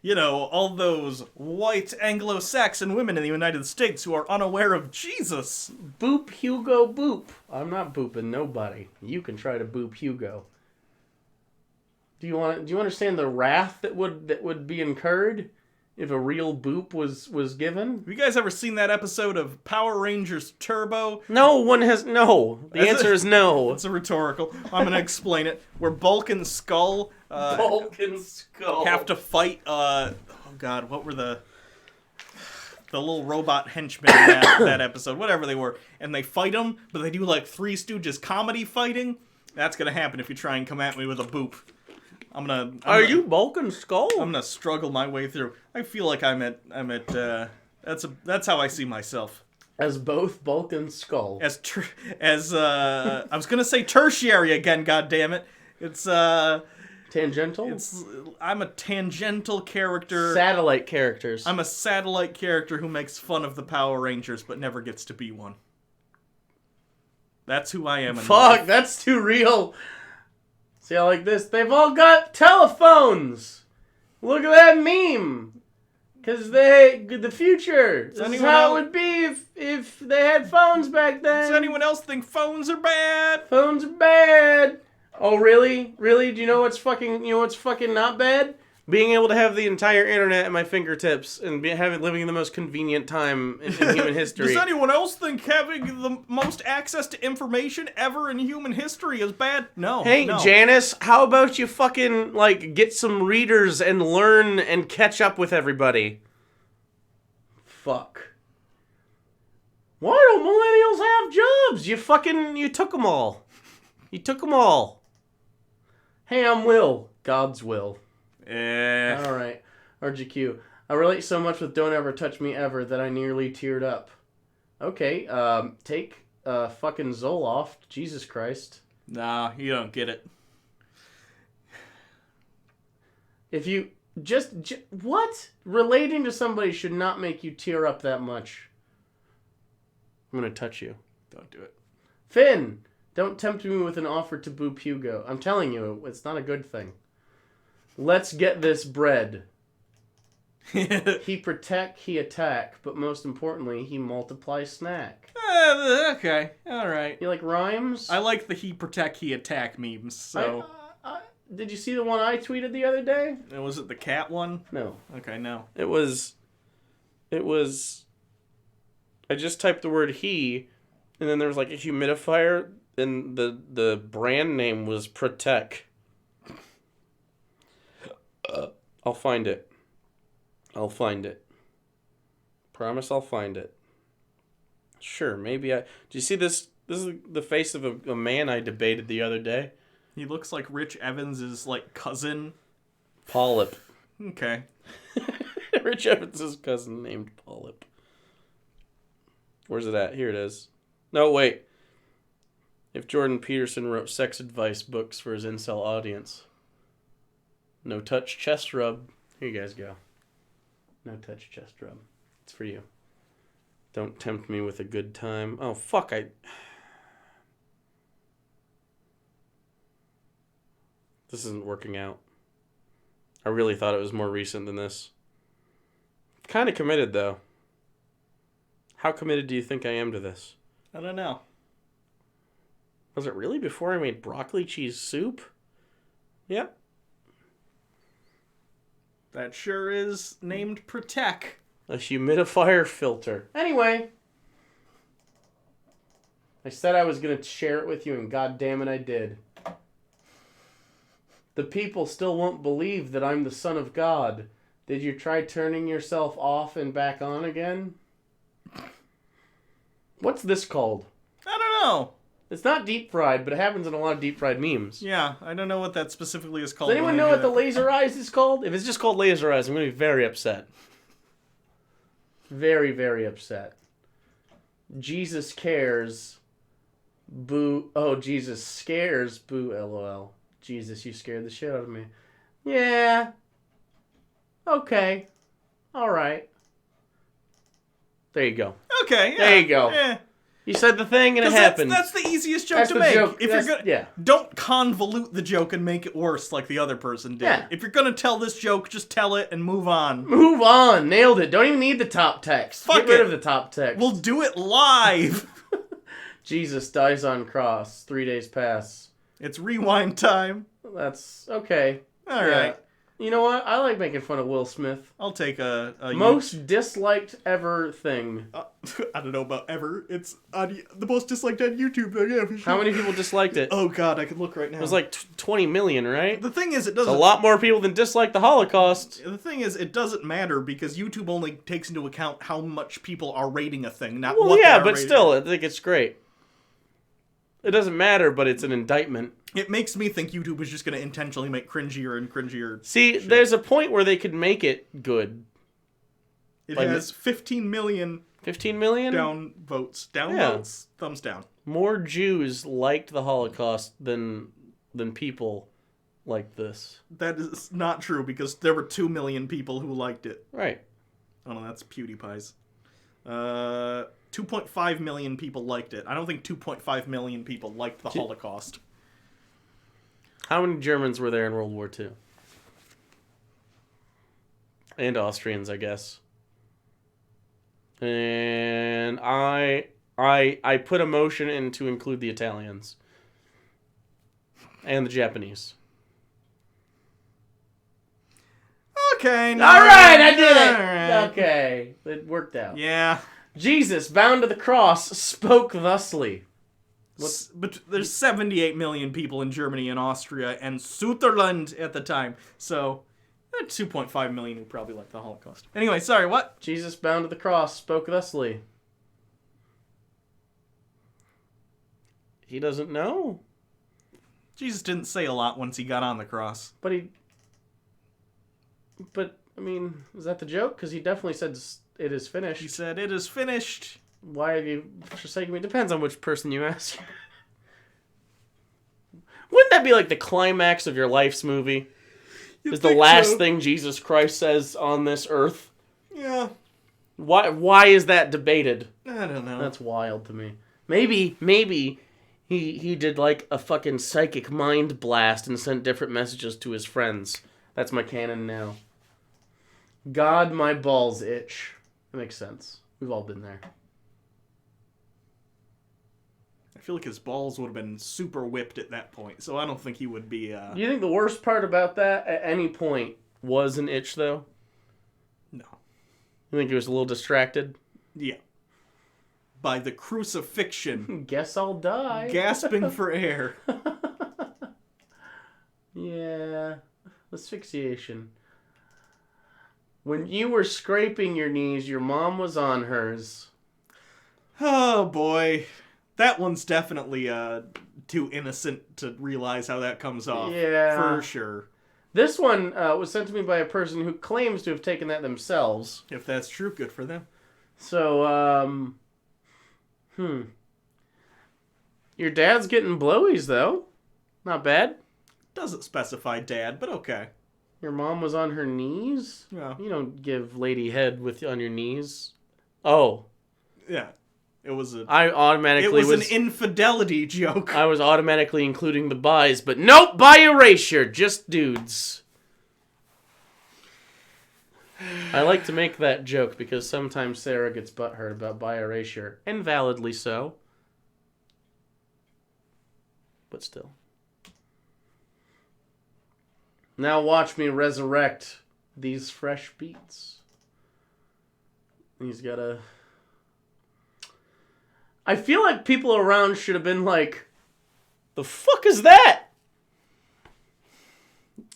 You know, all those white Anglo-Saxon women in the United States who are unaware of Jesus. Boop, Hugo, boop. I'm not booping nobody. You can try to boop Hugo. Do you understand the wrath that would be incurred if a real boop was given. Have you guys ever seen that episode of Power Rangers Turbo? No one has. No. The answer is no. It's a rhetorical. I'm going to explain it. Where Bulk and Skull have to fight, oh god, what were the little robot henchmen in that episode, whatever they were, and they fight them, but they do like Three Stooges comedy fighting. That's going to happen if you try and come at me with a boop. Are you Bulk and Skull? I'm gonna struggle my way through. I feel like I'm at that's how I see myself. As both Bulk and Skull. I was gonna say tertiary again, god damn it. It's tangential? I'm a tangential character. Satellite characters. I'm a satellite character who makes fun of the Power Rangers but never gets to be one. That's who I am in Fuck, life. that's too real. See, I like this. They've all got telephones. Look at that meme. Because the future. This is how it would be if they had phones back then. Does anyone else think phones are bad? Phones are bad. Oh, really? Really? Do you know what's fucking not bad? Being able to have the entire internet at my fingertips and living in the most convenient time in human history. Does anyone else think having the most access to information ever in human history is bad? No. Hey, no. Janice, how about you fucking, get some readers and learn and catch up with everybody? Fuck. Why don't millennials have jobs? You took them all. You took them all. Hey, I'm Will. God's will. Alright. RGQ. I relate so much with Don't Ever Touch Me Ever that I nearly teared up. Okay, take fucking Zoloft. Jesus Christ. Nah, you don't get it. If you what? Relating to somebody should not make you tear up that much. I'm gonna touch you. Don't do it. Finn! Don't tempt me with an offer to boop Hugo. I'm telling you, it's not a good thing. Let's get this bread. He protect, he attack, but most importantly, he multiply snack. Okay, alright. You like rhymes? I like the he protect, he attack memes, so... Did you see the one I tweeted the other day? Was it the cat one? No. Okay, no. It was... I just typed the word he, and then there was a humidifier, and the brand name was Protect. I'll find it. Promise I'll find it. Sure, maybe do you see this? This is the face of a man I debated the other day. He looks like Rich Evans' cousin. Polyp. Okay. Rich Evans' cousin named Polyp. Where's it at? Here it is. No, wait. If Jordan Peterson wrote sex advice books for his incel audience. No touch chest rub. Here you guys go. No touch chest rub. It's for you. Don't tempt me with a good time. Oh, fuck. This isn't working out. I really thought it was more recent than this. Kind of committed, though. How committed do you think I am to this? I don't know. Was it really before I made broccoli cheese soup? Yep. That sure is named Protect. A humidifier filter. Anyway. I said I was going to share it with you, and goddammit I did. The people still won't believe that I'm the Son of God. Did you try turning yourself off and back on again? What's this called? I don't know. It's not deep fried, but it happens in a lot of deep fried memes. Yeah, I don't know what that specifically is called. Does anyone know what the laser eyes is called? If it's just called laser eyes, I'm going to be very upset. Very, very upset. Jesus cares. Boo. Oh, Jesus scares. Boo, lol. Jesus, you scared the shit out of me. Yeah. Okay. Alright. There you go. Okay, yeah. There you go. Yeah. You said the thing and it happened. That's the easiest joke That's to the make. joke. If That's- you're gonna, yeah. don't convolute the joke and make it worse like the other person did. Yeah. If you're gonna tell this joke, just tell it and move on. Move on. Nailed it. Don't even need the top text. Fuck Get rid it. of the top text. We'll do it live. Jesus dies on cross. 3 days pass. It's rewind time. That's okay. All right. You know what? I like making fun of Will Smith. I'll take a Most disliked ever thing. I don't know about ever. It's the most disliked on YouTube, though. Yeah, for sure. How many people disliked it? Oh God, I could look right now. It was like 20 million, right? The thing is, it It's doesn't. a lot more people than disliked the Holocaust. The thing is, it doesn't matter because YouTube only takes into account how much people are rating a thing, not Well, what yeah, they are but rating. still, I think it's great. It doesn't matter, but it's an indictment. It makes me think YouTube is just going to intentionally make cringier and cringier. See, shit. there's a point where they could make it good. It like has 15 million 15 million? downvotes. Yeah. Downvotes? Thumbs down. More Jews liked the Holocaust than people like this. That is not true because there were 2 million people who liked it. Right. Oh no, that's PewDiePie's. 2.5 million people liked it. I don't think 2.5 million people liked the Holocaust. How many Germans were there in World War II? And Austrians, I guess. And I put a motion in to include the Italians. And the Japanese. Okay. All right, I did it. All right. Okay, it worked out. Yeah. Jesus, bound to the cross, spoke thusly. But there's 78 million people in Germany and Austria and Switzerland at the time. So, 2.5 million who probably like the Holocaust. Anyway, sorry, what? Jesus, bound to the cross, spoke thusly. He doesn't know. Jesus didn't say a lot once he got on the cross. But I mean, is that the joke? Because he definitely said it is finished. He said, "It is finished." Why have you forsaken me? Depends on which person you ask. Wouldn't that be like the climax of your life's movie? Is the last thing Jesus Christ says on this earth? Yeah. Why is that debated? I don't know. That's wild to me. Maybe he did like a fucking psychic mind blast and sent different messages to his friends. That's my canon now. God, my balls itch. That makes sense. We've all been there. I feel like his balls would have been super whipped at that point, so I don't think he would be, Do you think the worst part about that at any point was an itch, though? No. You think he was a little distracted? Yeah. By the crucifixion. Guess I'll die. Gasping for air. Yeah. Asphyxiation. When you were scraping your knees, your mom was on hers. Oh, boy. That one's definitely too innocent to realize how that comes off. Yeah. For sure. This one was sent to me by a person who claims to have taken that themselves. If that's true, good for them. So, Your dad's getting blowies, though. Not bad. Doesn't specify dad, but okay. Your mom was on her knees? Yeah. You don't give lady head on your knees. Oh. Yeah. It was an infidelity joke. I was automatically including the bis, but nope, by erasure, just dudes. I like to make that joke because sometimes Sarah gets butthurt about by erasure, and validly so. But still. Now watch me resurrect these fresh beats. He's got a... I feel like people around should have been like, the fuck is that?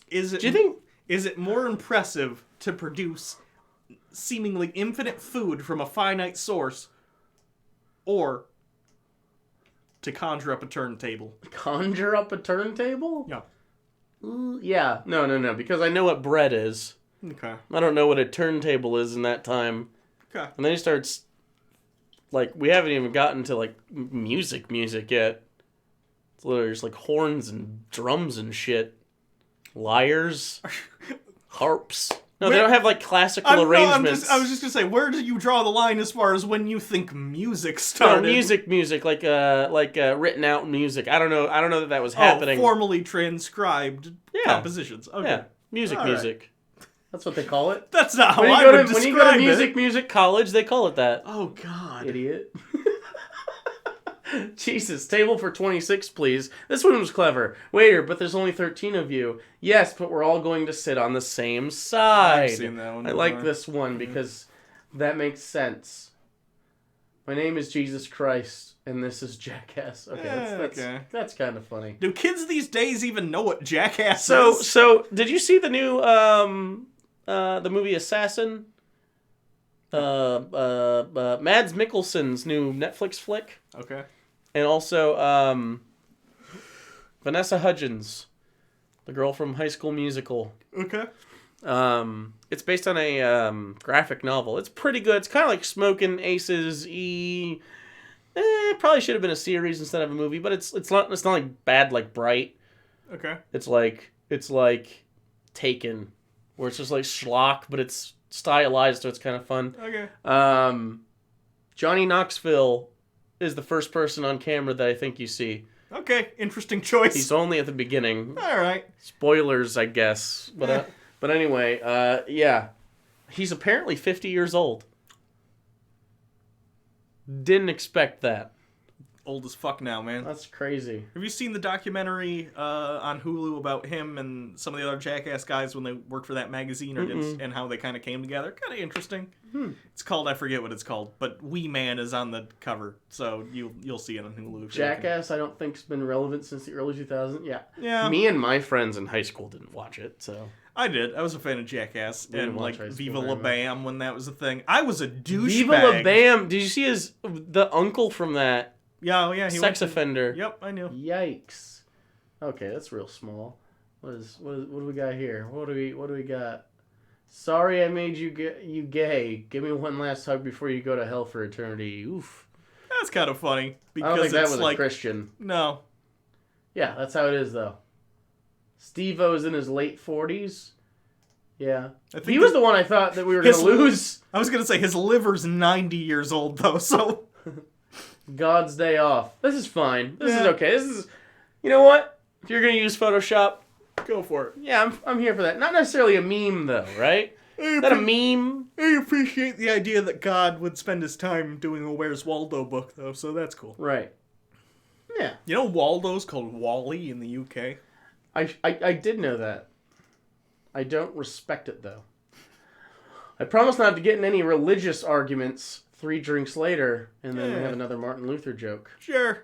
Do you think? Is it more impressive to produce seemingly infinite food from a finite source, or to conjure up a turntable? Conjure up a turntable? Yeah. Yeah. No. Because I know what bread is. Okay. I don't know what a turntable is in that time. Okay. And then he starts... Like, we haven't even gotten to, like, music yet. It's literally just, like, horns and drums and shit. Lyres. Harps. No, they don't have, like, classical arrangements. I was just gonna say, where do you draw the line as far as when you think music started? No, music, like written out music. I don't know that was happening. Formally transcribed compositions. Okay. Yeah, music. Right. That's what they call it. That's not how when I would describe it. When you go to music college, they call it that. Oh, God. Idiot. Jesus, table for 26, please. This one was clever. Waiter, but there's only 13 of you. Yes, but we're all going to sit on the same side. I've seen that one I like before. this one because that makes sense. My name is Jesus Christ, and this is Jackass. Okay, that's kind of funny. Do kids these days even know what Jackass So, is? did you see the new the movie Assassin? Mads Mikkelsen's new Netflix flick, Okay. and also Vanessa Hudgens, the girl from High School Musical. Okay. It's based on a graphic novel. It's pretty good. It's kind of like Smoking Aces. It probably should have been a series instead of a movie, but it's not like bad like Bright. Okay. It's like Taken, where it's just like schlock, but it's stylized, so it's kind of fun. Okay. Johnny Knoxville is the first person on camera that I think you see. Okay. Interesting choice. He's only at the beginning. All right. Spoilers, I guess. But anyway, yeah. He's apparently 50 years old. Didn't expect that. Old as fuck now, man. That's crazy. Have you seen the documentary on Hulu about him and some of the other Jackass guys when they worked for that magazine and how they kind of came together? Kind of interesting. It's called, I forget what it's called, but Wee Man is on the cover, so you'll see it on Hulu. Jackass, I don't think has been relevant since the early 2000s. Yeah. Me and my friends in high school didn't watch it, so. I did. I was a fan of Jackass We didn't and watch like high school Viva very La much. Bam when that was a thing. I was a douchebag. Viva La Bam! Did you see the uncle from that? Yeah, oh yeah. He Sex offender. Yep, I knew. Yikes. Okay, that's real small. What do we got here? What do we got? Sorry I made you gay. Give me one last hug before you go to hell for eternity. Oof. That's kind of funny I because don't think it's that was like a Christian. no. Yeah, that's how it is though. Steve-O's in his late 40s. Yeah. I think He was the one I thought that we were going to his- lose. I was gonna say his liver's 90 years old though, so God's day off. This is fine. This is Yeah. okay. This is, you know what? If you're going to use Photoshop, go for it. yeah, I'm here for that. Not necessarily a meme though, right? Is that a meme? I appreciate the idea that God would spend his time doing a Where's Waldo book though, so that's cool. Right. Yeah. You know Waldo's called Wally in the UK? I did know that. I don't respect it though. I promise not to get in any religious arguments 3 drinks later, and then we Yeah. have another Martin Luther joke. Sure.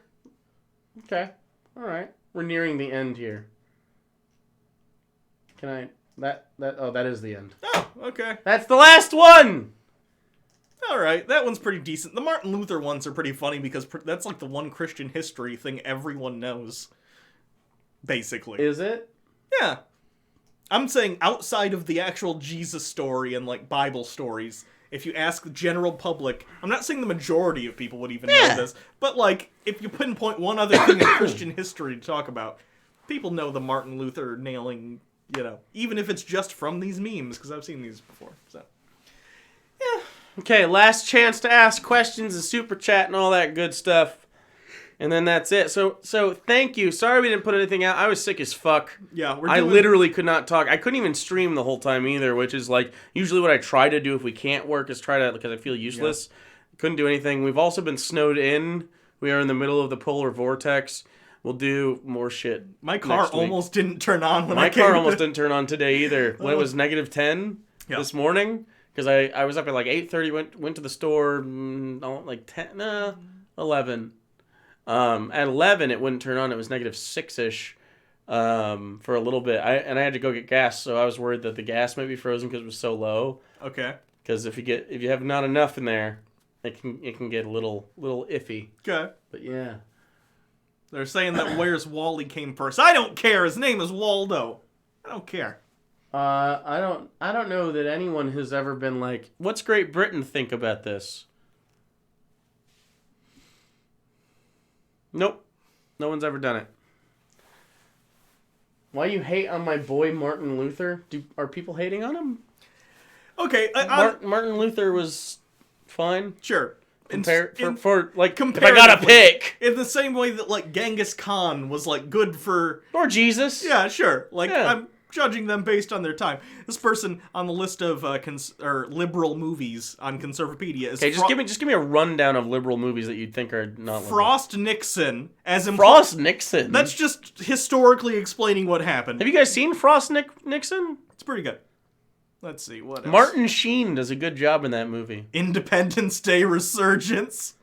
Okay. All right. We're nearing the end here. Can I... that is the end. Oh, okay. That's the last one! Alright, that one's pretty decent. The Martin Luther ones are pretty funny because that's like the one Christian history thing everyone knows. Basically. Is it? Yeah. I'm saying outside of the actual Jesus story and like Bible stories, if you ask the general public, I'm not saying the majority of people would even know this, but like if you pinpoint one other thing in Christian history to talk about, people know the Martin Luther nailing, even if it's just from these memes, because I've seen these before. So, yeah. Okay, last chance to ask questions and super chat and all that good stuff. And then that's it. So thank you. Sorry we didn't put anything out. I was sick as fuck. Yeah, I literally could not talk. I couldn't even stream the whole time either, which is like usually what I try to do if we can't work is try to, because I feel useless. Yeah. Couldn't do anything. We've also been snowed in. We are in the middle of the polar vortex. We'll do more shit. My car almost didn't turn on when My I came. car almost didn't turn on today either. When it was negative 10 this morning, because I was up at like 8:30, went to the store, like 11. At 11, it wouldn't turn on. It was negative 6-ish for a little bit. I had to go get gas, so I was worried that the gas might be frozen because it was so low. Okay. Because if you have not enough in there, it can get a little iffy. Okay. But yeah, they're saying that Where's Wally came first. I don't care. His name is Waldo. I don't care. I don't know that anyone has ever been like, what's Great Britain think about this? Nope. No one's ever done it. Why you hate on my boy Martin Luther? Are people hating on him? Okay, Martin Luther was fine. Sure. If I gotta comparatively, pick. in the same way that like Genghis Khan was like good for Or Jesus. Yeah, sure. Like Yeah. judging them based on their time. This person on the list of liberal movies on Conservapedia is Okay, just give me a rundown of liberal movies that you'd think are not liberal. Frost Nixon. Frost Nixon? That's just historically explaining what happened. Have you guys seen Frost Nixon? It's pretty good. Let's see, what else? Martin Sheen does a good job in that movie. Independence Day Resurgence.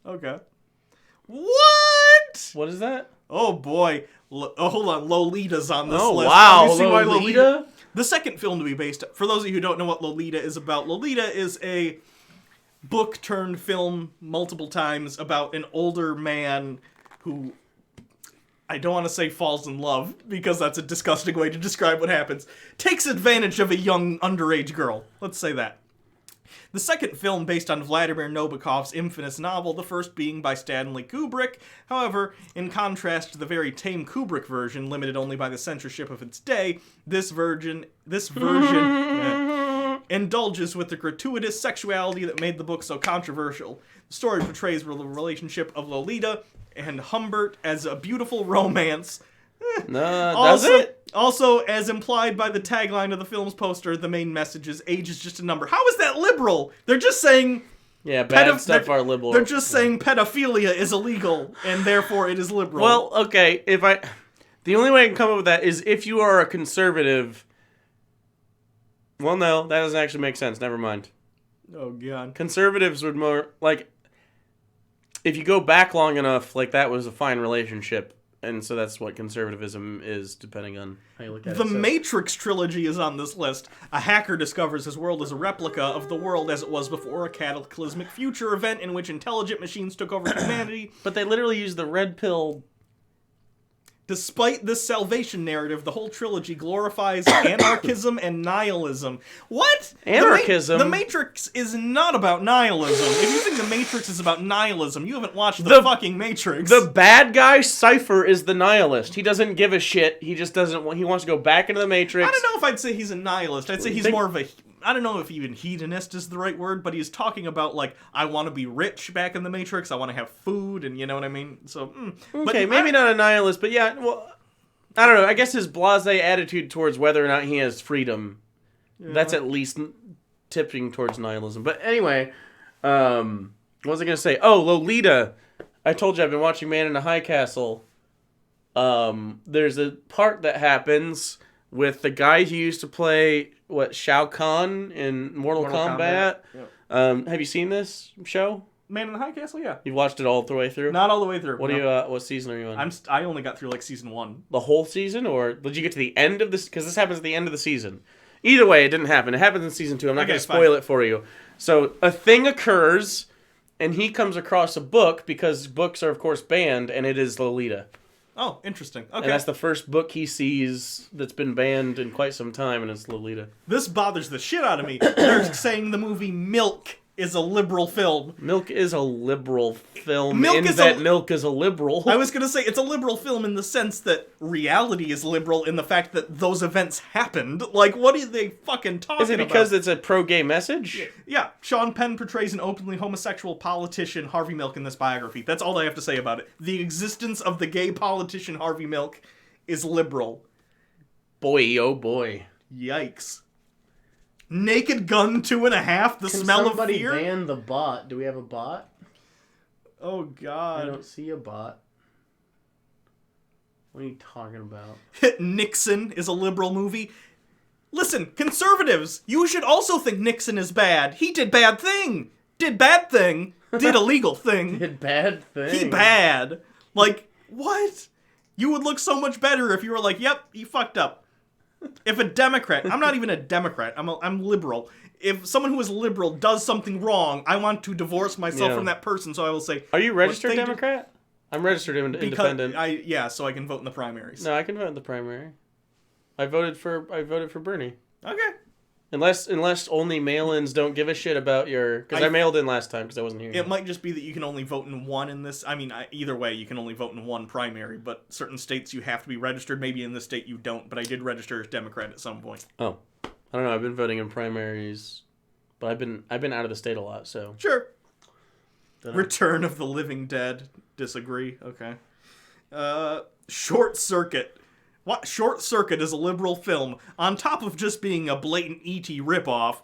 Okay. What? What is that? Oh boy. Hold on, Lolita's on this list. Wow, You see why Lolita? The second film to be based... For those of you who don't know what Lolita is about, Lolita is a book-turned-film multiple times about an older man who... I don't want to say falls in love, because that's a disgusting way to describe what happens. Takes advantage of a young underage girl. Let's say that. The second film based on Vladimir Nabokov's infamous novel, the first being by Stanley Kubrick. However, in contrast to the very tame Kubrick version, limited only by the censorship of its day, this version indulges with the gratuitous sexuality that made the book so controversial. The story portrays the relationship of Lolita and Humbert as a beautiful romance. Does it? Also, as implied by the tagline of the film's poster, the main message is age is just a number. How is that liberal? They're just saying... Yeah, bad stuff are liberal. They're just saying pedophilia is illegal, and therefore it is liberal. Well, okay, the only way I can come up with that is if you are a conservative... Well, no, that doesn't actually make sense. Never mind. Oh, God. Conservatives would more... if you go back long enough, that was a fine relationship. And so that's what conservatism is, depending on how you look at it. The Matrix trilogy is on this list. A hacker discovers his world is a replica of the world as it was before, a cataclysmic future event in which intelligent machines took over humanity. But they literally use the red pill. Despite this salvation narrative, the whole trilogy glorifies anarchism and nihilism. What? Anarchism? The Matrix is not about nihilism. If you think The Matrix is about nihilism, you haven't watched the fucking Matrix. The bad guy, Cypher, is the nihilist. He doesn't give a shit. He just doesn't want... He wants to go back into the Matrix. I don't know if I'd say he's a nihilist. I'd say he's more of a... I don't know if even hedonist is the right word, but he's talking about, I want to be rich back in the Matrix, I want to have food, and you know what I mean? So, Okay, maybe not a nihilist, but yeah, well, I don't know. I guess his blasé attitude towards whether or not he has freedom, that's at least tipping towards nihilism. But anyway, what was I going to say? Oh, Lolita. I told you I've been watching Man in a High Castle. There's a part that happens with the guy who used to play... Shao Kahn in Mortal Kombat. Yep. Have you seen this show? Man in the High Castle, yeah. You've watched it all the way through? Not all the way through. What season are you on? I only got through season 1. The whole season, or did you get to the end of this? Because this happens at the end of the season. Either way, it didn't happen. It happens in season 2. I'm not going to spoil it for you. So a thing occurs, and he comes across a book because books are of course banned, and it is Lolita. Oh, interesting. Okay. And that's the first book he sees that's been banned in quite some time, and it's Lolita. This bothers the shit out of me. They're saying the movie Milk is a liberal film. Milk is a liberal film Milk is a liberal. I was going to say, it's a liberal film in the sense that reality is liberal in the fact that those events happened. What are they fucking talking about? Is it because it's a pro-gay message? Yeah. Sean Penn portrays an openly homosexual politician, Harvey Milk, in this biography. That's all I have to say about it. The existence of the gay politician, Harvey Milk, is liberal. Boy, oh boy. Yikes. Naked Gun 2.5, The Smell of Fear. Can somebody ban the bot? Do we have a bot? Oh, God. I don't see a bot. What are you talking about? Nixon is a liberal movie. Listen, conservatives, you should also think Nixon is bad. He did bad thing. Did bad thing. Did illegal thing. Did bad thing. He bad. What? You would look so much better if you were yep, you fucked up. If a Democrat, I'm not even a Democrat, I'm liberal. If someone who is liberal does something wrong, I want to divorce myself from that person, so I will say... Are you registered Democrat? I'm registered independent. So I can vote in the primaries. No, I can vote in the primary. I voted for Bernie. Okay. Unless only mail-ins don't give a shit about your... Because I mailed in last time because I wasn't here. It might just be that you can only vote in one in this... either way, you can only vote in one primary, but certain states you have to be registered. Maybe in this state you don't, but I did register as Democrat at some point. Oh. I don't know. I've been voting in primaries, but I've been out of the state a lot, so... Sure. Return of the Living Dead. Disagree. Okay. Short Circuit. What? Short Circuit is a liberal film. On top of just being a blatant E.T. ripoff,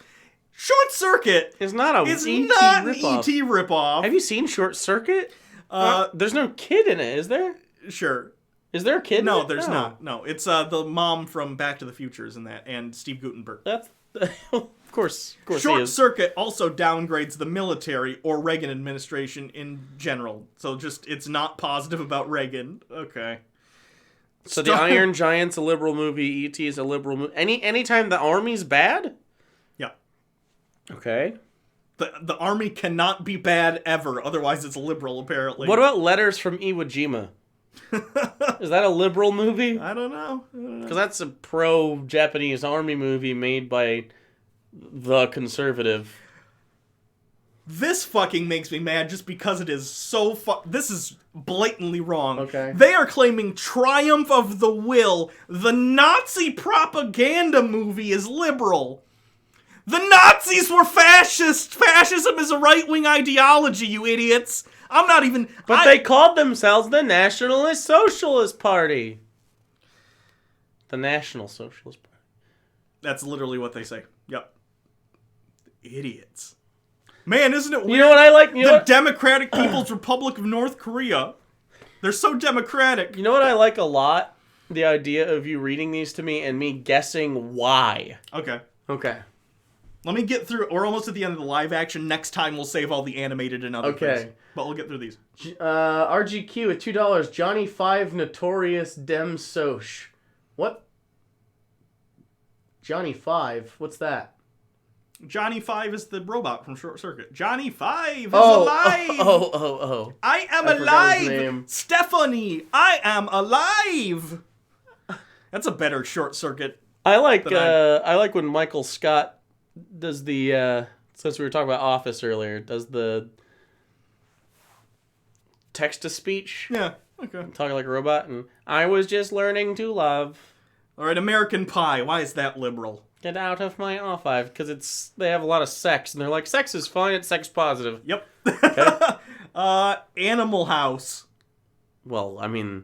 Short Circuit It's not a is E.T. not an ripoff. E.T. ripoff. Have you seen Short Circuit? Uh, There's no kid in it, is there? Sure. Is there a kid in No, it? there's not. No, it's the mom from Back to the Future is in that, and Steve Guttenberg. That's... of course he Short is. Circuit also downgrades the military or Reagan administration in general. So just, it's not positive about Reagan. Okay. So the Iron Giant's a liberal movie, E.T. is a liberal movie. Anytime the army's bad? Yeah. Okay. The army cannot be bad ever, otherwise it's liberal, apparently. What about Letters from Iwo Jima? Is that a liberal movie? I don't know. Because that's a pro-Japanese army movie made by the conservative. This fucking makes me mad just because it is so this is blatantly wrong. Okay. They are claiming Triumph of the Will, the Nazi propaganda movie, is liberal. The Nazis were fascist! Fascism is a right-wing ideology, you idiots! I'm not even... But they called themselves the Nationalist Socialist Party. The National Socialist Party. That's literally what they say. Yep. Idiots. Man, isn't it weird? You know what I like? You know The what? Democratic People's Republic of North Korea. They're so democratic. You know what I like a lot? The idea of you reading these to me and me guessing why. Okay. Okay. Let me get through. We're almost at the end of the live action. Next time we'll save all the animated and other things. But we'll get through these. RGQ at $2. Johnny 5 Notorious Dem Soch. What? Johnny 5? What's that? Johnny 5 is the robot from Short Circuit. Johnny 5 is alive! Oh. I am I forgot his alive! name. Stephanie, I am alive! That's a better Short Circuit. I like when Michael Scott does the since we were talking about Office earlier, does the text to speech. Yeah, okay. Talking like a robot, and I was just learning to love. Alright, American Pie. Why is that liberal? Get out of my R5, because they have a lot of sex, and they're like, sex is fine, it's sex positive. Yep. Okay. Animal House. Well, I mean,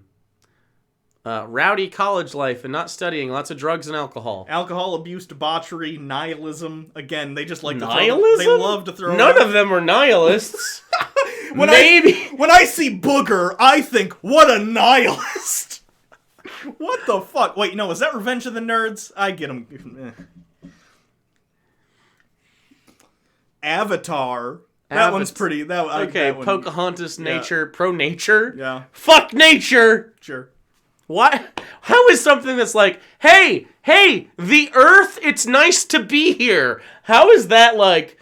rowdy college life and not studying, lots of drugs and alcohol. Alcohol abuse, debauchery, nihilism. Again, they just like to Nihilism? They love to throw. None of them are nihilists. When Maybe. when I see Booger, I think, what a nihilist. What the fuck? Wait, no, is that Revenge of the Nerds? I get them. Avatar. That one's pretty. Okay, that one, Pocahontas, nature, pro-nature. Yeah, Fuck nature! sure. Why? How is something that's like, hey, the Earth, it's nice to be here. How is that like,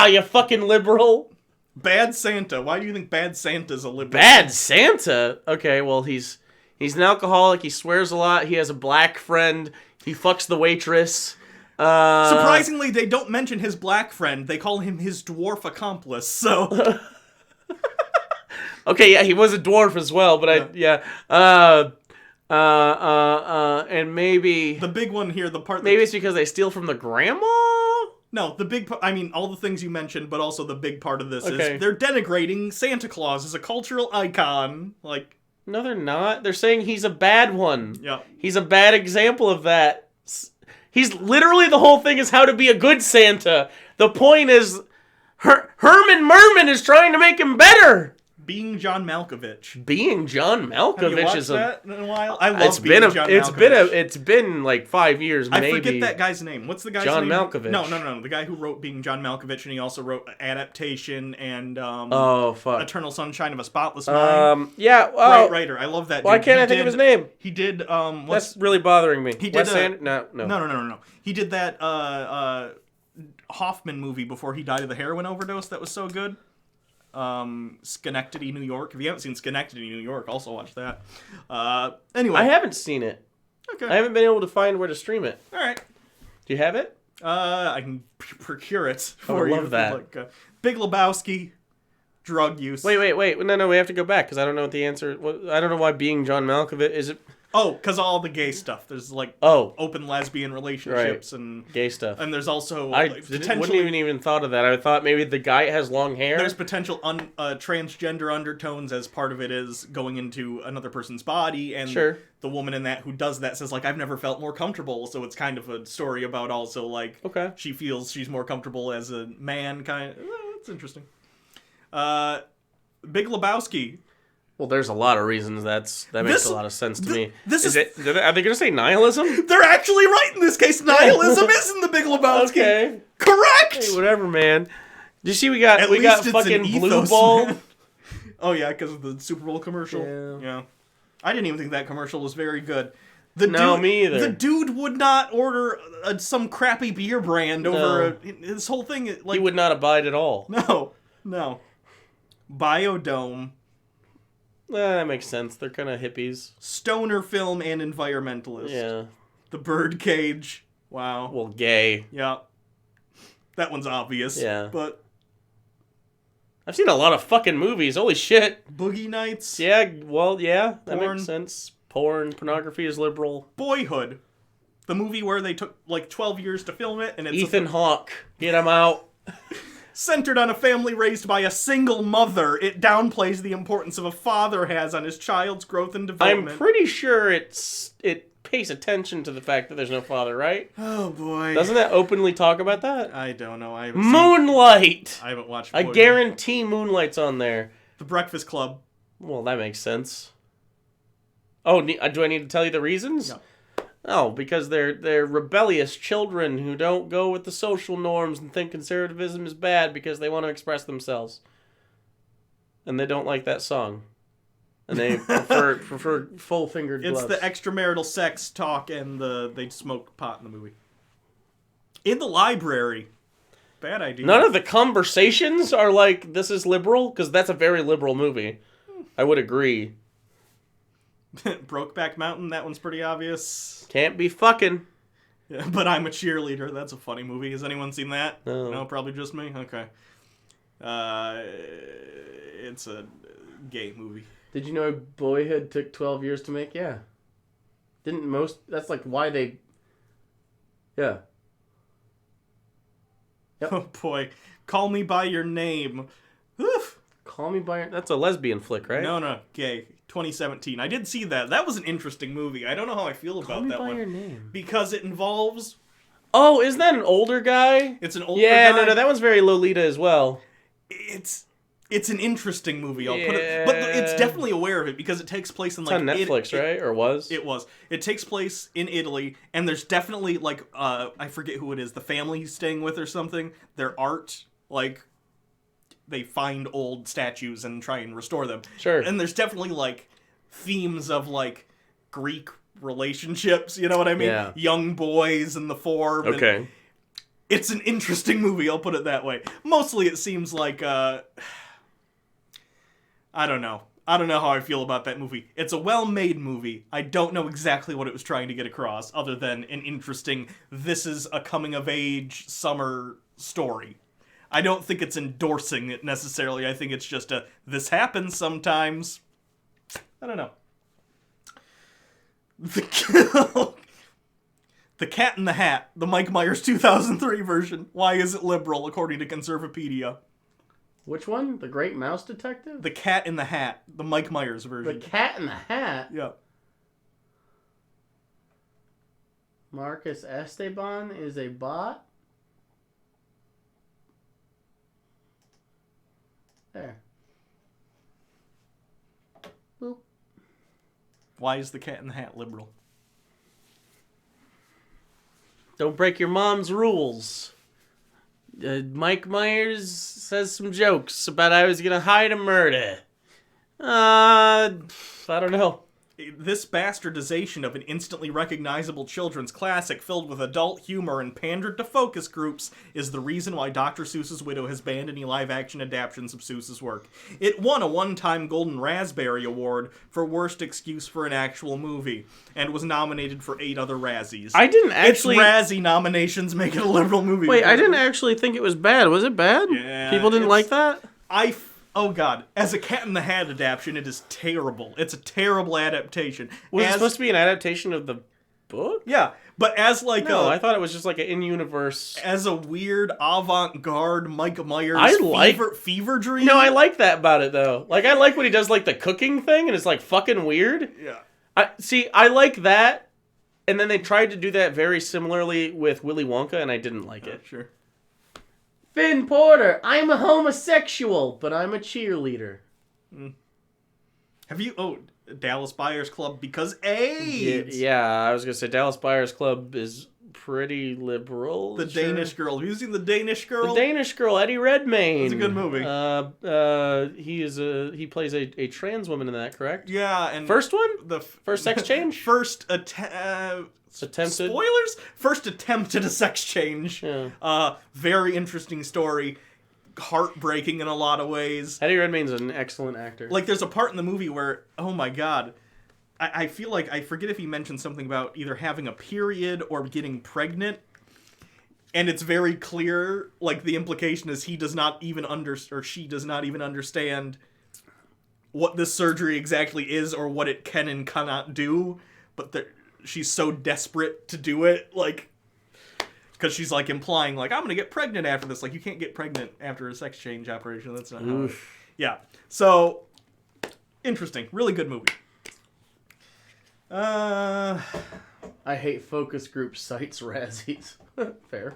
you fucking liberal? Bad Santa. Why do you think Bad Santa's a liberal? Bad Santa? Okay, well, he's an alcoholic, he swears a lot, he has a black friend, he fucks the waitress. Surprisingly, they don't mention his black friend. They call him his dwarf accomplice, so... Okay, yeah, he was a dwarf as well, but and maybe... The big one here, the part that... Maybe it's because they steal from the grandma? No, the big part... I mean, all the things you mentioned, but also the big part of this Okay. is they're denigrating Santa Claus as a cultural icon. Like... No, they're not. They're saying he's a bad one. Yeah. He's a bad example of that. He's literally, the whole thing is how to be a good Santa. The point is, Herman Merman is trying to make him better. Being John Malkovich. Being John Malkovich Have you watched is that in a while? I love John it's Malkovich. been like 5 years, maybe. I forget that guy's name. What's the guy's John name? Malkovich. No. The guy who wrote Being John Malkovich, and he also wrote Adaptation and Oh, fuck. Eternal Sunshine of a Spotless Mind. Yeah. Great writer. I love that dude. Why can't I think of his name? He did, That's really bothering me. He did No. He did that Hoffman movie before he died of the heroin overdose that was so good. Schenectady, New York. If you haven't seen Schenectady, New York, also watch that. Anyway. I haven't seen it. Okay. I haven't been able to find where to stream it. All right. Do you have it? I can procure it for I you. love that. Like, Big Lebowski, drug use. Wait. No, we have to go back because I don't know what the answer. I don't know why Being John Malkovich is it. Oh, because all the gay stuff. There's like open lesbian relationships and gay stuff. And there's also wouldn't even thought of that. I thought maybe the guy has long hair. There's potential transgender undertones as part of it is going into another person's body, and the woman in that who does that says like, I've never felt more comfortable. So it's kind of a story about also like she feels she's more comfortable as a man. Kind of. That's interesting. Big Lebowski. Well, there's a lot of reasons that makes a lot of sense to me. Are they going to say nihilism? They're actually right in this case. Nihilism is in the Big Lebowski. Okay. Correct! Hey, whatever, man. Did you see we got fucking Blue Ball? Oh, yeah, because of the Super Bowl commercial. Yeah. I didn't even think that commercial was very good. Me either. The dude would not order some crappy beer brand over his whole thing. Like, he would not abide at all. No. Biodome. That makes sense. They're kind of hippies. Stoner film and environmentalist. Yeah. The Birdcage. Wow. Well, gay. Yeah. That one's obvious. Yeah. But I've seen a lot of fucking movies. Holy shit. Boogie Nights. Yeah, well, yeah. That makes sense. Pornography is liberal. Boyhood. The movie where they took like 12 years to film it. And it's Ethan Hawke. Get him out. Centered on a family raised by a single mother, it downplays the importance of a father has on his child's growth and development. I'm pretty sure it pays attention to the fact that there's no father, right? Oh, boy. Doesn't that openly talk about that? I don't know. I haven't watched I guarantee Moonlight's on there. The Breakfast Club. Well, that makes sense. Oh, do I need to tell you the reasons? No. Oh, because they're rebellious children who don't go with the social norms and think conservatism is bad because they want to express and they don't like that song, and they prefer full-fingered gloves. It's the extramarital sex talk and they smoke pot in the movie. In the library. Bad idea. None of the conversations are like, this is liberal, because that's a very liberal movie. I would agree. Brokeback Mountain, that one's pretty obvious. Can't be fucking. Yeah, but I'm a Cheerleader. That's a funny movie. Has anyone seen that? No, probably just me. Okay. It's a gay movie. Did you know Boyhood took 12 years to make? Yeah. That's like why they... Yeah. Yep. Oh boy. Call Me By Your Name. Oof. Call Me By Your... That's a lesbian flick, right? No, gay. 2017. I did see that. That was an interesting movie. I don't know how I feel about that one. Call Me By Your Name. Because it involves... Oh, isn't that an older guy? It's an older guy. Yeah, no, that one's very Lolita as well. It's an interesting movie. I'll put it, but it's definitely aware of it because it takes place in like it's on Netflix, right? Or was? It was. It takes place in Italy, and there's definitely like I forget who it is. The family he's staying with or something. Their art, like they find old statues and try and restore them. Sure. And there's definitely like themes of like Greek relationships. You know what I mean? Yeah. Young boys in the form. Okay. It's an interesting movie, I'll put it that way. Mostly it seems like, I don't know. I don't know how I feel about that movie. It's a well-made movie. I don't know exactly what it was trying to get across, other than an interesting, this is a coming-of-age summer story. I don't think it's endorsing it necessarily. I think it's just this happens sometimes. I don't know. The Cat in the Hat, the Mike Myers 2003 version. Why is it liberal, according to Conservapedia? Which one? The Great Mouse Detective? The Cat in the Hat, the Mike Myers version. The Cat in the Hat? Yeah. Marcus Esteban is a bot? There. Boop. Why is the Cat in the Hat liberal? Don't break your mom's rules. Mike Myers says some jokes about I was gonna hide a murder. I don't know. This bastardization of an instantly recognizable children's classic filled with adult humor and pandered to focus groups is the reason why Dr. Seuss's Widow has banned any live-action adaptations of Seuss's work. It won a one-time Golden Raspberry Award for Worst Excuse for an Actual Movie, and was nominated for 8 other Razzies. I didn't actually... Its Razzie nominations make it a liberal movie. Wait, I didn't actually think it was bad. Was it bad? Yeah. People didn't like that? Oh god, as a Cat in the Hat adaptation, it is terrible. It's a terrible adaptation. Was it supposed to be an adaptation of the book? Yeah, but as like I thought it was just like an in-universe... As a weird avant-garde Mike Myers fever dream. No, I like that about it though. Like I like when he does like the cooking thing and it's like fucking weird. Yeah. I like that. And then they tried to do that very similarly with Willy Wonka and I didn't like it. Sure. Finn Porter, I'm a homosexual, but I'm a cheerleader. Have you... Oh, Dallas Buyers Club because AIDS! Yeah, I was going to say Dallas Buyers Club is pretty liberal. The Danish Girl. Have you seen The Danish Girl? The Danish Girl, Eddie Redmayne. It's a good movie. He plays a trans woman in that, correct? Yeah, and... First one? First sex change? First attempted. Spoilers? First attempt at a sex change. Yeah. Very interesting story. Heartbreaking in a lot of ways. Eddie Redmayne's an excellent actor. Like, there's a part in the movie where, oh my god, I feel like, I forget if he mentioned something about either having a period or getting pregnant, and it's very clear, like, the implication is he does not even she does not even understand what this surgery exactly is or what it can and cannot do, but she's so desperate to do it, like... Because she's, like, implying, like, I'm going to get pregnant after this. Like, you can't get pregnant after a sex change operation. That's not how it... Yeah. So, interesting. Really good movie. I hate focus group sites, Razzies. Fair.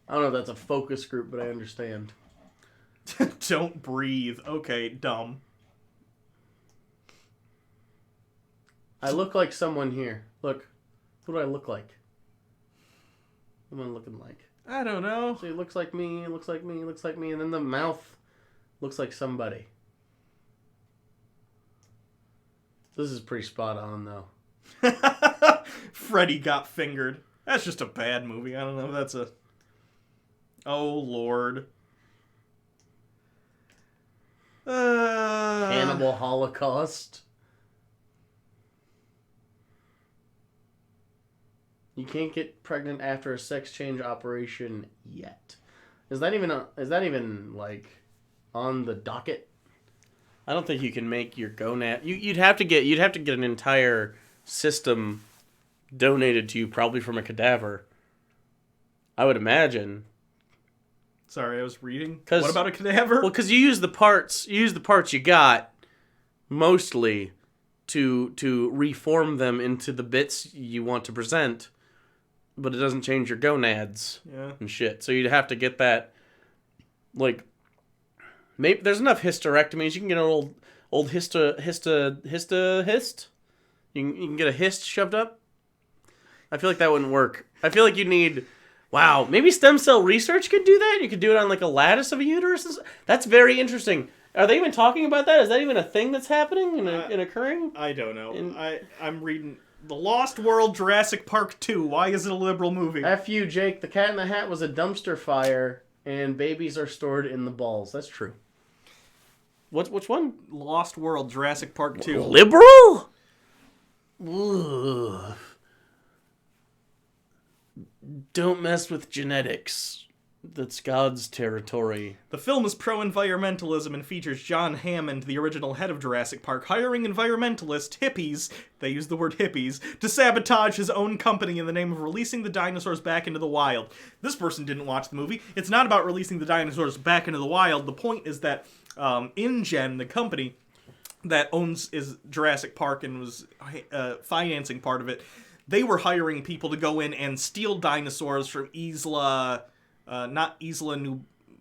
I don't know if that's a focus group, but I understand. Don't breathe. Okay, dumb. I look like someone here. Look. Who do I look like? What am I looking like? I don't know. See, it looks like me, it looks like me, it looks like me, and then the mouth looks like somebody. This is pretty spot on, though. Freddy Got Fingered. That's just a bad movie. I don't know if that's a... Oh, Lord. Cannibal Holocaust. You can't get pregnant after a sex change operation yet. Is that even like on the docket? I don't think you can make your gonad. You'd have to get an entire system donated to you, probably from a cadaver. I would imagine. Sorry, I was reading. What about a cadaver? Well, because you use the parts you got mostly to reform them into the bits you want to present. But it doesn't change your gonads and shit. So you'd have to get that, like, maybe there's enough hysterectomies. You can get an old hist. You can get a hist shoved up. I feel like that wouldn't work. I feel like you need, maybe stem cell research could do that. You could do it on like a lattice of a uterus. That's very interesting. Are they even talking about that? Is that even a thing that's happening and occurring? I don't know. I'm reading... The Lost World Jurassic Park 2. Why is it a liberal movie? F you, Jake. The Cat in the Hat was a dumpster fire, and babies are stored in the balls. That's true. Which one? Lost World Jurassic Park 2. Liberal? Ugh. Don't mess with genetics. That's God's territory. The film is pro-environmentalism and features John Hammond, the original head of Jurassic Park, hiring environmentalist hippies, they use the word hippies, to sabotage his own company in the name of releasing the dinosaurs back into the wild. This person didn't watch the movie. It's not about releasing the dinosaurs back into the wild. The point is that InGen, the company that is Jurassic Park and was financing part of it, they were hiring people to go in and steal dinosaurs from not Isla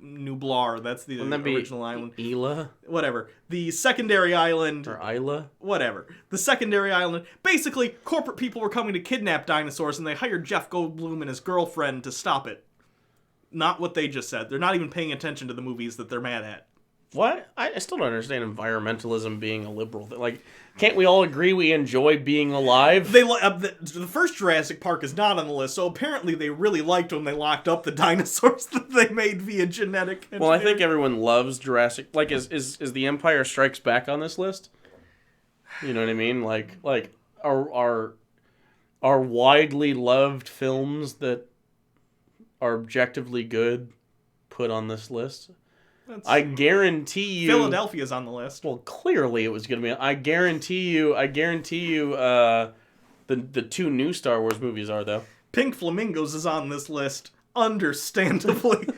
Nublar, that's the original island. Isla? Whatever. The secondary island... Or Isla? Whatever. The secondary island... Basically, corporate people were coming to kidnap dinosaurs, and they hired Jeff Goldblum and his girlfriend to stop it. Not what they just said. They're not even paying attention to the movies that they're mad at. What? I still don't understand environmentalism being a liberal thing. Like, can't we all agree we enjoy being alive? The first Jurassic Park is not on the list, so apparently they really liked when they locked up the dinosaurs that they made via genetic engineering. Well, I think everyone loves Jurassic. Like, is The Empire Strikes Back on this list? You know what I mean? Like are widely loved films that are objectively good put on this list? I guarantee you. Philadelphia's on the list. Well, clearly it was going to be. I guarantee you. The two new Star Wars movies are though. Pink Flamingos is on this list, understandably.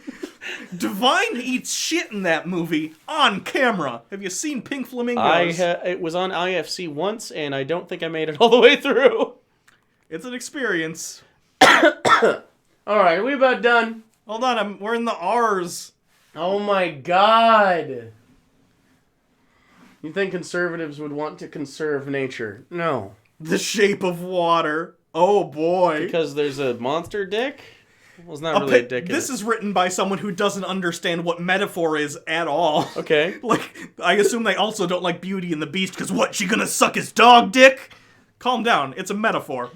Divine eats shit in that movie on camera. Have you seen Pink Flamingos? It was on IFC once, and I don't think I made it all the way through. It's an experience. All right, are we about done? Hold on, we're in the R's. Oh my God. You think conservatives would want to conserve nature? No. The Shape of Water. Oh boy. Because there's a monster dick? Well, it's not really a dick. This is written by someone who doesn't understand what metaphor is at all. Okay. Like, I assume they also don't like Beauty and the Beast, because what, she gonna suck his dog dick? Calm down, it's a metaphor.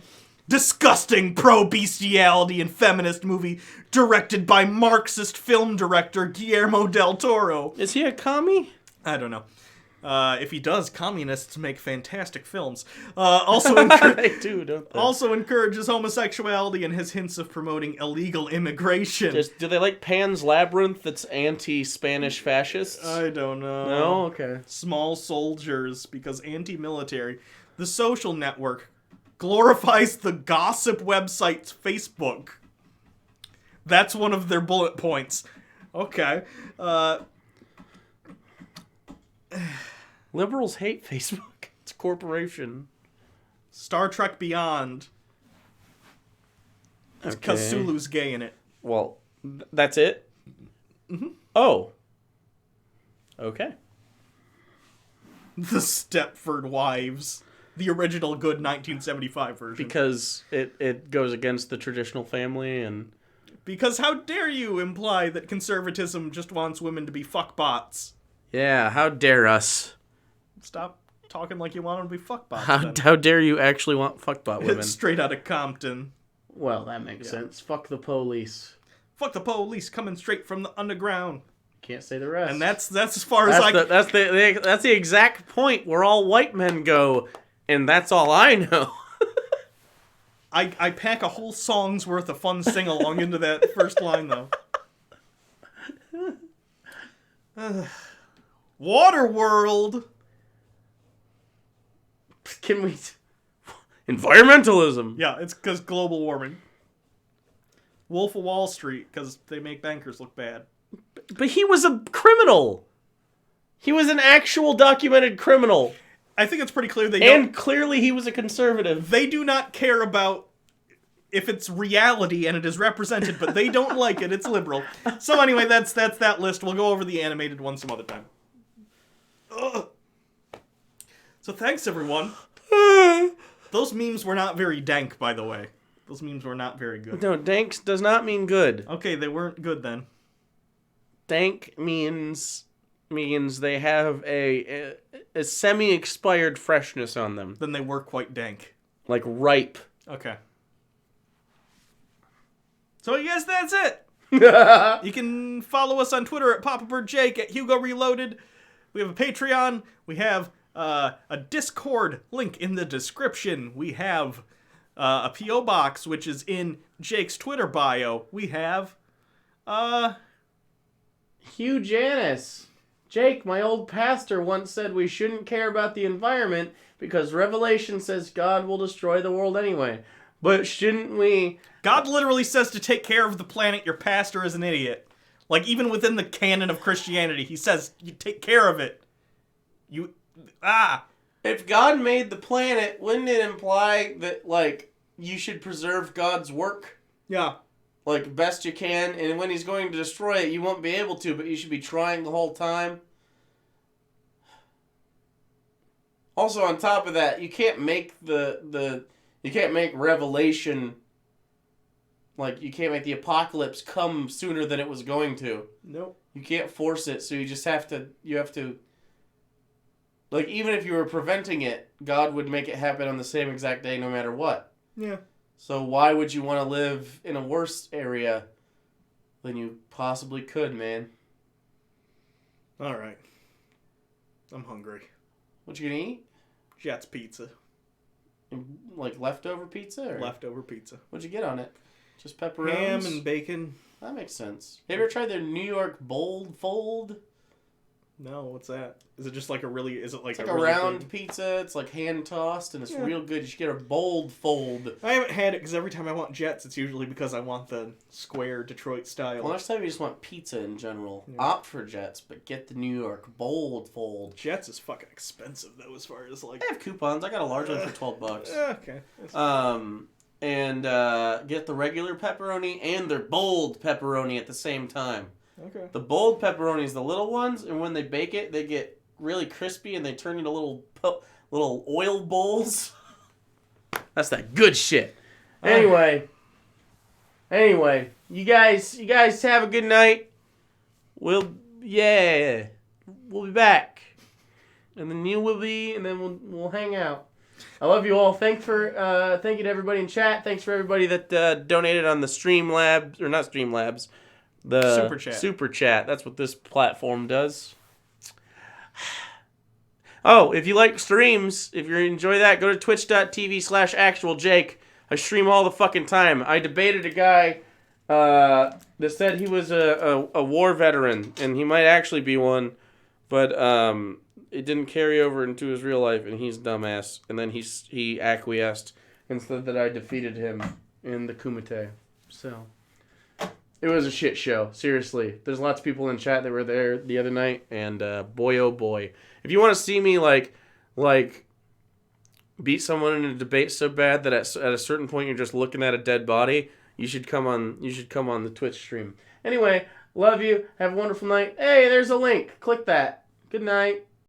Disgusting pro-bestiality and feminist movie directed by Marxist film director Guillermo del Toro. Is he a commie? I don't know. If he does, communists make fantastic films. They do, don't they? Also encourages homosexuality and has hints of promoting illegal immigration. Do they like Pan's Labyrinth that's anti-Spanish fascists? I don't know. No? Okay. Small Soldiers, because anti-military. The Social Network glorifies the gossip website's Facebook. That's one of their bullet points. Okay. Liberals hate Facebook. It's a corporation. Star Trek Beyond. It's because Sulu's gay in it. Well, that's it? Mm-hmm. Oh. Okay. The Stepford Wives. The original good 1975 version. Because it goes against the traditional family and... Because how dare you imply that conservatism just wants women to be fuckbots? Yeah, how dare us. Stop talking like you want them to be fuckbots. How dare you actually want fuckbot women? It's straight out of Compton. Well, that makes sense. Fuck the police. Fuck the police coming straight from the underground. Can't say the rest. And that's as far as that's the exact point where all white men go, and that's all I know. I pack a whole song's worth of fun sing-along into that first line, though. Waterworld. Can we... Environmentalism. Yeah, it's because global warming. Wolf of Wall Street, because they make bankers look bad. But he was a criminal. He was an actual documented criminal. I think it's pretty clear And clearly he was a conservative. They do not care about if it's reality and it is represented, but they don't like it. It's liberal. So anyway, that's that list. We'll go over the animated one some other time. Ugh. So thanks, everyone. Those memes were not very dank, by the way. Those memes were not very good. No, dank does not mean good. Okay, they weren't good then. Dank means they have a semi-expired freshness on them. Then they were quite dank. Like ripe. Okay. So I guess that's it. You can follow us on Twitter at PapaBirdJake, at Hugo Reloaded. We have a Patreon. We have a Discord link in the description. We have a P.O. Box, which is in Jake's Twitter bio. We have Hugh Janus. Jake, my old pastor, once said we shouldn't care about the environment because Revelation says God will destroy the world anyway. But shouldn't we... God literally says to take care of the planet. Your pastor is an idiot. Like, even within the canon of Christianity, he says, you take care of it. If God made the planet, wouldn't it imply that, like, you should preserve God's work? Yeah. Like, best you can, and when he's going to destroy it, you won't be able to, but you should be trying the whole time. Also, on top of that, you can't make you can't make Revelation, like, you can't make the apocalypse come sooner than it was going to. Nope. You can't force it, so you just have to, like, even if you were preventing it, God would make it happen on the same exact day no matter what. Yeah. So why would you want to live in a worse area than you possibly could, man? All right. I'm hungry. What you gonna eat? Jets pizza. Like leftover pizza? Or? Leftover pizza. What'd you get on it? Just pepperonis? Ham and bacon. That makes sense. Have you ever tried their New York Bold Fold? No, what's that? Is it just like a really... Is it like It's like a a really round big... pizza. It's like hand-tossed, and it's real good. You should get a Bold Fold. I haven't had it because every time I want Jets, it's usually because I want the square Detroit style. Well, next time you just want pizza in general, Yeah. opt for Jets, but get the New York Bold Fold. Jets is fucking expensive, though, as far as, like... I have coupons. I got a large one for $12. Okay. And get the regular pepperoni and their bold pepperoni at the same time. Okay. The bold pepperoni is the little ones, and when they bake it, they get really crispy and they turn into little oil bowls. That's that good shit. Anyway, you guys have a good night. We'll be back, and then you will be, and then we'll hang out. I love you all. Thank you to everybody in chat. Thanks for everybody that donated on the Streamlabs, or not Streamlabs, the Super Chat. Super Chat. That's what this platform does. Oh, if you like streams, if you enjoy that, go to twitch.tv/actualjake. I stream all the fucking time. I debated a guy that said he was a war veteran, and he might actually be one, but it didn't carry over into his real life, and he's a dumbass. And then he acquiesced and said that I defeated him in the Kumite. So it was a shit show. Seriously, there's lots of people in chat that were there the other night, and boy oh boy, if you want to see me like beat someone in a debate so bad that at a certain point you're just looking at a dead body, you should come on the Twitch stream. Anyway, love you. Have a wonderful night. Hey, there's a link. Click that. Good night.